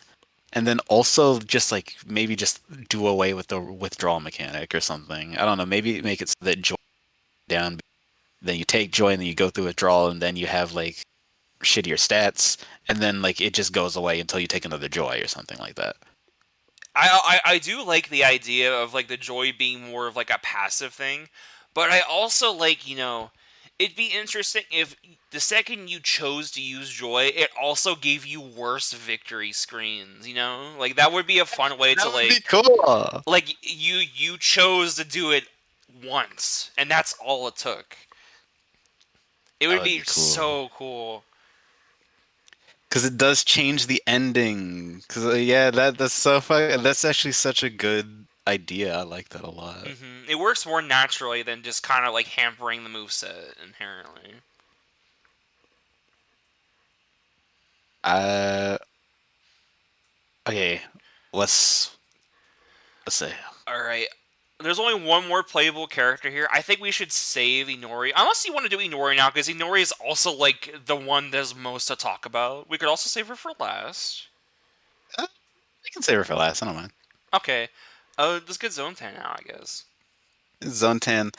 and then also just like maybe just do away with the withdrawal mechanic or something. I don't know. Maybe make it so that joy down, then you take joy, and then you go through withdrawal, and then you have like shittier stats, and then like it just goes away until you take another joy or something like that. I do like the idea of like the joy being more of like a passive thing, but I also like, it'd be interesting if the second you chose to use joy, it also gave you worse victory screens, Like that would be a fun way That to would be cool. like you chose to do it once and that's all it took. It That would would be be cool. so cool. Because it does change the ending. Because yeah, that's so fun. That's actually such a good idea. I like that a lot. It works more naturally than just kind of like hampering the moveset inherently. Uh, okay, let's let's say. Alright. There's only one more playable character here. I think we should save Inori. Unless you want to do Inori now, because Inori is also, like, the one there's most to talk about. We could also save her for last. I can save her for last. I don't mind. Okay. Let's get Zone 10 now, I guess. Zone 10.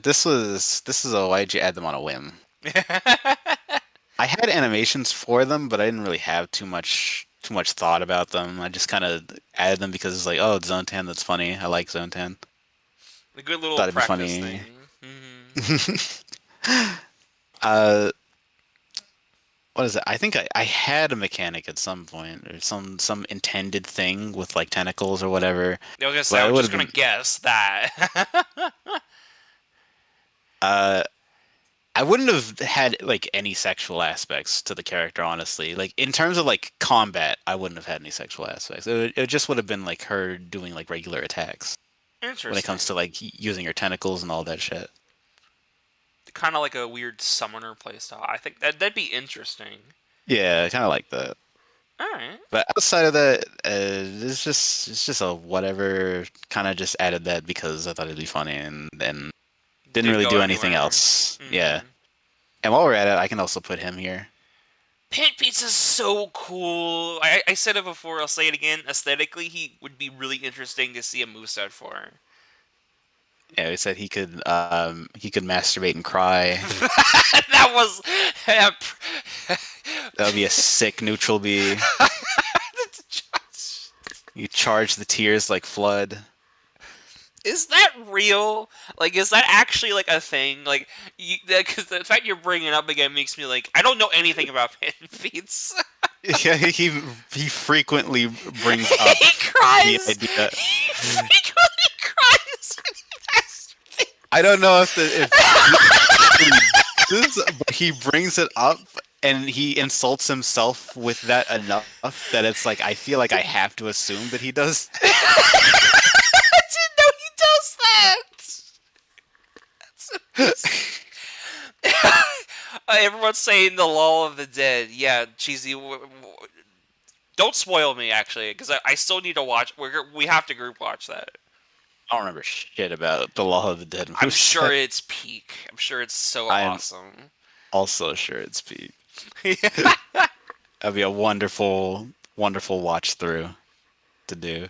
This is a why'd you add them on a whim? I had animations for them, but I didn't really have too much thought about them. I just kind of added them because it's like, oh, it's Zone 10. That's funny. I like Zone 10. The good little Thought it'd be practice funny. thing. uh, what is it? I think I had a mechanic at some point, or some intended thing with like tentacles or whatever. I was gonna say, I But it was would just have gonna been. guess that. Uh, I wouldn't have had like any sexual aspects to the character, honestly. Like in terms of like combat, I wouldn't have had any sexual aspects. It just would have been like her doing like regular attacks when it comes to Interesting. like using her tentacles and all that shit. Kind of like a weird summoner playstyle. I think that'd be interesting. Yeah, kind of like that. Alright. But outside of that, it's just a whatever. Kind of just added that because I thought it'd be funny, and then didn't Didn't really go do anything anywhere. else. Yeah. And while we're at it, I can also put him here. Paint Pizza's so cool. I said it before, I'll say it again. Aesthetically, he would be really interesting to see a moveset for. Yeah, he said he could masturbate and cry. That was. That would be a sick neutral B. You charge the tears like flood. Is that real? Like, is that actually like a thing? Like, because the fact you're bringing it up again makes me like I don't know anything about Paint Pizza. Yeah, he frequently brings up He the cries. idea. He frequently cries when he masturbates. I don't know if he actually does, but he brings it up and he insults himself with that enough that it's like I feel like I have to assume that he does. I didn't know he does that. Everyone's saying the Law of the Dead. Yeah, cheesy. Don't spoil me, actually, because I still need to watch. We have to group watch that. I don't remember shit about the Law of the Dead I'm sure moveset. it's peak. I'm sure it's so I am awesome. also sure it's Pete. That'd be a wonderful, wonderful watch through to do.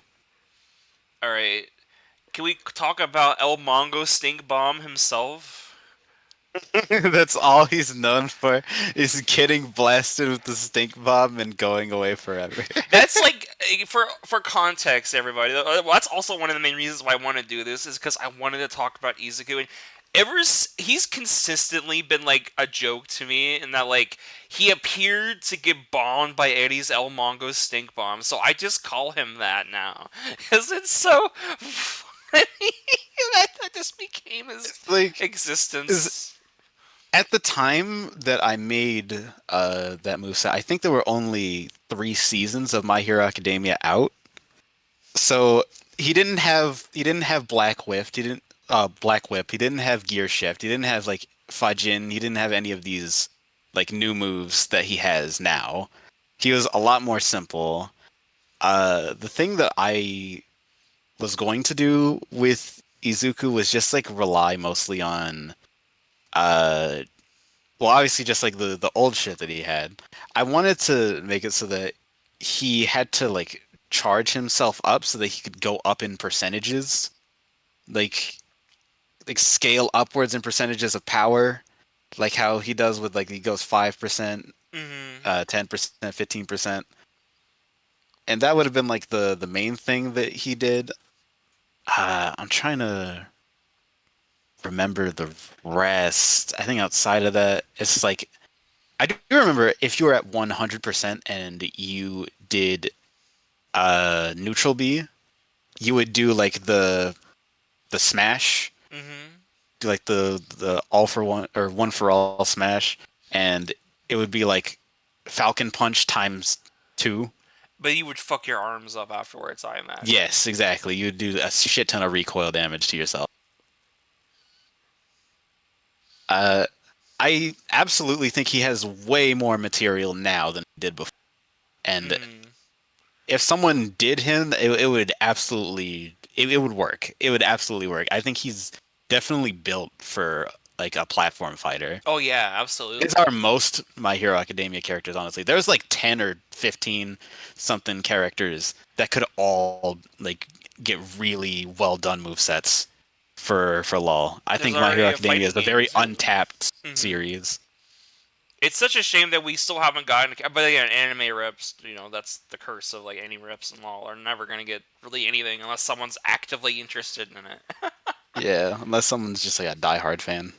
All right. Can we talk about El Mongo Stink Bomb himself? That's all he's known for is getting blasted with the stink bomb and going away forever. That's like for context, everybody. That's also one of the main reasons why I want to do this is because I wanted to talk about Izuku and he's consistently been like a joke to me in that like he appeared to get bombed by Eddie's El Mongo stink bomb, so I just call him that now because it's so funny that just became his Like is existence. at the time that I made that moveset, I think there were only 3 seasons of My Hero Academia out. So he didn't have Black Whip. Black Whip. He didn't have Gear Shift. He didn't have like Fajin. He didn't have any of these like new moves that he has now. He was a lot more simple. The thing that I was going to do with Izuku was just like rely mostly on uh well obviously just like the old shit that he had. I wanted to make it so that he had to like charge himself up so that he could go up in percentages. Like scale upwards in percentages of power. Like how he does with like he goes 5%, Hmm 10%, 15%. and that would have been like the main thing that he did. I'm trying to remember the rest. I think outside of that, it's like I do remember if you were at 100% and you did neutral B, you would do like the smash, Mm-hmm. do like the all for one or one for all smash, and it would be like Falcon Punch times two. But you would fuck your arms up afterwards, I imagine. Yes, exactly. You would do a shit ton of recoil damage to yourself. Uh, I absolutely think he has way more material now than he did before. And Mm. if someone did him, it would absolutely it would work. It would absolutely work. I think he's definitely built for like a platform fighter. Oh yeah, It's absolutely. our most My Hero Academia characters, honestly. There's like 10 or 15 something characters that could all like get really well done move sets for LoL. I There's think My Hero already a Academia fighting is a game very too. untapped Hmm. series. It's such a shame that we still haven't gotten. But again, anime reps, that's the curse of like any reps and all are never gonna get really anything unless someone's actively interested in it. Yeah, unless someone's just like a diehard fan.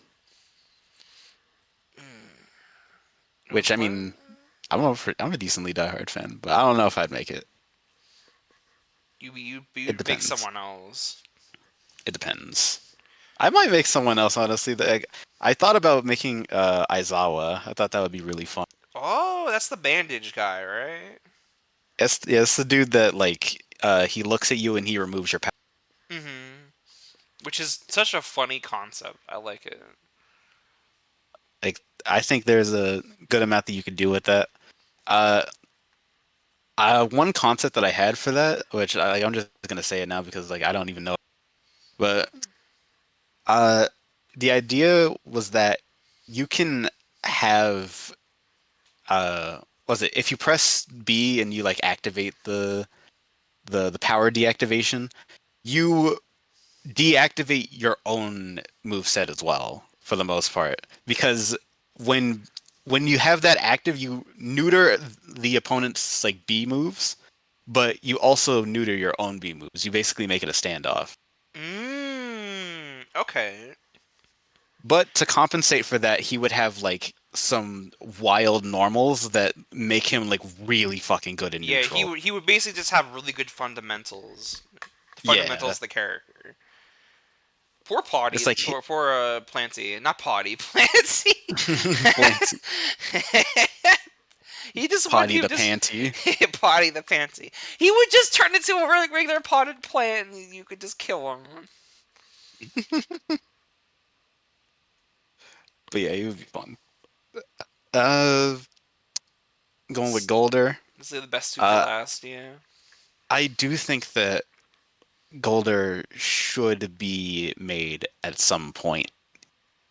Which I What? mean, I'm a decently diehard fan, but I don't know if I'd make it. It You'd make depends. someone else. It depends. I might make someone else, honestly. I thought about making Aizawa. I thought that would be really fun. Oh, that's the bandage guy, right? It's the dude that like he looks at you and he removes your power. Mm-hmm. Which is such a funny concept. I like it. Like I think there's a good amount that you could do with that. Uh, one concept that I had for that, which I'm just gonna say it now because like I don't even know, but uh, the idea was that you can have was it if you press B and you like activate the power deactivation, you deactivate your own move set as well for the most part because when when you have that active you neuter the opponent's like B moves, but you also neuter your own B moves. You basically make it a standoff. Okay. But to compensate for that, he would have like some wild normals that make him like really fucking good in Yeah, he neutral. would he would basically just have really good fundamentals. The Yeah. fundamentals of the character. Poor Potty, It's like poor Planty, not Potty, Planty. Plant He just would Potty he the just Panty. Potty the Panty. He would just turn into a really regular potted plant, and you could just kill him. But yeah, it would be fun. Uh, going with Golder. Let's say the best two for Uh, last. Yeah. I do think that Golder should be made at some point.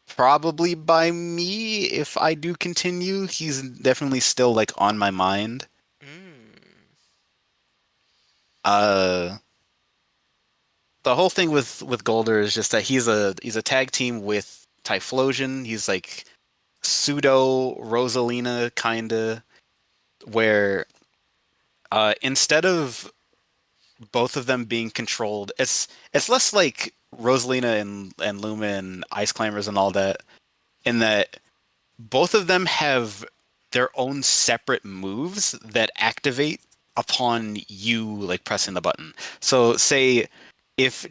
Probably by me if I do continue. He's definitely still like on my mind. Mm. Uh, the whole thing with Golder is just that he's a tag team with Typhlosion. He's like pseudo Rosalina kinda, where instead of both of them being controlled, it's less like Rosalina and Luma and Ice Climbers and all that, in that both of them have their own separate moves that activate upon you like pressing the button. So say if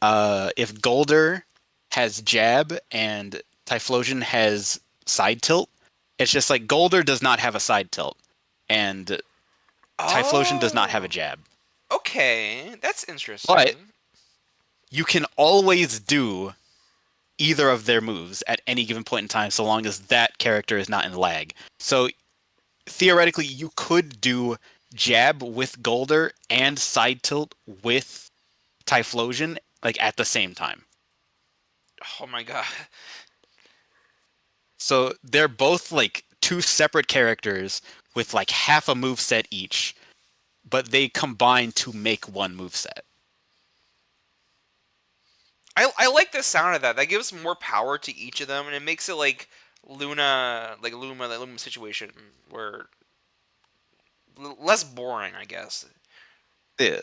if Golder has jab and Typhlosion has side tilt, it's just like Golder does not have a side tilt and Typhlosion does not have a Oh. jab. Okay, that's But interesting. you can always do either of their moves at any given point in time so long as that character is not in lag. So theoretically you could do jab with Golder and side tilt with Typhlosion like at the same time. Oh my god. So they're both like two separate characters with like half a move set each, but they combine to make one move set. I like the sound of that. That gives more power to each of them, and it makes it like Luna, like Luma, the Luma situation where less boring, I guess. Yeah,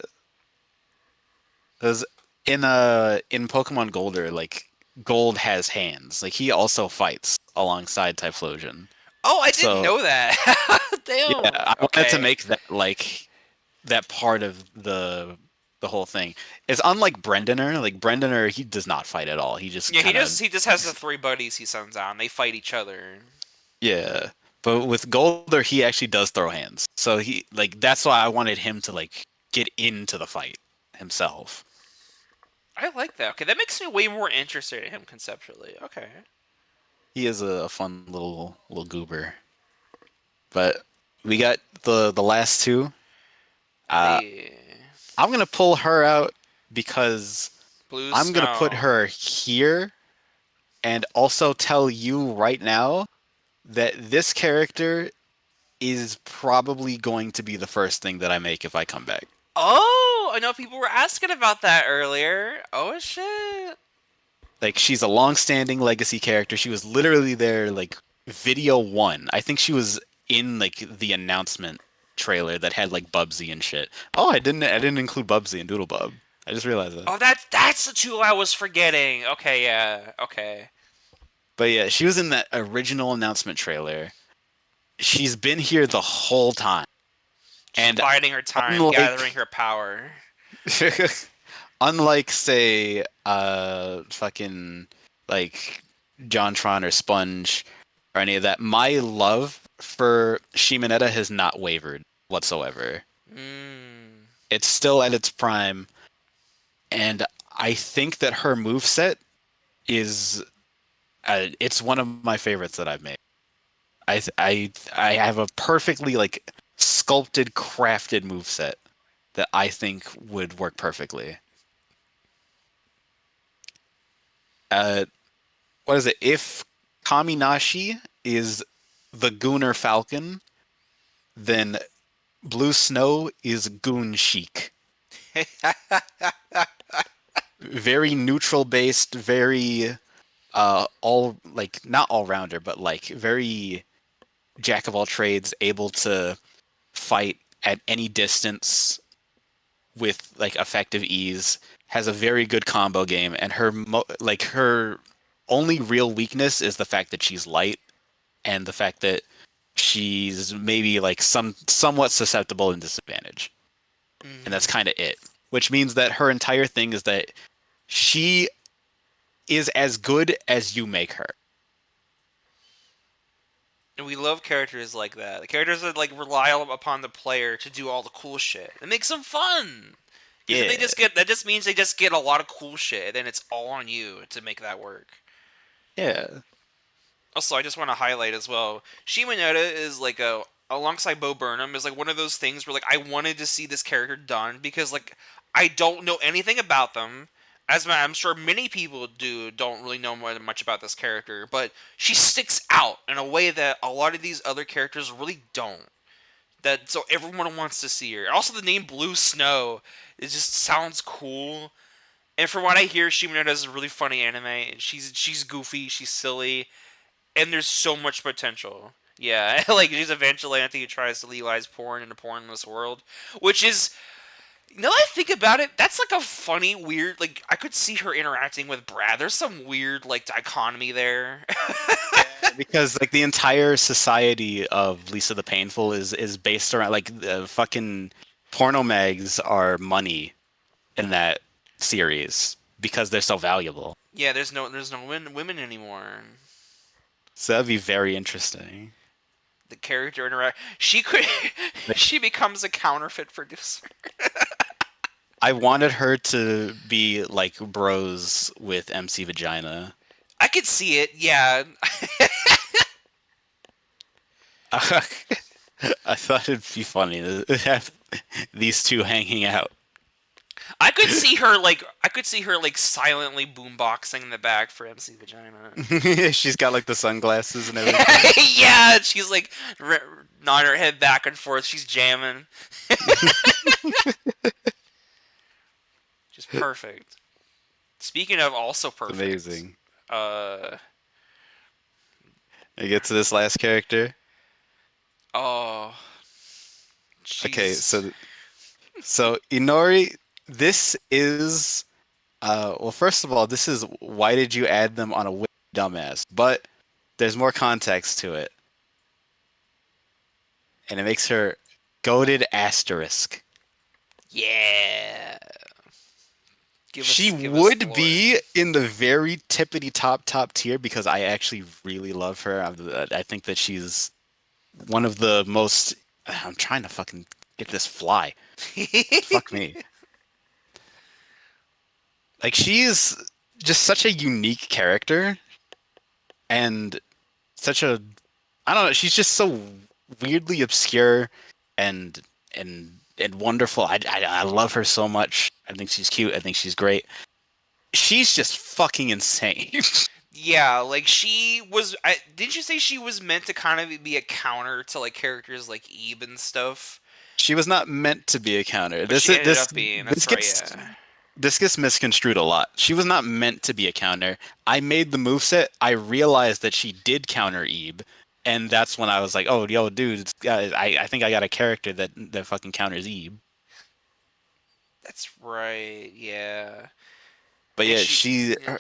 because in Pokemon Golder, like Gold has hands. Like he also fights alongside Typhlosion. Oh, I didn't So know that. yeah, Damn. I wanted to Okay. make that like that part of the whole thing. It's unlike Brendaner. Like Brendaner, he does not fight at all. He just Yeah, he kind of just he just has the three buddies he sends out, and they fight each other. yeah. But with Golder, he actually does throw hands. So he like that's why I wanted him to like get into the fight himself. I like that. Okay, that makes me way more interested in him conceptually. Okay. He is a fun little goober. But we got the last two. Uh, The I'm gonna pull her out because blue I'm gonna put snow. her here and also tell you right now that this character is probably going to be the first thing that I make if I come back. Oh, I know people were asking about that earlier. Oh shit. Like she's a long-standing legacy character. She was literally there like video one. I think she was in like the announcement trailer that had like Bubsy and shit. Oh, I didn't include Bubsy and Doodlebub. I just realized that. Oh, that's the two I was forgetting. Okay, yeah. Okay. But yeah, she was in that original announcement trailer. She's been here the whole time. Just And biding her time, gathering unlike her power. unlike say fucking like Jontron or Sponge or any of that, my love for Shimanetta has not wavered whatsoever. Mm. It's still at its prime, and I think that her moveset is it's one of my favorites that I've made. I have a perfectly like sculpted, crafted moveset that I think would work perfectly. Uh, what is it? If Kaminashi is the Gooner Falcon, then Blue Snow is Goon Chic. Very neutral based, very all like not all rounder, but like very jack of all trades, able to fight at any distance with like effective ease. Has a very good combo game, and like her only real weakness is the fact that she's light and the fact that she's maybe like somewhat susceptible and disadvantaged. And that's Mhm. kind of it. Which means that her entire thing is that she is as good as you make her. And we love characters like that. The characters that like rely upon the player to do all the cool shit. It makes them fun. Because if they Yeah. just get that, just means they just get a lot of cool shit, and then it's all on you to make that work. Yeah. Also, I just want to highlight as well, Shimonetta is like a alongside Bo Burnham is like one of those things where like I wanted to see this character done because like I don't know anything about them. I'm sure many people don't really know much about this character, but she sticks out in a way that a lot of these other characters really don't. That so everyone wants to see her. Also, the name Blue Snow, it just sounds cool. And from what I hear, Shimonetta is a really funny anime. She's goofy, she's silly, and there's so much potential. Yeah, like she's a vigilante who tries to legalize porn in a pornless world, which is now that I think about it, that's like a funny, weird. Like I could see her interacting with Brad. There's some weird like dichotomy there. Yeah, because like the entire society of Lisa the Painful is based around like the fucking porno mags are money in that series because they're so valuable. Yeah, there's no women anymore. So that'd be very interesting. The character interact. She could. Like She becomes a counterfeit producer. I wanted her to be like bros with MC Vagina. I could see it. Yeah, I thought it'd be funny to have these two hanging out. I could see her like silently boomboxing in the back for MC Vagina. She's got like the sunglasses and everything. Yeah, she's like nodding her head back and forth. She's jamming. Just perfect. Speaking of also It's perfect, amazing. uh, I get to this last character. oh, Okay, Jeez. so Inori, this is well, first of all, this is why did you add them on a dumbass? But there's more context to it, and it makes her goaded asterisk. Yeah. She Give us the would lore. be in the very tippity top tier because I actually really love her. I think that she's one of the most. I'm trying to fucking get this fly. Fuck me. Like she's just such a unique character and such a I don't know, she's just so weirdly obscure and and wonderful. I love her so much. I think she's cute. I think she's great. She's just fucking insane. Yeah, like she was. Didn't you say she was meant to kind of be a counter to like characters like Eve and stuff? She was not meant to be a counter. But she ended up being. That's right. Yeah. This gets misconstrued a lot. She was not meant to be a counter. I made the moveset. I realized that she did counter Ebe, and that's when I was like, "Oh, yo, dude, I think I got a character that fucking counters Ebe." That's right. Yeah. But And yeah, she. Yeah.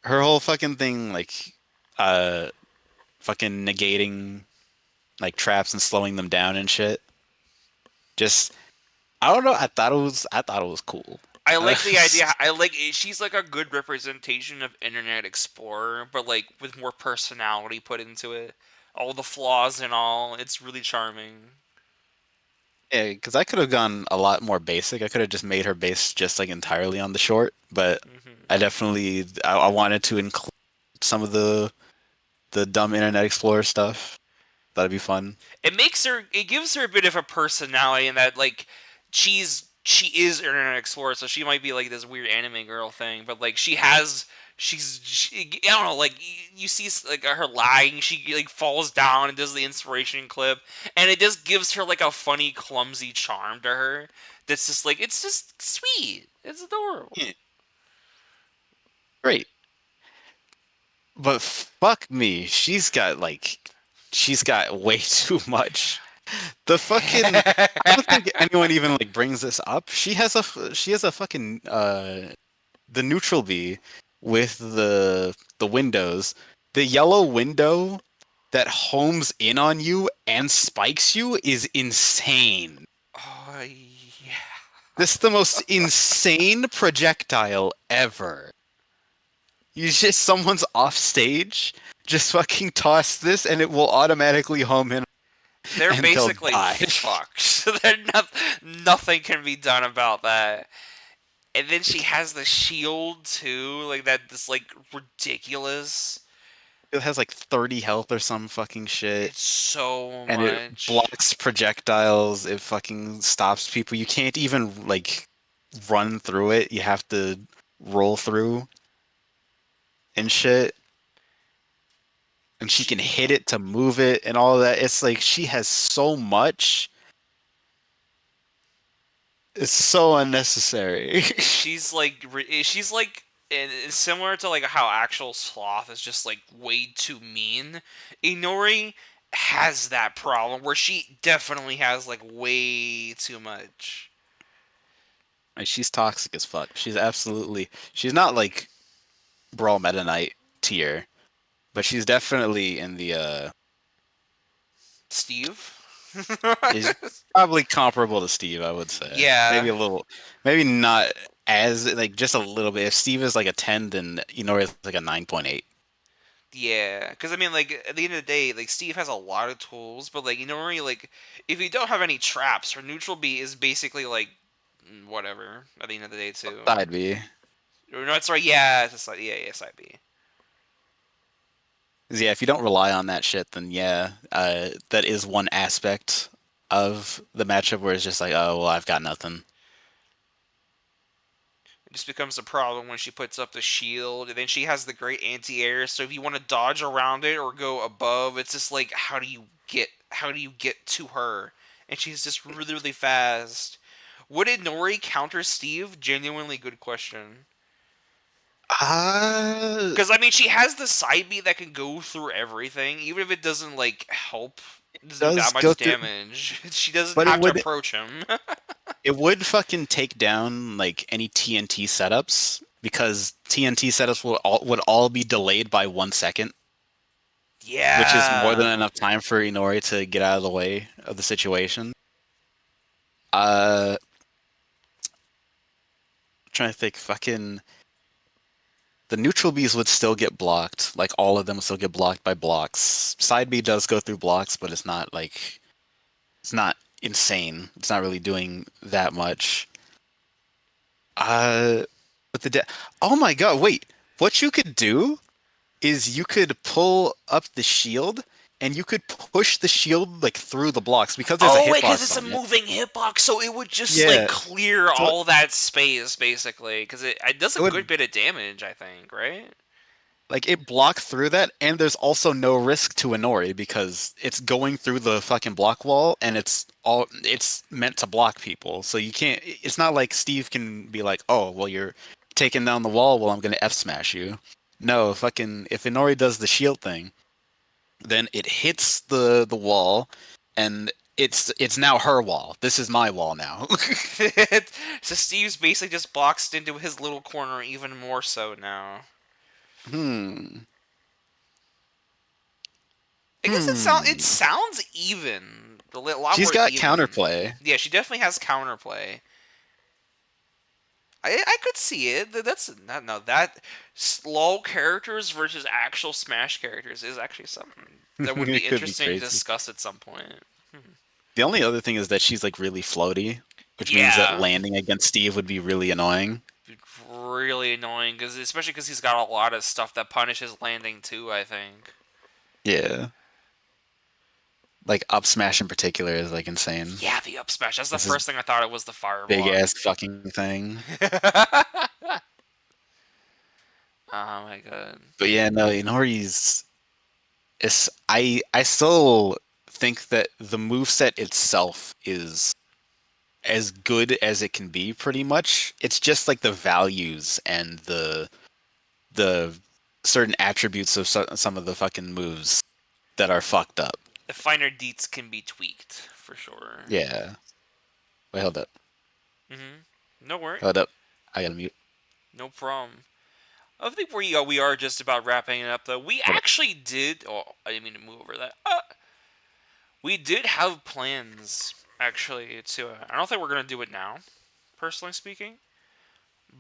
her whole fucking thing, like, uh, fucking negating like traps and slowing them down and shit. Just I don't know. I thought it was cool. I like the idea. I like. She's like a good representation of Internet Explorer, but like with more personality put into it. All the flaws and all. It's really charming. Yeah, because I could have gone a lot more basic. I could have just made her based just like entirely on the short, but Hmm. I wanted to include some of the dumb Internet Explorer stuff. That'd be fun. It makes her. It gives her a bit of a personality in that like she is Internet Explorer, so she might be like this weird anime girl thing, but like I don't know, like you see like her lying, she like falls down and does the inspiration clip, and it just gives her like a funny, clumsy charm to her. That's just like it's just sweet. It's adorable. Yeah, great. But fuck me, she's got way too much. The fucking I don't think anyone even like brings this up. She has a fucking the neutral bee with the windows. The yellow window that homes in on you and spikes you is insane. Oh yeah. This is the most insane projectile ever. You just someone's off stage, just fucking toss this and it will automatically home in They're and they'll basically die. fucked. Nothing can be done about that. And then she has the shield too, like that. This like ridiculous. It has like 30 health or some fucking shit. It's so And it much. blocks projectiles. It fucking stops people. You can't even like run through it. You have to roll through and shit. And she can She hit it to move it and all that. It's like she has so much. It's so unnecessary. she's like and it's similar to like how actual Sloth is just like way too mean. Inori has that problem where she definitely has like way too much. Like she's toxic as fuck. She's not like Brawl Meta Knight tier, but she's definitely in the Steve. is probably comparable to Steve, I would say. Yeah. Maybe a little, maybe not as like just a little bit. If Steve is like a 10, then Inori is like a 9.8. Yeah, because I mean, like at the end of the day, like Steve has a lot of tools, but like you know, really, like if you don't have any traps, her neutral B is basically like whatever at the end of the day too. Side B. Or no, sorry, yeah, it's a side, yeah, side B. 'Cause, yeah, if you don't rely on that shit, then yeah, that is one aspect of the matchup where it's just like, oh well, I've got nothing. It just becomes a problem when she puts up the shield, and then she has the great anti-air. So if you want to dodge around it or go above, it's just like how do you get to her? And she's just really really fast. Would Nori counter Steve? Genuinely good question. Uh, Because I mean, she has the side B that can go through everything, even if it doesn't like help. It doesn't do does that go much through, damage. She doesn't but have to approach him. it would fucking take down like any TNT setups because TNT setups would all be delayed by 1 second, which is more than Yeah. enough time for Inori to get out of the way of the situation. Uh, trying to think, fucking the neutral bees would still get blocked. Like all of them would still get blocked by blocks. Side B does go through blocks, but it's not insane. It's not really doing that much. Uh, but oh my god, wait. What you could do is you could pull up the shield and you could push the shield like through the blocks because there's a Oh wait, because hitbox it's a on it. moving hitbox, so it would just like Yeah. clear So all that space basically. Because it does a it good would bit of damage, I think, right? like it blocks through that, and there's also no risk to Inori because it's going through the fucking block wall, and it's meant to block people. So you can't. It's not like Steve can be like, oh, well, you're taking down the wall, well, I'm gonna F smash you. No, fucking if Inori does the shield thing, then it hits the wall, and it's now her wall. This is my wall now. So Steve's basically just boxed into his little corner even more so now. Hmm. I guess it Hmm. sounds even. A lot She's more got even. counterplay. Yeah, she definitely has counterplay. I could see it. That's not no that slow characters versus actual Smash characters is actually something that would be It could be interesting to crazy. discuss at some point. Hmm. The only other thing is that she's like really floaty, which means that Yeah, landing against Steve would be really annoying. really annoying because especially because he's got a lot of stuff that punishes landing too. I think. Yeah. Like up smash in particular is like insane. Yeah, the up smash. That's the This is first thing I thought it was the fire big block. ass fucking thing. Oh my god. But yeah, no, Inori's is I still think that the moveset itself is as good as it can be pretty much. It's just like the values and the certain attributes of some of the fucking moves that are fucked up. The finer deets can be tweaked for sure. Yeah. Wait, hold up. No worry. Hold up. I gotta mute. No problem. I think we are just about wrapping it up though. We Hold up. actually did. Oh, I didn't mean to move over that. We did have plans actually to. I don't think we're gonna do it now, personally speaking.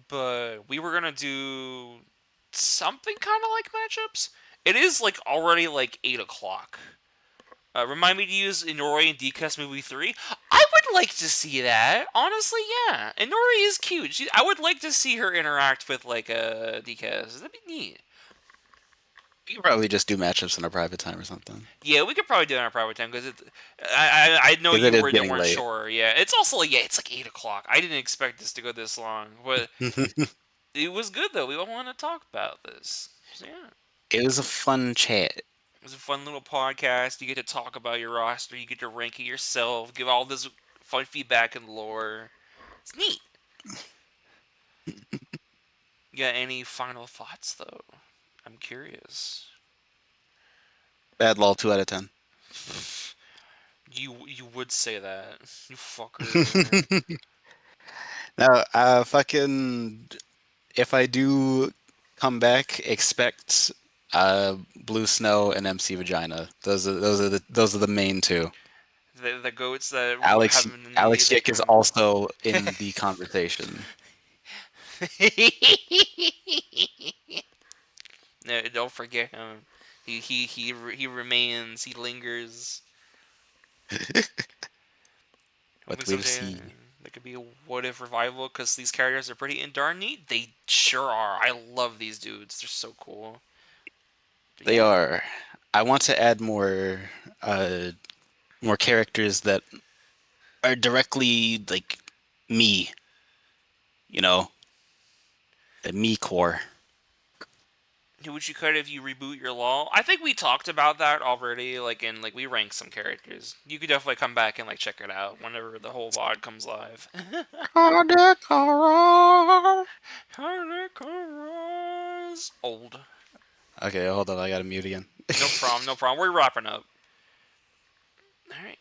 But we were gonna do something kind of like matchups. It is like already like 8 o'clock. Remind me to use Inori in DCast Movie 3. I would like to see that. Honestly, yeah. Inori is cute. I would like to see her interact with, like, DCast. That'd be neat. We could probably just do matchups in our private time or something. Yeah, we could probably do it on our private time, because I know Because it you is weren't getting late. sure. Yeah, it's also, like, yeah, it's like 8 o'clock. I didn't expect this to go this long. But it was good, though. We all want to talk about this. So, yeah. It was a fun chat. It was a fun little podcast. You get to talk about your roster. You get to rank it yourself. Give all this fun feedback and lore. It's neat. You got any final thoughts, though? I'm curious. Bad lol, 2 out of 10. You would say that, you fucker. Now, fucking, if I do come back, expect Blue Snow and MC Vagina. Those are the main two. The goats that Alex have Alex the Yick is also in the conversation. No, don't forget him. He remains. He lingers. Hopefully But we'll someday see. there could be a what if revival because these characters are pretty darn neat. They sure are. I love these dudes. They're so cool. But They yeah. are. I want to add uh more characters that are directly like me, you know, the me core. Who would you cut if you reboot your law? I think we talked about that already. Like we ranked some characters. You could definitely come back and like check it out whenever the whole VOD comes live. Cadicurus. Cadicurus. Old. Okay, hold on, I gotta mute again. No problem. No problem. We're wrapping up. All right.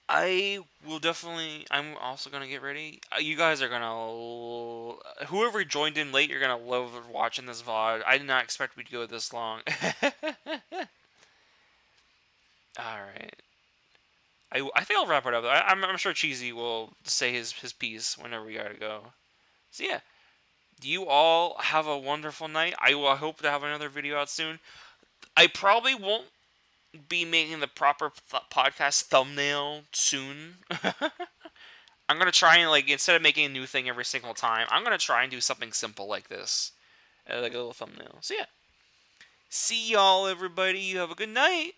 I will definitely. I'm also gonna get ready. You guys are gonna. Whoever joined in late, you're gonna love watching this VOD. I did not expect we'd go this long. All right. I think I'll wrap it up. I'm sure Cheesy will say his piece whenever we gotta go. So yeah, you all have a wonderful night. I hope to have another video out soon. I probably won't be making the proper podcast thumbnail soon. I'm gonna try and like instead of making a new thing every single time, I'm gonna try and do something simple like this, like a little thumbnail. So yeah, see y'all, everybody. You have a good night.